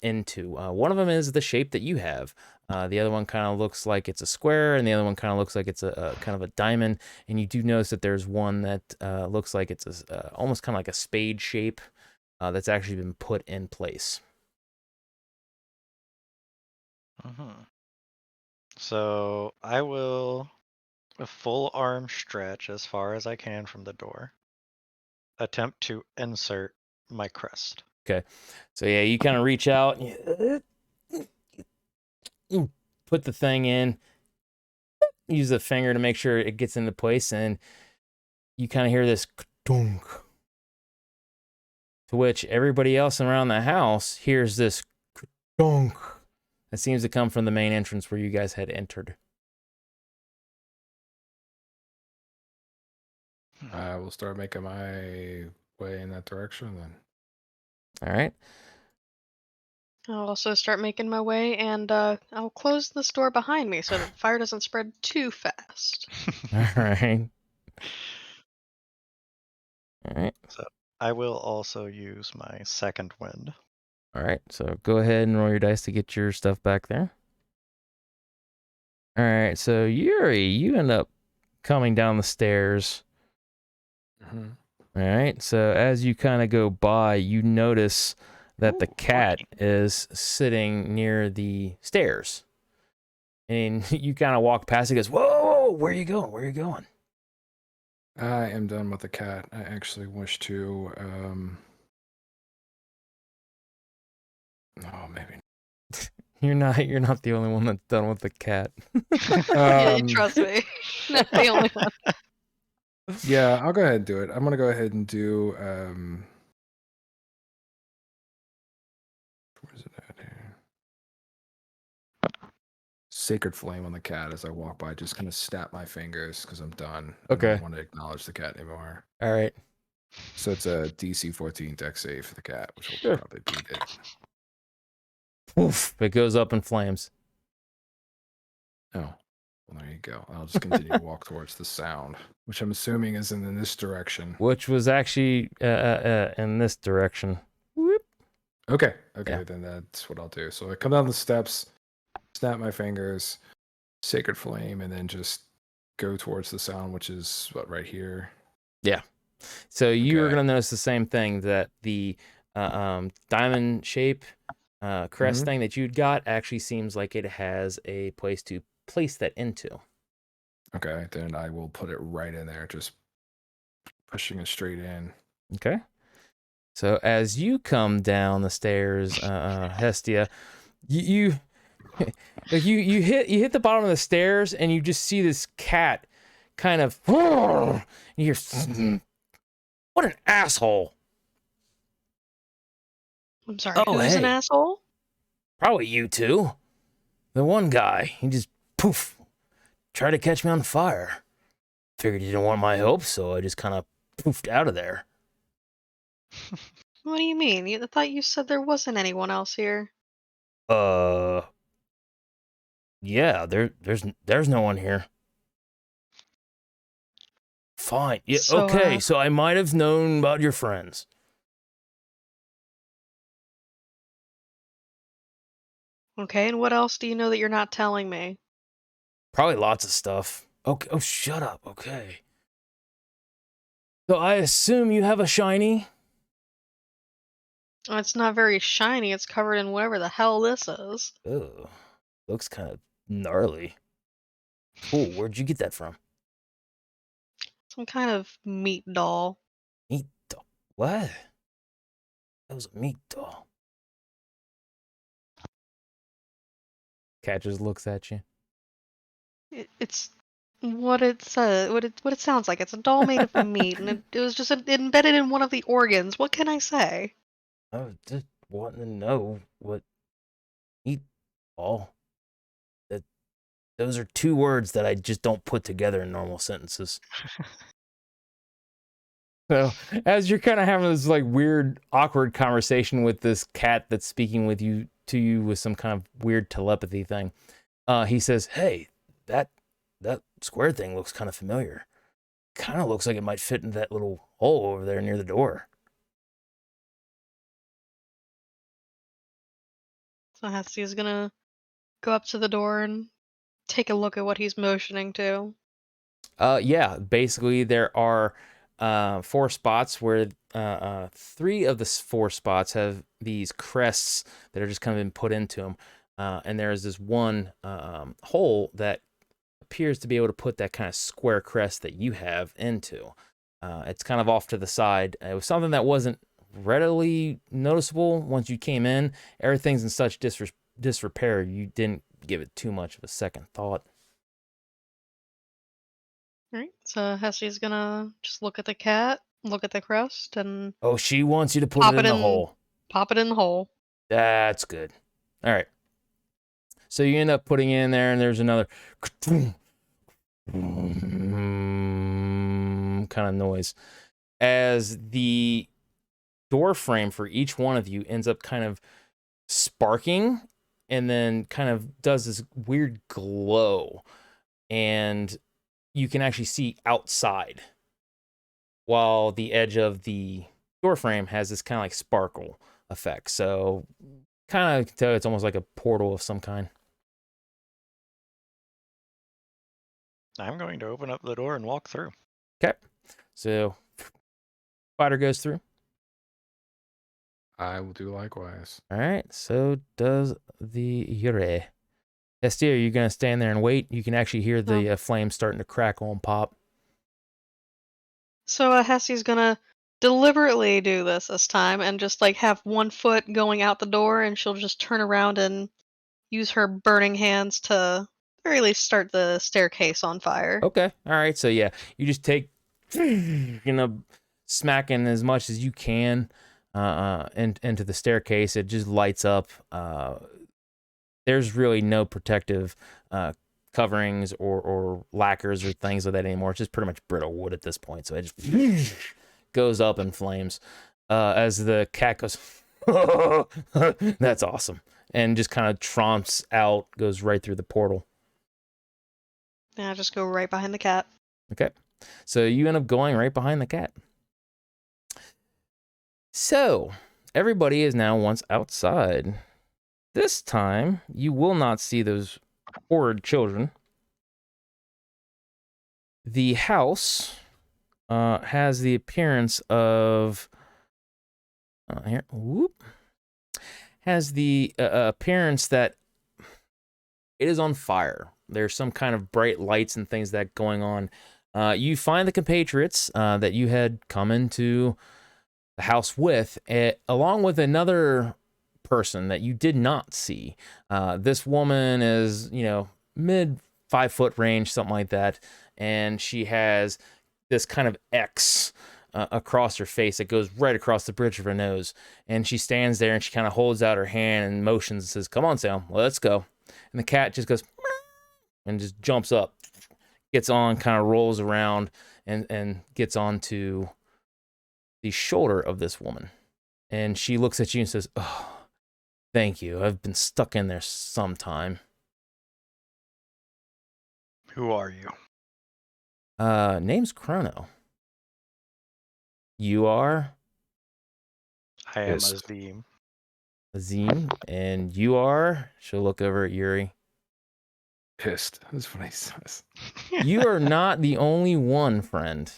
into. One of them is the shape that you have. The other one kind of looks like it's a square, and the other one kind of looks like it's a kind of a diamond. And you do notice that there's one that looks like it's almost kind of like a spade shape that's actually been put in place. So I will a full arm stretch as far as I can from the door. Attempt to insert my crest. Okay. So yeah, you kind of reach out, and you put the thing in, use the finger to make sure it gets into place, and you kind of hear this dunk, to which everybody else around the house hears this dunk that seems to come from the main entrance where you guys had entered. I will start making my way in that direction then. All right. I'll also start making my way, and I'll close this door behind me so that the fire doesn't spread too fast. All right. All right. So I will also use my second wind. All right. So go ahead and roll your dice to get your stuff back there. All right. So Yuri, you end up coming down the stairs. Mm-hmm. All right. So as you kind of go by, you notice that the cat is sitting near the stairs. And you kind of walk past it, goes, whoa, where are you going? Where are you going? I am done with the cat. I actually wish to oh, maybe You're not the only one that's done with the cat. Yeah, you trust me. Not the only one. Yeah, I'll go ahead and do it. I'm gonna go ahead and do where's it at here? Sacred Flame on the cat as I walk by. Just kind of snap my fingers because I'm done. Okay. I don't want to acknowledge the cat anymore. All right. So it's a DC 14 dex save for the cat, which will Sure. probably beat it. Oof, it goes up in flames. Oh, well, there you go. I'll just continue to walk towards the sound, which I'm assuming is in this direction. Which was actually in this direction. Whoop. Okay, Yeah. then that's what I'll do. So I come down the steps, snap my fingers, sacred flame, and then just go towards the sound, which is what, right here. Yeah. So you are Okay. going to notice the same thing, that the diamond shape crest thing that you'd got actually seems like it has a place to place that into. Okay, then I will put it right in there, just pushing it straight in. Okay. So as you come down the stairs, Hestia, you like you hit the bottom of the stairs and you just see this cat kind of and you're what an asshole. I'm sorry, Oh, who's an hey. asshole? Probably you two. The one guy, he just poof tried to catch me on fire. Figured you didn't want my help, so I just kind of poofed out of there. What do you mean? I thought you said there wasn't anyone else here. Yeah, there's no one here. Fine. Yeah, So, okay, so I might have known about your friends. Okay, and what else do you know that you're not telling me? Probably lots of stuff. Okay, oh, shut up, okay. So I assume you have a shiny? Oh, it's not very shiny, it's covered in whatever the hell this is. Ugh, looks kind of gnarly. Cool, where'd you get that from? Some kind of meat doll. Meat doll. What? That was a meat doll. Cat just looks at you. It's what it says, what it sounds like. It's a doll made of meat, and it was just embedded in one of the organs. What can I say? I was just wanting to know what meat doll. Those are two words that I just don't put together in normal sentences. So, as you're kind of having this like weird, awkward conversation with this cat that's speaking with you with some kind of weird telepathy thing, he says, "Hey, that square thing looks kind of familiar. Kind of looks like it might fit in that little hole over there near the door." So Hestia is gonna go up to the door and take a look at what he's motioning to. Yeah, basically there are 4 spots where 3 of the 4 spots have these crests that are just kind of been put into them. And there's this one hole that appears to be able to put that kind of square crest that you have into. It's kind of off to the side. It was something that wasn't readily noticeable once you came in. Everything's in such disrepair, you didn't give it too much of a second thought. Alright, so Hestia's gonna just look at the cat, look at the crust, and Oh, she wants you to put pop it in it the in hole. pop it in the hole. That's good. All right. So you end up putting it in there, and there's another kind of noise as the door frame for each one of you ends up kind of sparking and then kind of does this weird glow, and you can actually see outside while the edge of the door frame has this kind of like sparkle effect. So kind of tell it's almost like a portal of some kind. I'm going to open up the door and walk through. Okay. So spider goes through. I will do likewise. All right. So does the Yure. Estia, are you going to stand there and wait? You can actually hear the flames starting to crackle and pop. So Hestia's gonna deliberately do this time and just like have one foot going out the door, and she'll just turn around and use her burning hands to at the very least start the staircase on fire. Okay. All right. So yeah, you just take, smacking as much as you can into the staircase. It just lights up. There's really no protective coverings or lacquers or things like that anymore. It's just pretty much brittle wood at this point. So it just goes up in flames as the cat goes, that's awesome. And just kind of tromps out, goes right through the portal. Yeah, just go right behind the cat. Okay. So you end up going right behind the cat. So everybody is now once outside. This time, you will not see those horrid children. The house has the appearance of has the appearance that it is on fire. There's some kind of bright lights and things that going on. You find the compatriots that you had come into the house with, along with another person that you did not see. This woman is, mid 5 foot range, something like that, and she has this kind of X across her face that goes right across the bridge of her nose. And she stands there and she kind of holds out her hand and motions and says, "Come on, Sam, let's go." And the cat just goes and just jumps up, gets on, kind of rolls around, and gets onto the shoulder of this woman. And she looks at you and says, "Oh, thank you. I've been stuck in there some time." Who are you? Name's Chrono. You are I am Yes. Azim. Azim, and you are. She'll look over at Yuri. Pissed. That's what he says. You are not the only one, friend.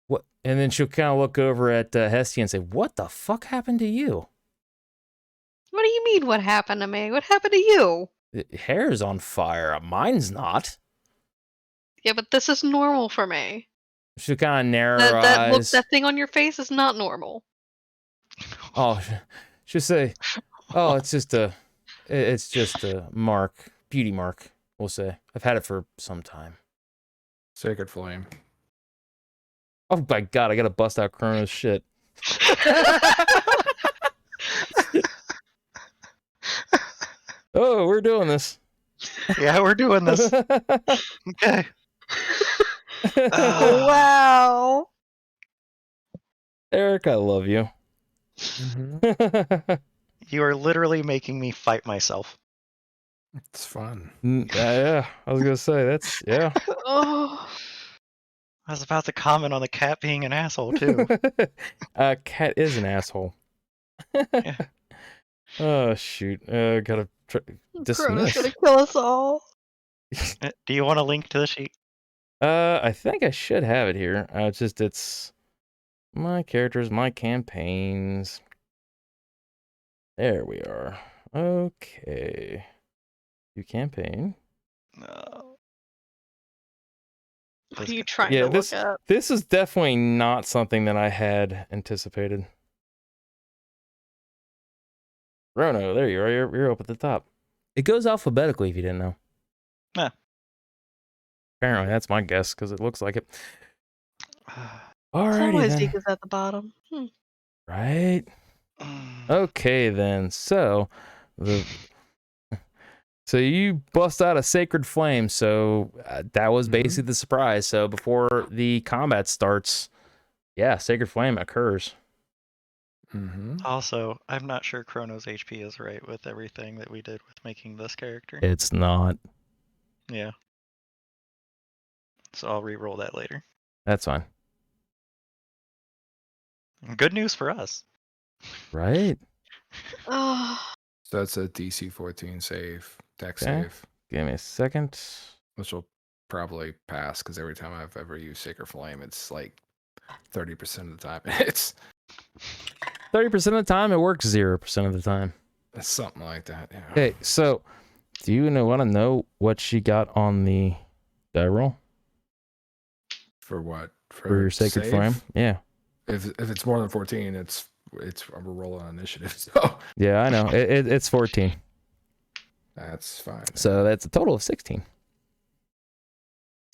What? And then she'll kind of look over at Hestia and say, "What the fuck happened to you?" What do you mean, what happened to me? What happened to you? The hair's on fire. Mine's not. Yeah, but this is normal for me. She'll kind of narrow her eyes. That thing on your face is not normal. Oh, she'll say, "Oh, it's just a mark, beauty mark." We'll say, "I've had it for some time." Sacred Flame. Oh my god, I gotta bust out Chrono's shit. Oh, we're doing this. Yeah, we're doing this. Okay. Wow. Eric, I love you. Mm-hmm. You are literally making me fight myself. It's fun. Yeah, I was gonna say that's yeah. Oh. I was about to comment on the cat being an asshole too. Cat is an asshole. Yeah. Oh shoot, gotta Chrono's dismiss. gonna kill us all. Do you want a link to the sheet? I think I should have it here. It's my characters, my campaigns. There we are. Okay. You campaign. No. What are you trying Yeah, to look at? this is definitely not something that I had anticipated. Rono, there you are. You're up at the top. It goes alphabetically if you didn't know. Yeah. Apparently, that's my guess because it looks like it. So Alrighty then. Zeke is at the bottom. Right. Okay then. So you bust out a sacred flame. So that was basically the surprise. So before the combat starts, yeah, sacred flame occurs. Mm-hmm. Also, I'm not sure Chrono's HP is right with everything that we did with making this character. It's not. Yeah. So I'll re-roll that later. That's fine. Good news for us. Right. Oh. So that's a DC 14 save, dex Okay. save, Give me a second. which will probably pass because every time I've ever used Sacred Flame, it's like 30% of the time. It's 30% of the time, it works 0% of the time. something like that. Yeah. Okay, so do you want to know what she got on the die roll For what? for your sacred save? flame? Yeah. If it's more than 14, it's I'm rolling on initiative. So Yeah, I know. It's 14. that's fine. So that's a total of 16.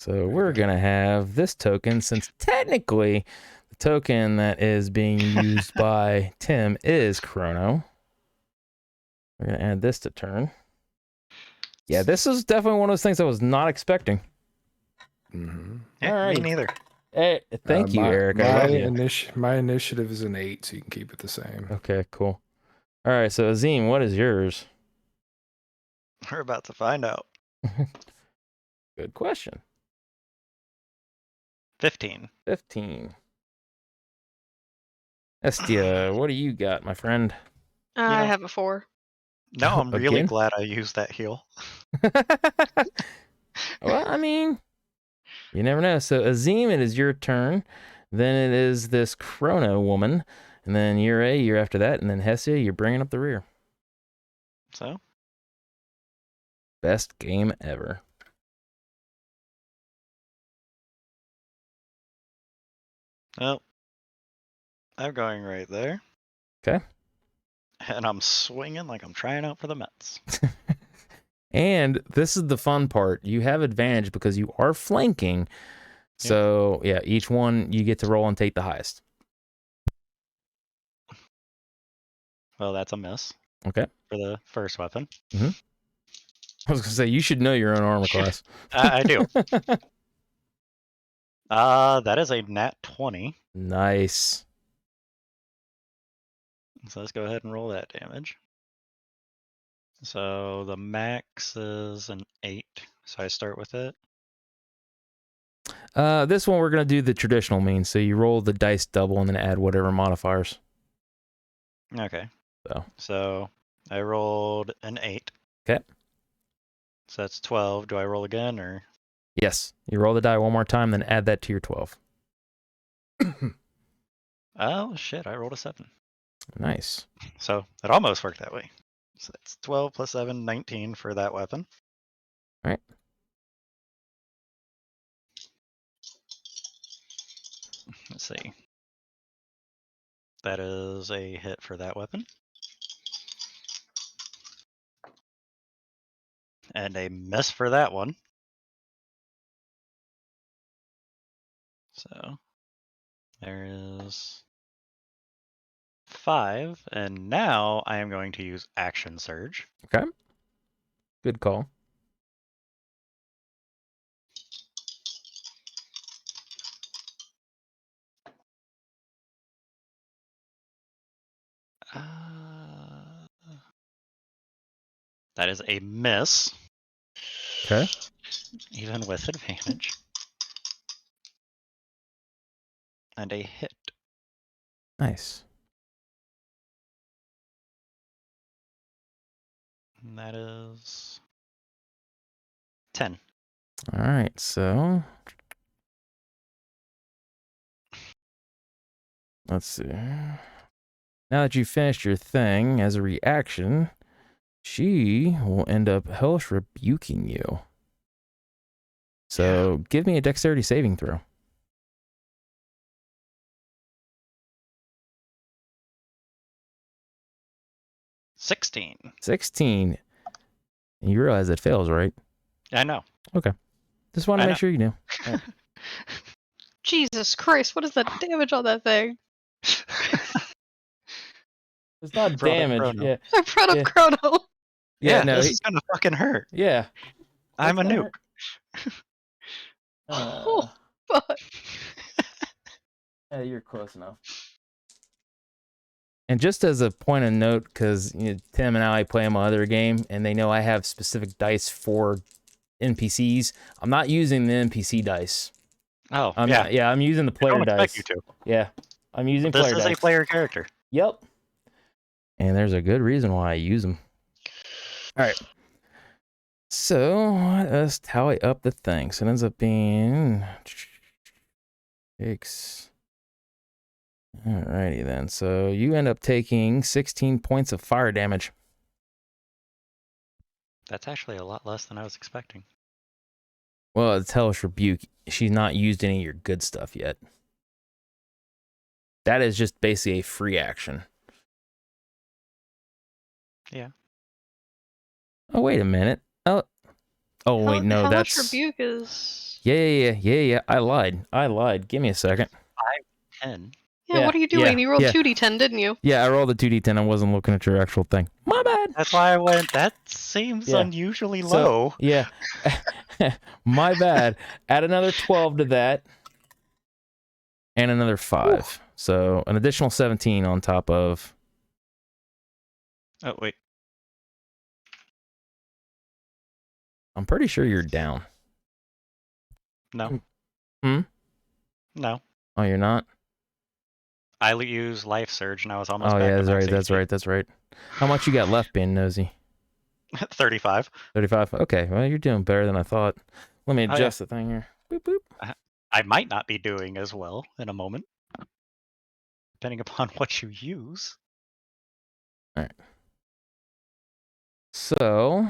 So we're going to have this token, since technically the token that is being used by Tim is Chrono. We're going to add this to turn. Yeah, this is definitely one of those things I was not expecting. Mm-hmm. Yeah, Alrighty. me neither. Hey, thank you, Eric. I love you. My initiative is an 8, so you can keep it the same. Okay, cool. All right, so Azim, what is yours? We're about to find out. Good question. 15. 15. Estia, what do you got, my friend? I know- have a 4. No, I'm really Again? glad I used that heal. Well, I mean, you never know. So, Azim, it is your turn. Then it is this Chrono woman. And then you're after that. And then Hessia, you're bringing up the rear. So, Best game ever. well, I'm going right there. Okay. And I'm swinging like I'm trying out for the Mets. And this is the fun part. You have advantage because you are flanking. So, yeah, each one you get to roll and take the highest. Well, that's a miss. Okay. For the first weapon. I was going to say, you should know your own armor class. I do. That is a nat 20. Nice. So let's go ahead and roll that damage. So the max is an 8. So I start with it. This one we're going to do the traditional means. So you roll the dice double and then add whatever modifiers. Okay. So So I rolled an 8. Okay. So that's 12. Do I roll again or? Yes. You roll the die one more time, then add that to your 12. Oh, shit. I rolled a 7. Nice. So it almost worked that way. So that's 12 plus 7, 19 for that weapon. All right. Let's see. That is a hit for that weapon. And a miss for that one. So there is 5. And now I am going to use Action Surge. Okay. Good call. That is a miss. Okay. Even with advantage. And a hit. Nice. And that is 10. All right. So let's see. Now that you've finished your thing, as a reaction, she will end up hellish rebuking you. So give me a dexterity saving throw. 16. 16. And you realize it fails, right? I know. Just want to I make know. sure you knew. Jesus Christ, what is the damage on that thing? It's not Brought up damage. Chrono. Yeah. I brought up Yeah. Chrono. Yeah. No. this is gonna fucking hurt. Yeah. I'm a That's nuke. Oh, fuck. Yeah, you're close enough. And just as a point of note, because Tim and I play my other game, and they know I have specific dice for NPCs. I'm not using the NPC dice. Oh, Yeah, I'm using the I player don't expect dice. you to. Yeah, I'm using This player is dice. a player character. Yep. And there's a good reason why I use them. All right. So let us tally up the thing. So it ends up being 6. Alrighty then. So you end up taking 16 points of fire damage. That's actually a lot less than I was expecting. Well, it's Hellish Rebuke. She's not used any of your good stuff yet. That is just basically a free action. Yeah. Oh, wait a minute. Oh, wait, no, How that's... much rebuke is? Yeah. I lied. Give me a second. 10. Yeah, what are you doing? You rolled yeah. 2d10, didn't you? Yeah, I rolled a 2d10. I wasn't looking at your actual thing. My bad. That's why I went, that seems Yeah. unusually So, low. Yeah. My bad. Add another 12 to that. And another 5. Ooh. So an additional 17 on top of... Oh, wait. I'm pretty sure you're down. No. Hmm? No. Oh, you're not? I use Life Surge and I was almost Oh, back yeah, to that's max right, that's HP. right, that's right. How much you got left, being nosy? 35. 35? Okay, well, you're doing better than I thought. Let me Oh, yeah. adjust the thing here. Boop, boop. I might not be doing as well in a moment, depending upon what you use. All right. So,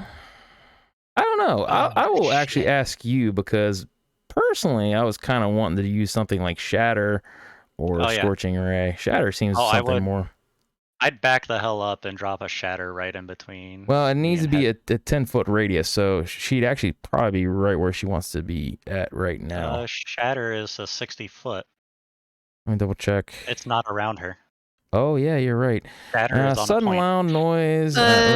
I don't know. I will actually ask you because personally, I was kind of wanting to use something like Shatter or Oh, yeah. Scorching Ray. Shatter seems Oh, I something would. more. I'd back the hell up and drop a Shatter right in between. Well, it me needs to and be Head. a 10-foot radius, so she'd actually probably be right where she wants to be at right now. Shatter is a 60-foot. Let me double check. It's not around her. Oh, yeah, you're right. Shatter is on a Sudden point. loud noise.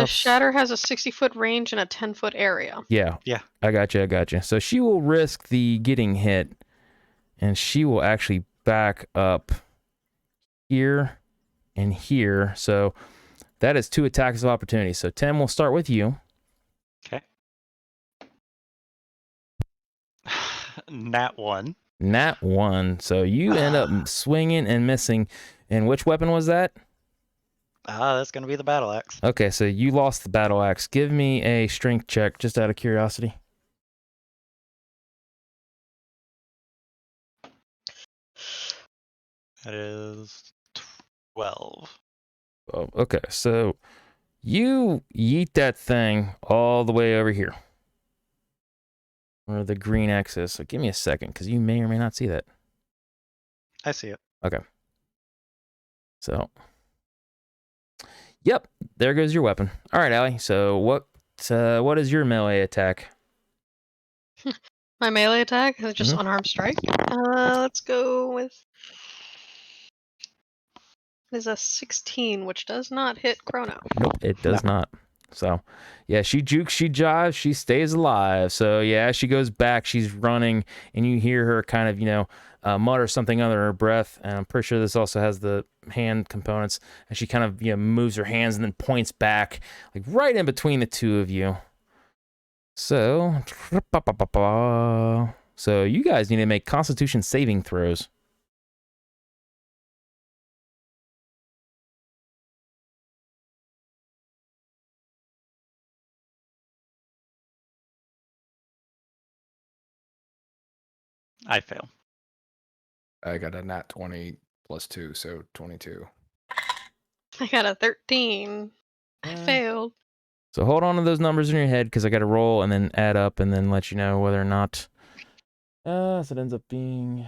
Shatter has a 60-foot range and a 10-foot area. Yeah. Yeah. I got you. So she will risk the getting hit, and she will actually back up here and here. So that is 2 attacks of opportunity. So Tim, we'll start with you. Okay. Nat 1. Nat 1. So you end up swinging and missing. And which weapon was that? That's going to be the battle axe. Okay, so you lost the battle axe. Give me a strength check, just out of curiosity. That is 12. Oh, okay, so you yeet that thing all the way over here, where the green X is. So give me a second, because you may or may not see that. I see it. Okay. So, yep, there goes your weapon. All right, Allie. So what is your melee attack? My melee attack is just unarmed strike. Let's go with. It is a 16, which does not hit Chrono. Nope, it does not. So, yeah, she jukes, she jives, she stays alive. So, yeah, as she goes back, she's running, and you hear her kind of, mutter something under her breath. And I'm pretty sure this also has the hand components. And she kind of, moves her hands and then points back, like right in between the two of you. So, you guys need to make Constitution saving throws. I fail. I got a nat 20 plus 2, so 22. I got a 13. I failed. So hold on to those numbers in your head, because I got to roll and then add up and then let you know whether or not. So it ends up being.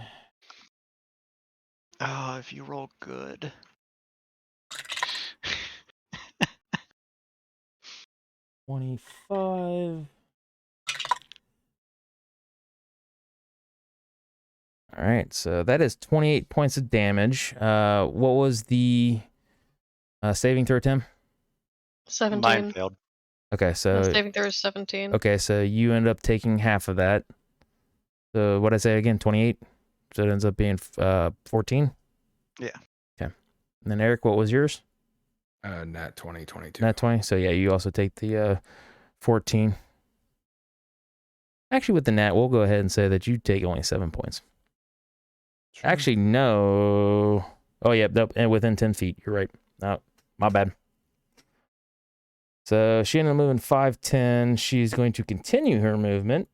Oh, if you roll good. 25. All right, so that is 28 points of damage. What was the saving throw, Tim? 17. Mine failed. Okay, so The saving throw is 17. okay, so you end up taking half of that. So what did I say again? 28. So it ends up being 14. Yeah. Okay. And then Eric, what was yours? Nat 20, 22. Nat 20. So yeah, you also take the 14. Actually, with the nat, we'll go ahead and say that you take only 7 points. Sure. Actually, no. Oh, yeah, and within 10 feet. You're right. No, my bad. So she ended up moving 5'10". She's going to continue her movement.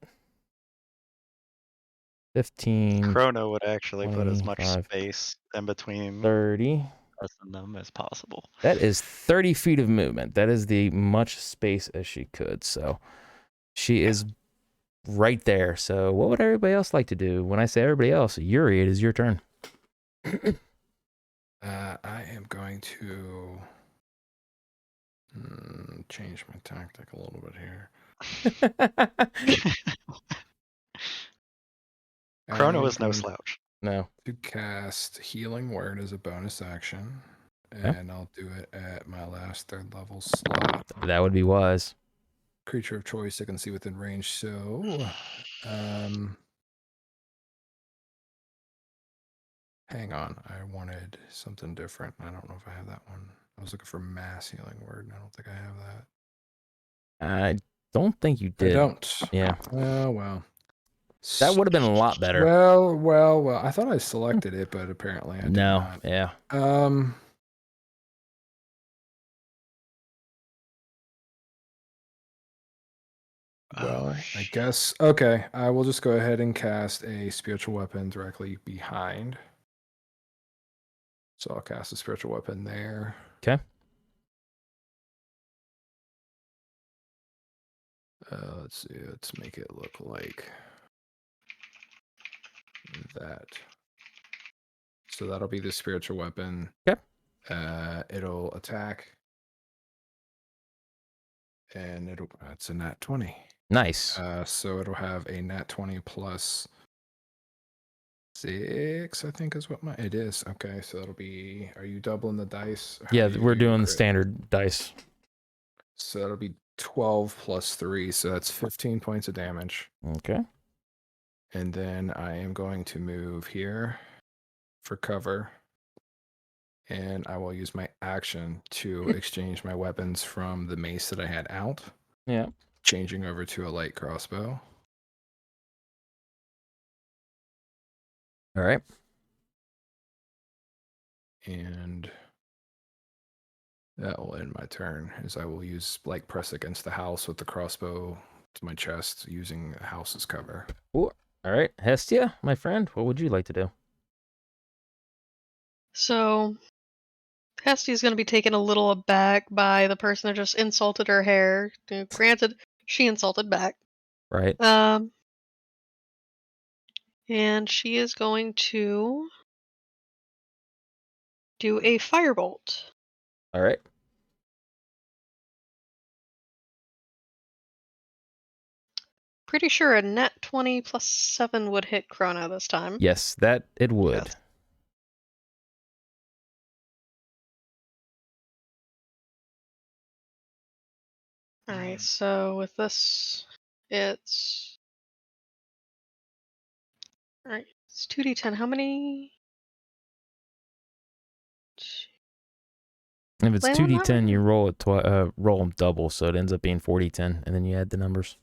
15. Chrono would actually put as much 25, space in between 30. us and them as possible. That is 30 feet of movement. That is the much space as she could. So she is right there. So what would everybody else like to do? When I say everybody else, Yuri, it is your turn. I am going to change my tactic a little bit here. Chrono is no slouch. No. To cast Healing Word as a bonus action, and I'll do it at my last 3rd level slot. That would be wise. Creature of choice I can see within range. So, hang on. I wanted something different. I don't know if I have that one. I was looking for Mass Healing Word, and I don't think I have that. I don't think you did. I don't. Yeah. Oh, well. That would have been a lot better. Well. I thought I selected it, but apparently I did No, not. yeah. Well, I shit. guess. Okay, I will just go ahead and cast a spiritual weapon directly behind. So I'll cast a spiritual weapon there. Okay. Let's see. Let's make it look like that. So that'll be the spiritual weapon. Okay. It'll attack. And it's a nat 20. Nice. So it'll have a nat 20 plus 6, I think is what it is. Okay, so that'll be, are you doubling the dice? How Yeah, do you we're do your doing the crit? standard dice. So that'll be 12 plus 3, so that's 15 points of damage. Okay. And then I am going to move here for cover. And I will use my action to exchange my weapons from the mace that I had out. Yeah. Changing over to a light crossbow. All right. And that will end my turn, as I will use like press against the house with the crossbow to my chest using the house as cover. All right. Hestia, my friend, what would you like to do? So, Hestia's going to be taken a little aback by the person that just insulted her hair. Granted, she insulted back. Right. And she is going to do a firebolt. All right. Pretty sure a nat 20 plus 7 would hit Krona this time. Yes, that it would. Yes. Alright, so with this, it's... Alright, it's 2d10. How many? If it's Wait, I'm not 2d10, you really- roll it roll them double, so it ends up being 40-10, and then you add the numbers.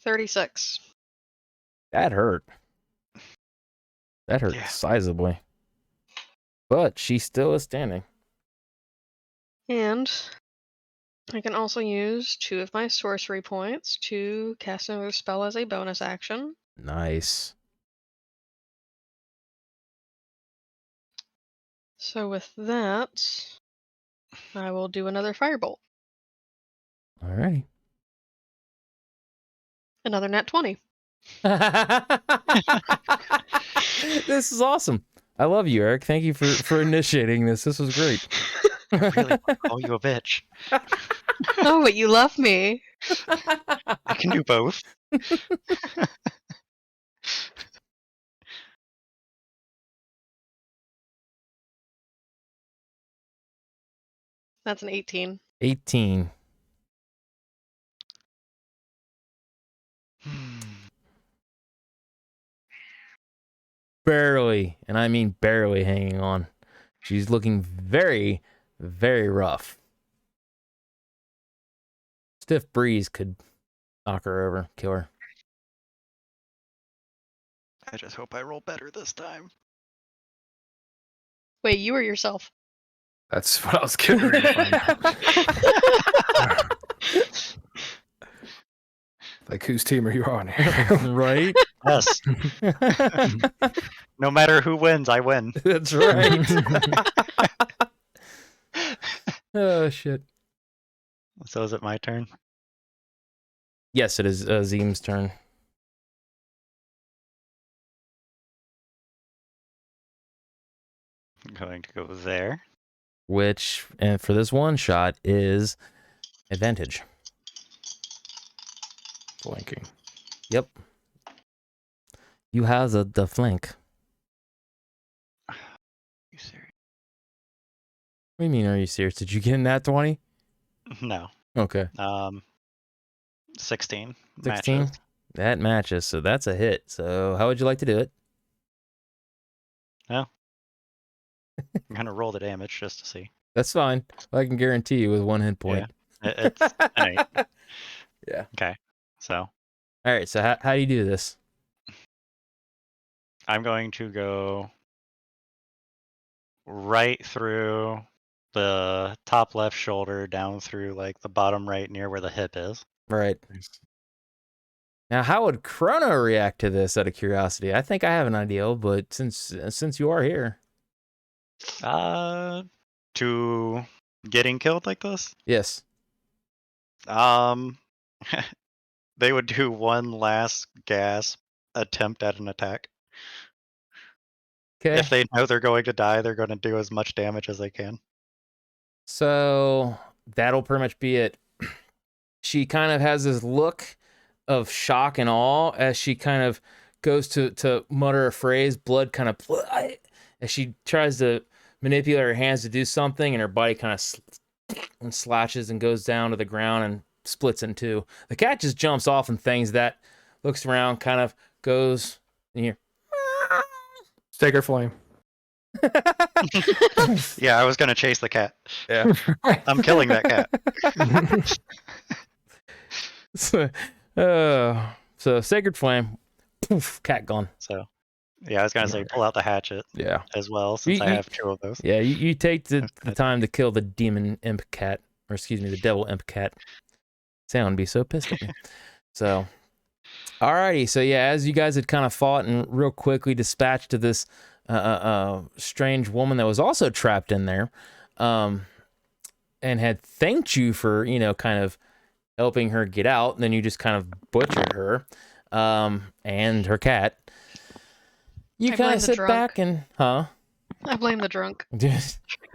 36. That hurt. That hurt Yeah. sizably. But she still is standing. And I can also use 2 of my sorcery points to cast another spell as a bonus action. Nice. So with that, I will do another firebolt. Alrighty. Another nat 20. This is awesome. I love you, Eric. Thank you for initiating this. This was great. I really want to call you a bitch. Oh, but you love me. I can do both. That's an 18. 18. Barely, and I mean barely hanging on. She's looking very, very rough. Stiff breeze could knock her over, kill her. I just hope I roll better this time. Wait, you or yourself? That's what I was getting ready to find out. Like, whose team are you on here? Right? Yes. No matter who wins, I win. That's right. Oh, shit. So is it my turn? Yes, it is Azim's turn. I'm going to go there. Which, and for this one shot, is advantage. Flanking. Yep. You have the flank. You serious? What do you mean, are you serious? Did you get in that 20? No. Okay. 16. 16? Matches. That matches, so that's a hit. So how would you like to do it? I'm going to roll the damage just to see. That's fine. I can guarantee you with 1 hit point. It's an 8. Yeah. Okay, so All right. So how do you do this? I'm going to go right through the top left shoulder down through like the bottom right near where the hip is. Right. Now, how would Chrono react to this? Out of curiosity, I think I have an idea, but since you are here, To getting killed like this, yes. they would do one last gasp attempt at an attack. Okay. If they know they're going to die, they're going to do as much damage as they can. So that'll pretty much be it. She kind of has this look of shock and awe as she kind of goes to mutter a phrase, blood kind of, as she tries to manipulate her hands to do something, and her body kind of slashes and goes down to the ground and splits in two. The cat just jumps off and things that, looks around, kind of goes, and you Sacred flame. Yeah, I was going to chase the cat. Yeah. I'm killing that cat. So Sacred Flame, poof, cat gone. So, yeah, I was going to say pull out the hatchet Yeah. as well, since I have 2 of those. Yeah, you take the time to kill the demon imp cat, or excuse me, the devil imp cat. Sound be so pissed at me. So, alrighty. So yeah, as you guys had kind of fought and real quickly dispatched to this strange woman that was also trapped in there, and had thanked you for, kind of helping her get out, and then you just kind of butchered her, and her cat. You I kind blame of the sit drunk. back and, I blame the drunk.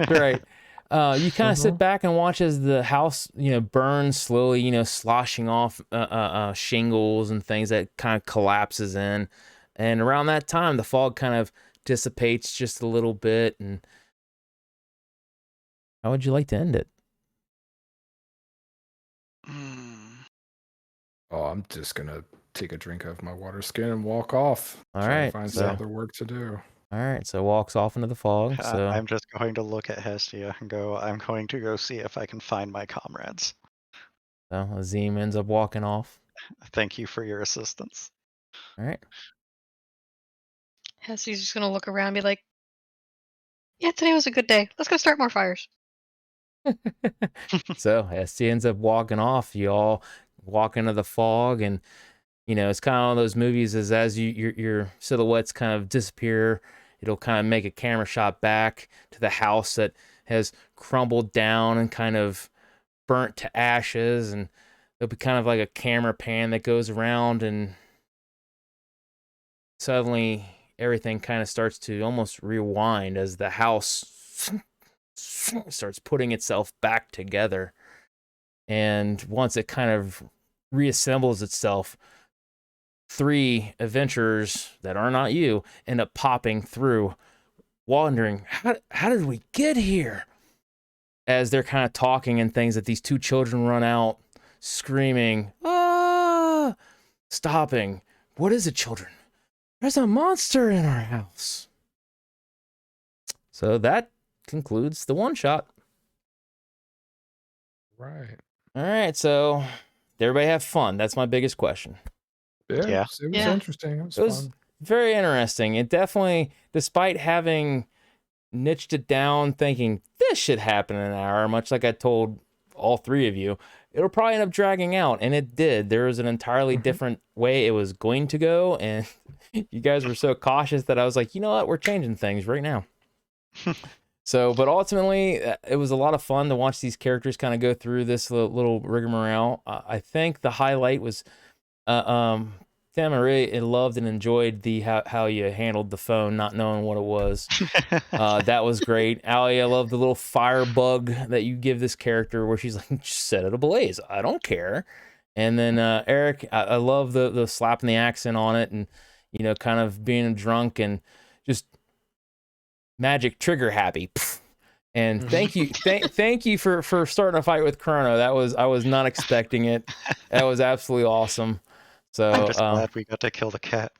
right. You kind of sit back and watch as the house, burns slowly, sloshing off shingles and things that kind of collapses in. And around that time, the fog kind of dissipates just a little bit. And how would you like to end it? Oh, I'm just gonna take a drink of my water skin and walk off. All Try to right, find so- some other work to do. All right, so walks off into the fog. So I'm just going to look at Hestia and go, I'm going to go see if I can find my comrades. Azim ends up walking off. Thank you for your assistance. All right. Hessie's just gonna look around and be like, yeah, today was a good day. Let's go start more fires. So Hestia ends up walking off. You all walk into the fog, and it's kind of one of those movies as your silhouettes kind of disappear, it'll kind of make a camera shot back to the house that has crumbled down and kind of burnt to ashes, and it'll be kind of like a camera pan that goes around, and suddenly everything kind of starts to almost rewind as the house starts putting itself back together. And once it kind of reassembles itself, 3 adventurers that are not you end up popping through, wondering, how did we get here? As they're kind of talking and things, that these 2 children run out screaming, ah, stopping. What is it, children? There's a monster in our house. So that concludes the one shot. Right. All right, so did everybody have fun? That's my biggest question. Yeah. Yeah. It was Yeah. interesting. It was, It was fun. very interesting. It definitely, despite having niched it down, thinking this should happen in an hour, much like I told all 3 of you, it'll probably end up dragging out, and it did. There was an entirely different way it was going to go, and you guys were so cautious that I was like, you know what, we're changing things right now. So, but ultimately, it was a lot of fun to watch these characters kind of go through this little rigmarole. I think the highlight was, Tim, I really loved and enjoyed how you handled the phone, not knowing what it was. That was great. Allie, I love the little fire bug that you give this character, where she's like, just set it ablaze. I don't care. And then Eric, I love the slapping the accent on it, and kind of being a drunk and just magic trigger happy. And thank you, thank you for starting a fight with Chrono. I was not expecting it. That was absolutely awesome. So I'm just glad we got to kill the cat.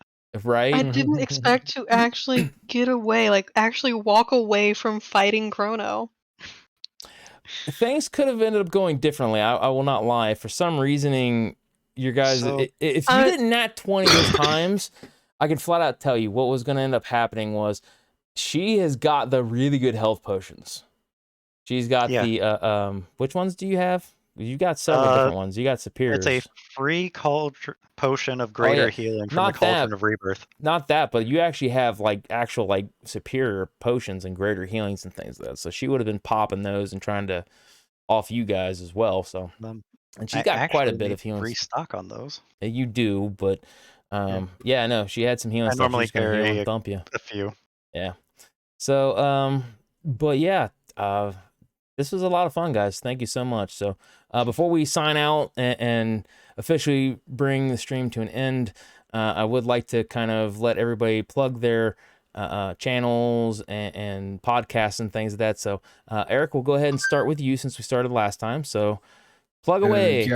right? I didn't expect to actually get away, like actually walk away from fighting Chrono. things could have ended up going differently. I will not lie. For some reasoning, your guys, So- if you didn't nat 20 those times, I can flat out tell you what was going to end up happening was she has got the really good health potions. She's got Yeah. the which ones do you have? You got several different ones. You got superiors. It's a free potion of greater yeah. healing from Not the Cauldron that. of Rebirth. Not that, but you actually have like actual like superior potions and greater healings and things like that. So she would have been popping those and trying to off you guys as well. So and she's I got quite a actually bit need of healing. restock on those. You do, but yeah, no, she had some healing I stuff. normally She's gonna heal carry and thump you. a few. Yeah. So but yeah, this was a lot of fun, guys. Thank you so much. So before we sign out and officially bring the stream to an end, I would like to kind of let everybody plug their channels and podcasts and things like that. So Eric, we'll go ahead and start with you since we started last time. So plug away.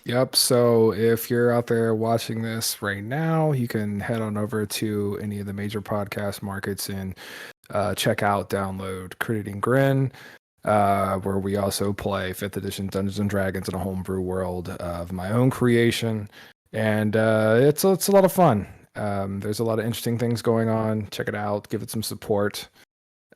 Yep. So if you're out there watching this right now, you can head on over to any of the major podcast markets and check out, download Crit Eating Grin, where we also play 5th edition Dungeons and Dragons in a homebrew world of my own creation. And it's a lot of fun. There's a lot of interesting things going on. Check it out. Give it some support.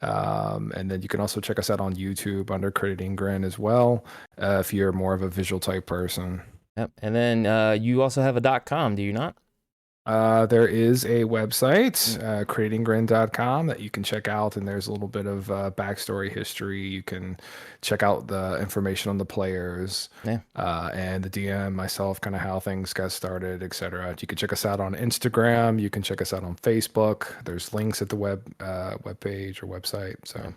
And then you can also check us out on YouTube under Crit Eating Grin as well, if you're more of a visual type person. Yep. And then you also have a .com, do you not? There is a website, creatinggrin.com, that you can check out, and there's a little bit of backstory history. You can check out the information on the players, and the DM, myself, kind of how things got started, etc. You can check us out on Instagram. You can check us out on Facebook. There's links at the web page or website. So.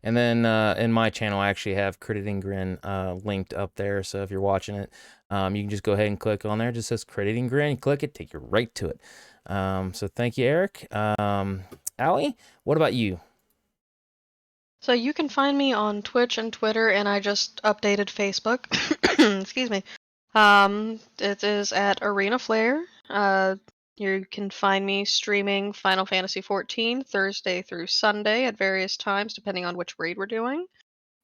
And then in my channel, I actually have Crit Eating Grin linked up there. So if you're watching it, you can just go ahead and click on there. It just says Crit Eating Grin. You click it, take you right to it. So thank you, Eric. Allie, what about you? So you can find me on Twitch and Twitter, and I just updated Facebook. Excuse me. It is at Arena Flare. You can find me streaming Final Fantasy XIV Thursday through Sunday at various times, depending on which raid we're doing.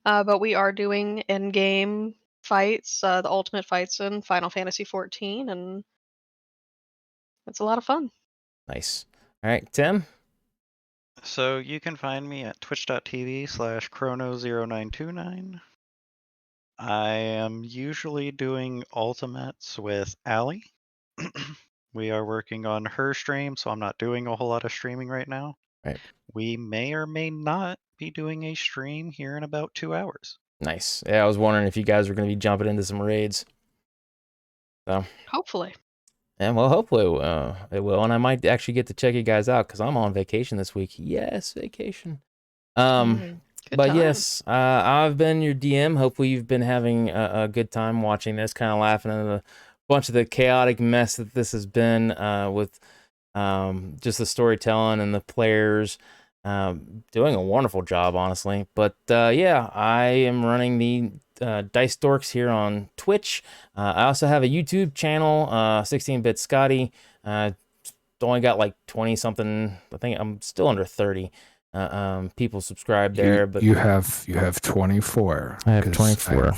But we are doing in-game fights, the ultimate fights in Final Fantasy XIV, and it's a lot of fun. Nice. All right, Tim? So you can find me at twitch.tv/chrono0929. I am usually doing ultimates with Allie. We are working on her stream, so I'm not doing a whole lot of streaming right now. Right. We may or may not be doing a stream here in about 2 hours. Nice. Yeah, I was wondering if you guys were going to be jumping into some raids. So Hopefully. Yeah, well, hopefully it will. And I might actually get to check you guys out because I'm on vacation this week. Yes, vacation. Good But time. yes, I've been your DM. Hopefully you've been having a good time watching this, kind of laughing at a bunch of the chaotic mess that this has been with just the storytelling and the players doing a wonderful job, honestly. But yeah, I am running the Dice Dorks here on Twitch. I also have a YouTube channel, 16-Bit Scotty. Only got like 20 something. I think I'm still under 30 people subscribed there. But you have 24. I have 24.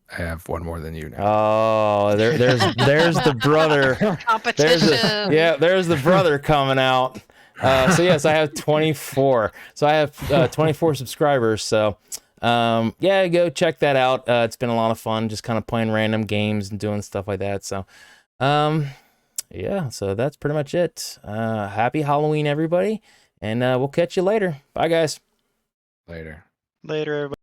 I have one more than you now. Oh, there's the brother. Competition. There's the brother coming out. So yes, I have 24. So I have 24 subscribers. So yeah, go check that out. It's been a lot of fun, just kind of playing random games and doing stuff like that. So yeah, so that's pretty much it. Happy Halloween, everybody, and we'll catch you later. Bye, guys. Later, everybody.